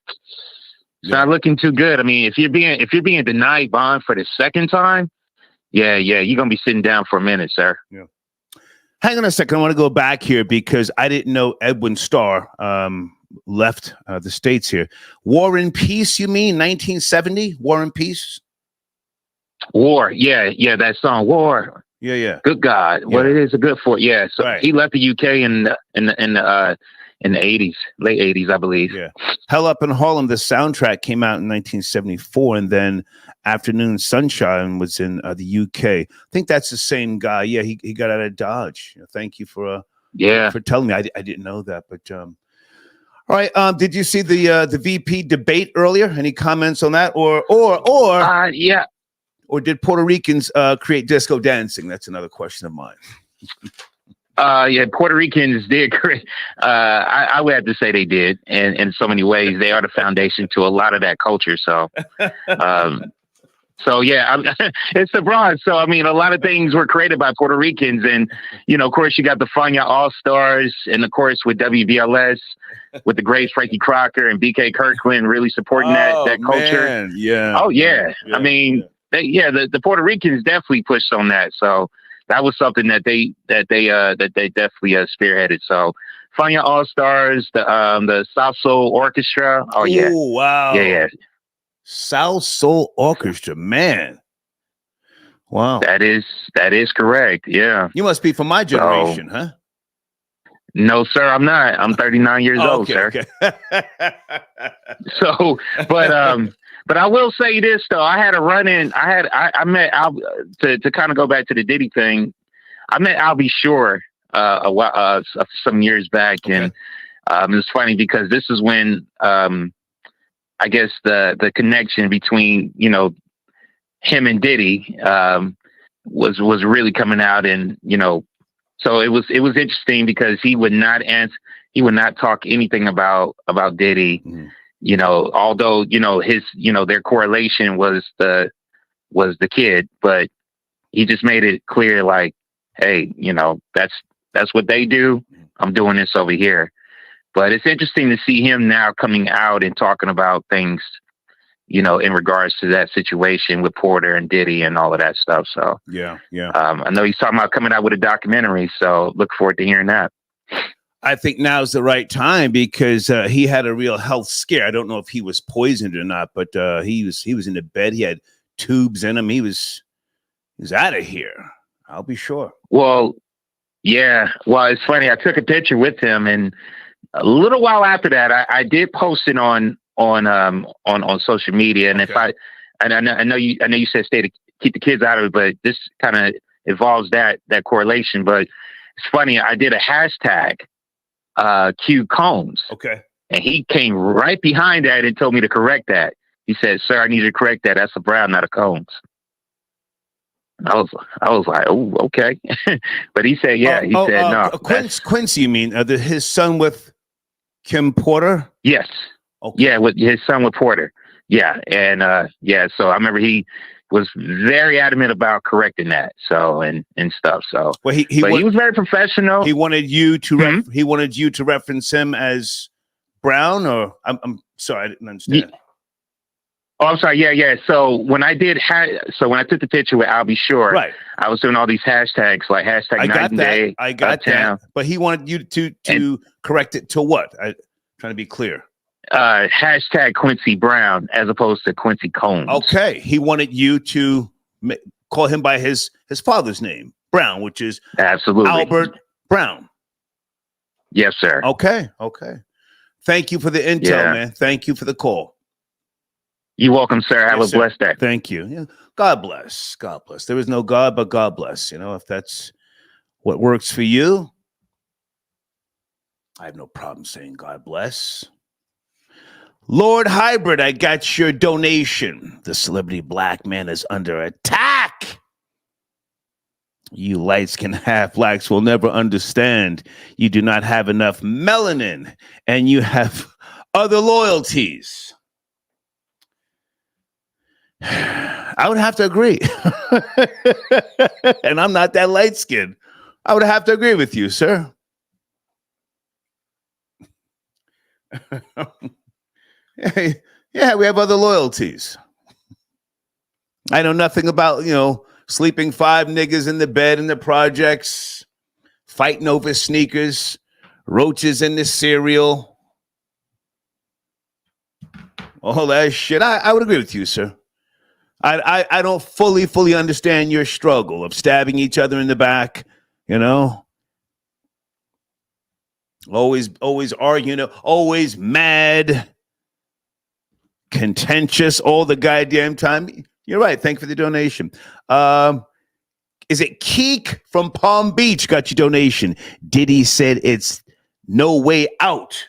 it's not looking too good. I mean, if you're being denied bond for the second time, yeah, you're gonna be sitting down for a minute, sir. Yeah. Hang on a second. I want to go back here because I didn't know Edwin Starr left the States here. War and Peace, you mean 1970? War and Peace? War, yeah, that song, War. Yeah. Good God, what it is a good for? Yeah, so he left the UK in the 80s, late 80s, I believe. Yeah, Hell Up in Harlem. The soundtrack came out in 1974, and then Afternoon Sunshine was in the UK. I think that's the same guy. Yeah, he got out of Dodge. Thank you for telling me. I didn't know that, but all right. Did you see the VP debate earlier? Any comments on that, or yeah? Or did Puerto Ricans create disco dancing? That's another question of mine. Yeah, Puerto Ricans did create. I would have to say they did, and in so many ways, they are the foundation to a lot of that culture. So, it's abroad. So, I mean, a lot of things were created by Puerto Ricans, and of course, you got the Fania All Stars, and of course, with WBLS, with the great Frankie Crocker and BK Kirkland really supporting that culture. Man. Yeah. Oh yeah. I mean. The Puerto Ricans definitely pushed on that, so that was something that they definitely spearheaded. So, Fania All Stars, the South Soul Orchestra. Oh yeah, wow, yeah, South Soul Orchestra, man. Wow, that is correct. Yeah, you must be from my generation, huh? No, sir, I'm not. I'm 39 years old, sir. Okay. So, but I will say this though, I had a run-in. I met Al to kind of go back to the Diddy thing. I met Albie Shore some years back, and it's funny because this is when I guess the connection between him and Diddy was really coming out, and so it was interesting because he would not talk anything about Diddy. Mm-hmm. Although his their correlation was the kid, but he just made it clear like, hey, that's what they do. I'm doing this over here. But it's interesting to see him now coming out and talking about things, in regards to that situation with Porter and Diddy and all of that stuff. So yeah. I know he's talking about coming out with a documentary. So look forward to hearing that. I think now's the right time because he had a real health scare. I don't know if he was poisoned or not, but he was in the bed. He had tubes in him. He was out of here. I'll be sure. Well, yeah. Well, it's funny. I took a picture with him, and a little while after that, I did post it on social media. And I know you said stay to keep the kids out of it, but this kind of involves that correlation. But it's funny. I did a hashtag. Q Combs. Okay. And he came right behind that and told me to correct that. He said, "Sir, I need you to correct that. That's a Brown, not a Combs." And I was like, "Oh, okay." But he said, "Yeah." He said, "No." Quincy, you mean his son with Kim Porter? Yes. Okay. Yeah, with his son with Porter. Yeah, and so I remember he was very adamant about correcting that. So and stuff. So well, he was very professional. He wanted you to he wanted you to reference him as Brown, or I'm sorry, I didn't understand. Yeah. Oh, I'm sorry. Yeah. So when I took the picture with Albie Shore, right, I was doing all these hashtags like hashtag night and day. I got that. But he wanted you to correct it to what? I'm trying to be clear. Hashtag Quincy Brown as opposed to Quincy Combs. Okay. He wanted you to call him by his father's name, Brown, which is absolutely Albert Brown. Yes, sir. Okay. Thank you for the intel, man. Thank you for the call. You're welcome, sir. Have a blessed day. Thank you. Yeah. God bless. God bless. There is no God, but God bless. If that's what works for you, I have no problem saying God bless. Lord Hybrid, I got your donation. The celebrity black man is under attack. You light-skinned half-blacks will never understand. You do not have enough melanin, and you have other loyalties. I would have to agree. And I'm not that light skinned. I would have to agree with you, sir. Yeah, we have other loyalties. I know nothing about, sleeping 5 niggas in the bed in the projects, fighting over sneakers, roaches in the cereal. All that shit. I would agree with you, sir. I don't fully understand your struggle of stabbing each other in the back, always arguing, always mad, contentious all the goddamn time. You're right. Thank you for the donation. Is it Keek from Palm Beach got your donation? Diddy said it's No Way Out,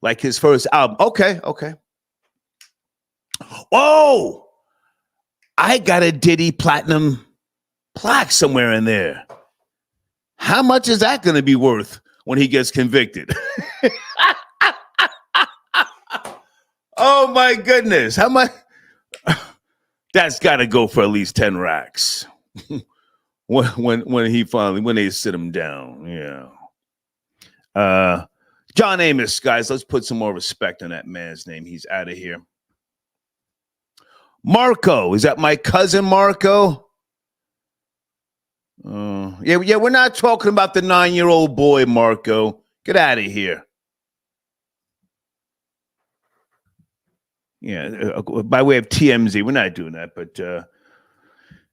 like his first album. Okay. Oh, I got a Diddy platinum plaque somewhere in there. How much is that going to be worth when he gets convicted? Oh my goodness. How much? That's got to go for at least 10 racks. when they sit him down. Yeah. John Amos, guys, let's put some more respect on that man's name. He's out of here. Marco, is that my cousin Marco? Yeah, we're not talking about the 9-year-old boy, Marco. Get out of here. Yeah, by way of TMZ, we're not doing that, but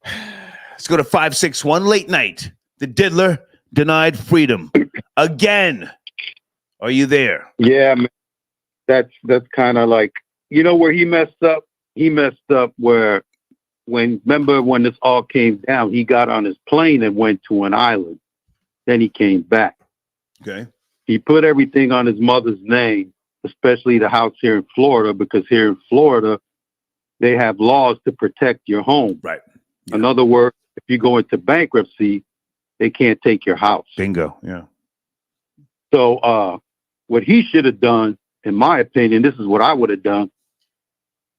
let's go to 561 late night. The diddler denied freedom again. Are you there? Yeah, man. That's kind of like, where he messed up? He messed up where remember when this all came down, he got on his plane and went to an island. Then he came back. Okay. He put everything on his mother's name, especially the house here in Florida, because here in Florida, they have laws to protect your home. Right. Yeah. In other words, if you go into bankruptcy, they can't take your house. Bingo. Yeah. So what he should have done, in my opinion, this is what I would have done.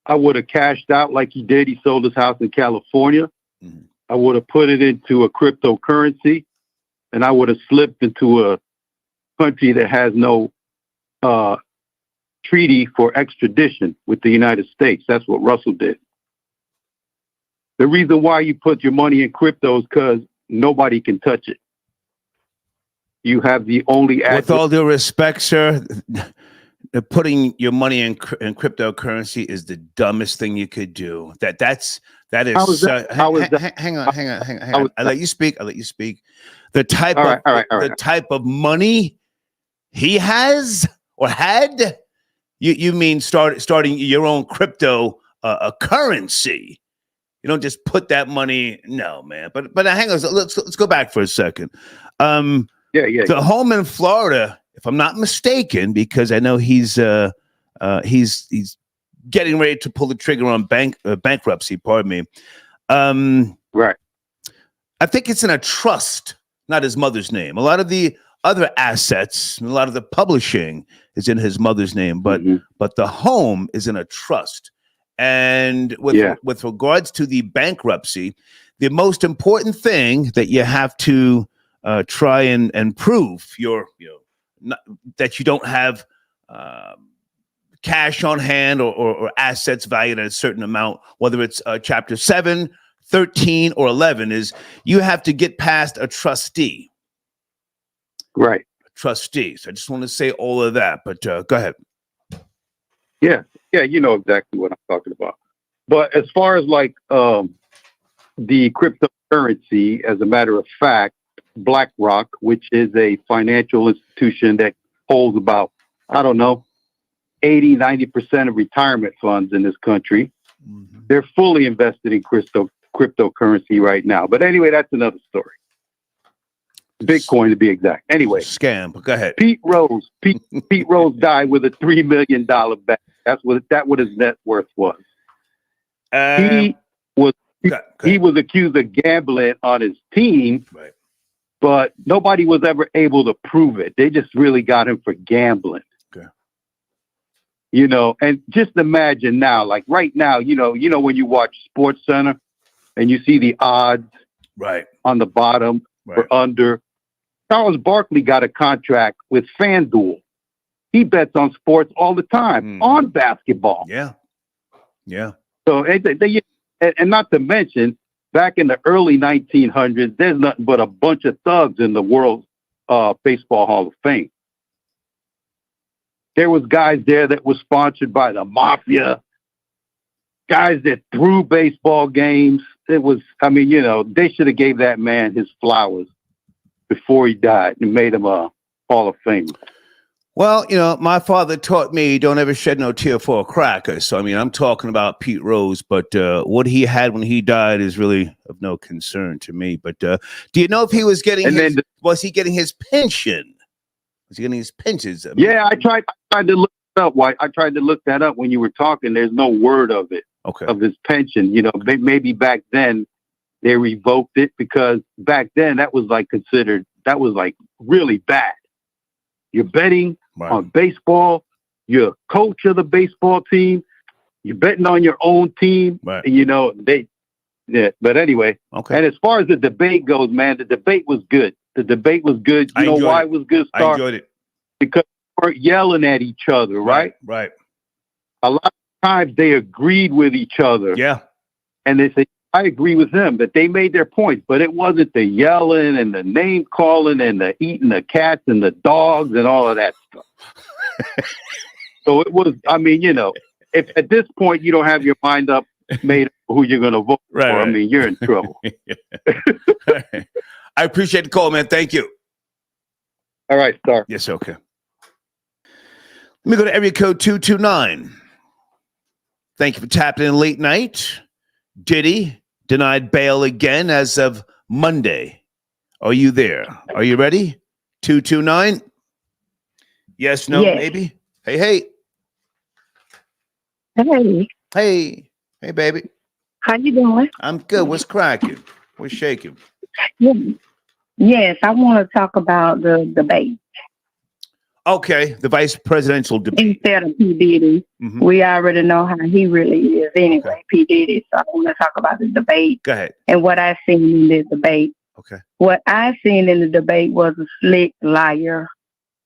I would have cashed out like he did. He sold his house in California. Mm-hmm. I would have put it into a cryptocurrency, and I would have slipped into a country that has no treaty for extradition with the United States. That's what Russell did. The reason why you put your money in crypto is because nobody can touch it. You have the only With all due respect, sir, putting your money in cryptocurrency is the dumbest thing you could do. That is. How is that? Hang on. I'll let you speak. The type of money he has or had. You mean starting your own crypto currency? You don't just put that money. No, man. But hang on. Let's go back for a second. The home in Florida, if I'm not mistaken, because I know he's getting ready to pull the trigger on bankruptcy. Pardon me. Right. I think it's in a trust, not his mother's name. A lot of the other assets, a lot of the publishing is in his mother's name, but the home is in a trust. And with regards to the bankruptcy, the most important thing that you have to try and prove that you don't have cash on hand or assets valued at a certain amount, whether it's Chapter 7, 13, or 11, is you have to get past a trustee. Right. Trustee. So I just want to say all of that, but go ahead. Yeah, you know exactly what I'm talking about. But as far as like the cryptocurrency, as a matter of fact, BlackRock, which is a financial institution that holds about, 80-90% of retirement funds in this country, they're fully invested in cryptocurrency right now. But anyway, that's another story. Bitcoin to be exact. Anyway, scam. But go ahead. Pete Rose died with a $3 million bank. That's what his net worth was. He was accused of gambling on his team, right, but nobody was ever able to prove it. They just really got him for gambling. Okay. You know, and just imagine now, like right now, you know, when you watch Sports Center and you see the odds right on the bottom for under. Charles Barkley got a contract with FanDuel. He bets on sports all the time, on basketball. Yeah. Yeah. So, and not to mention, back in the early 1900s, there's nothing but a bunch of thugs in the World Baseball Hall of Fame. There was guys there that was sponsored by the mafia, guys that threw baseball games. It was, I mean, you know, they should have gave that man his flowers before he died and made him a Hall of Famer. Well, you know, my father taught me don't ever shed no tear for a cracker. So, I mean, I'm talking about Pete Rose, but what he had when he died is really of no concern to me. But do you know if he was getting was he getting his pension? Was he getting his pensions? I mean, yeah, I tried to look it up. I tried to look that up when you were talking. There's no word of it, of his pension. You know, maybe back then they revoked it because back then that was like considered, that was like really bad. You're betting on baseball. You're a coach of the baseball team. You're betting on your own team. And, you know, but anyway. And as far as the debate goes, man, the debate was good. The debate was good. You know why it was good, Star? I enjoyed it. Because they weren't yelling at each other, right? Right. A lot of times they agreed with each other. Yeah. And they say, I agree with them, that they made their points, but it wasn't the yelling and the name calling and the eating the cats and the dogs and all of that stuff. So it was, I mean, you know, if at this point you don't have your mind up made up who you're going to vote for, I mean, you're in trouble. I appreciate the call, man. Thank you. All right, Star. Yes, okay. Let me go to area code 229. Thank you for tapping in late night. Diddy denied bail again as of Monday. Are you there? Are you ready? 229. Yes, no, maybe. Hey. Hey, baby. How you doing? I'm good. What's cracking? What's shaking? Yes, I want to talk about the debate. Okay, the vice presidential debate. Instead of P. Diddy, we already know how he really is anyway, P. Diddy. So I want to talk about the debate. Go ahead. And what I seen in the debate. Okay. What I seen in the debate was a slick liar,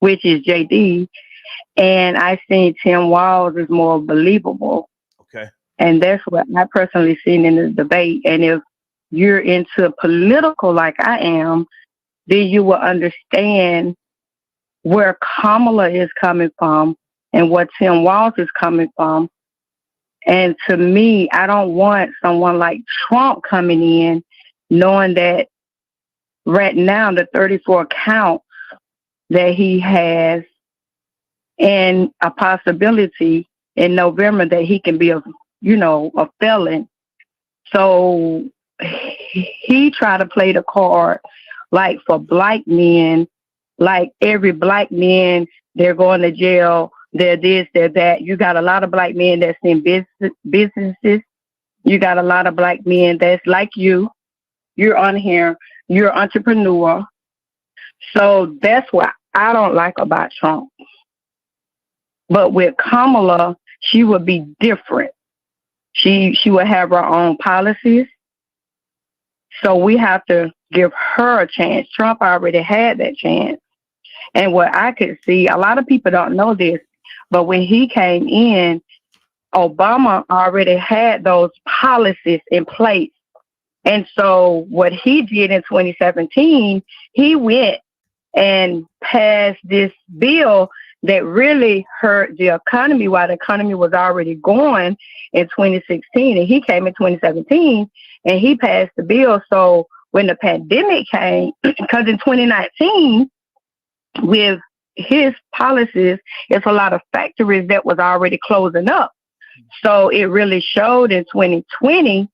which is JD. And I seen Tim Walz is more believable. Okay. And that's what I personally seen in the debate. And if you're into political like I am, then you will understand where Kamala is coming from and what Tim Walz is coming from. And to me, I don't want someone like Trump coming in knowing that right now the 34 counts that he has and a possibility in November that he can be a felon. So he tried to play the card like for black men, like every black man, they're going to jail, they're this, they're that. You got a lot of black men that's in businesses. You got a lot of black men that's like you. You're on here. You're an entrepreneur. So that's what I don't like about Trump. But with Kamala, she would be different. She would have her own policies. So we have to give her a chance. Trump already had that chance. And what I could see, a lot of people don't know this, but when he came in, Obama already had those policies in place. And so what he did in 2017, he went and passed this bill that really hurt the economy while the economy was already going in 2016. And he came in 2017 and he passed the bill. So when the pandemic came, because in 2019, with his policies, it's a lot of factories that was already closing up. So it really showed in 2020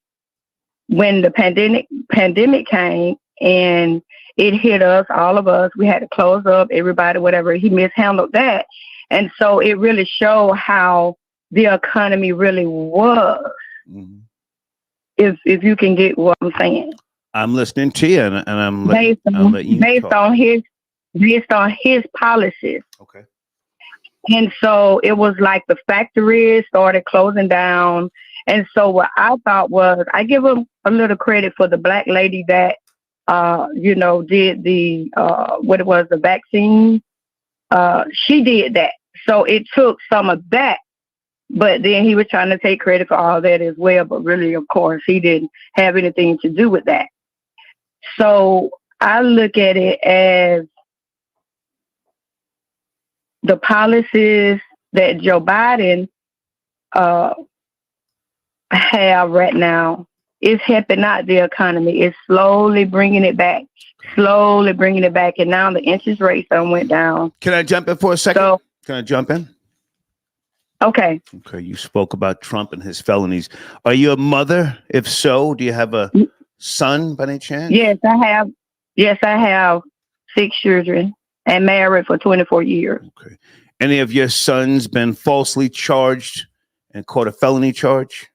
when the pandemic came and it hit us, all of us, we had to close up, everybody, whatever. He mishandled that. And so it really showed how the economy really was. If you can get what I'm saying. I'm listening to you, and I'm based on his policies. Okay. And so it was like the factories started closing down. And so what I thought was, I give them a little credit for the black lady that, did the, the vaccine. She did that. So it took some of that. But then he was trying to take credit for all that as well. But really, of course, he didn't have anything to do with that. So I look at it as the policies that Joe Biden have right now is helping out the economy. It's slowly bringing it back. And now the interest rates went down. Can I jump in for a second? Can I jump in? Okay. Okay. You spoke about Trump and his felonies. Are you a mother? If so, do you have a son by any chance? Yes, I have. Yes, I have 6 children and married for 24 years. Okay. Any of your sons been falsely charged and caught a felony charge?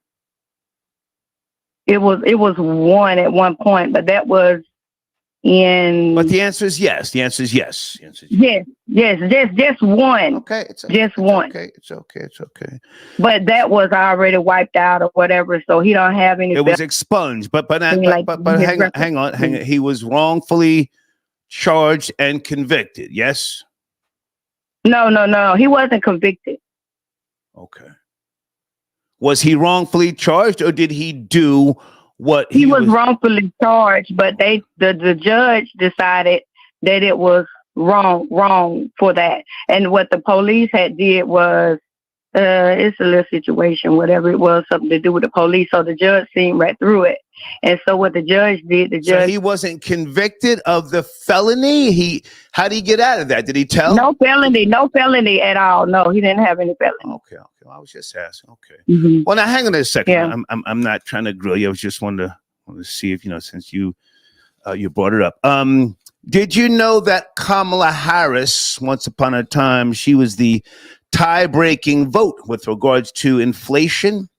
It was one at one point, but that was in. But the answer is yes. The answer is yes. Yes. Just one. Okay, just one. It's okay. But that was already wiped out or whatever, so he don't have any. It was expunged, but hang on. He was wrongfully charged and convicted. Yes. No. He wasn't convicted. Okay. Was he wrongfully charged, or did he do what he was wrongfully charged? But the judge decided that it was wrong for that. And what the police had did was, it's a little situation, whatever it was, something to do with the police. So the judge seen right through it. And so what the judge did, So he wasn't convicted of the felony. How did he get out of that? Did he tell? No felony at all. No, he didn't have any felony. Okay. I was just asking. Okay. Mm-hmm. Well, now hang on a second. Yeah. I'm not trying to grill you. I was just wanted to see if since you brought it up. Did you know that Kamala Harris, once upon a time, she was the tie-breaking vote with regards to inflation?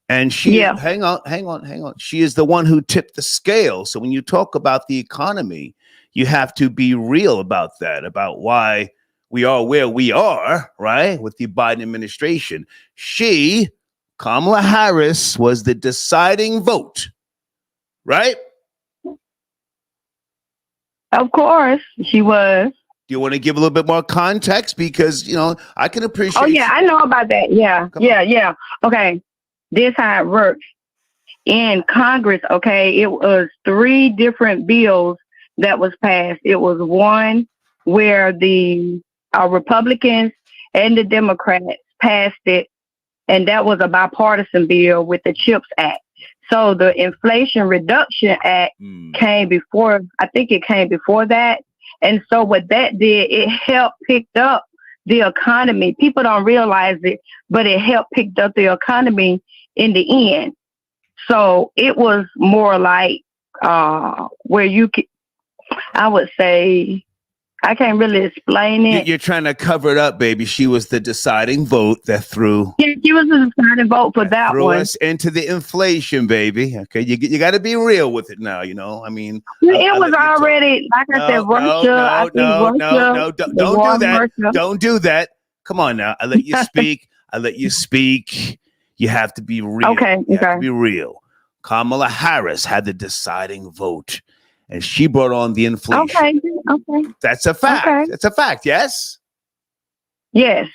And hang on. She is the one who tipped the scale. So when you talk about the economy, you have to be real about that, about why we are where we are, right? With the Biden administration. Kamala Harris, was the deciding vote, right? Of course, she was. Do you want to give a little bit more context? Because, I can appreciate. Oh, yeah, I know about that. Yeah. Okay. This how it works. In Congress, okay, it was 3 different bills that was passed. It was one where the Republicans and the Democrats passed it, and that was a bipartisan bill with the CHIPS Act. So the Inflation Reduction Act came before, I think it came before that. And so what that did, it helped pick up the economy. People don't realize it, but it helped pick up the economy in the end. So it was more like where you could, I would say, I can't really explain it. You're trying to cover it up, baby. She was the deciding vote that threw. Yeah, she was the deciding vote for that threw one. us into the inflation, baby. Okay, you got to be real with it now. I mean, it was already, like I said, Russia. No, don't do that. Don't do that. Come on now. I let you speak. You have to be real. Okay. You have to be real. Kamala Harris had the deciding vote, and she brought on the inflation. Okay. That's a fact. Okay. It's a fact. Yes. Yes.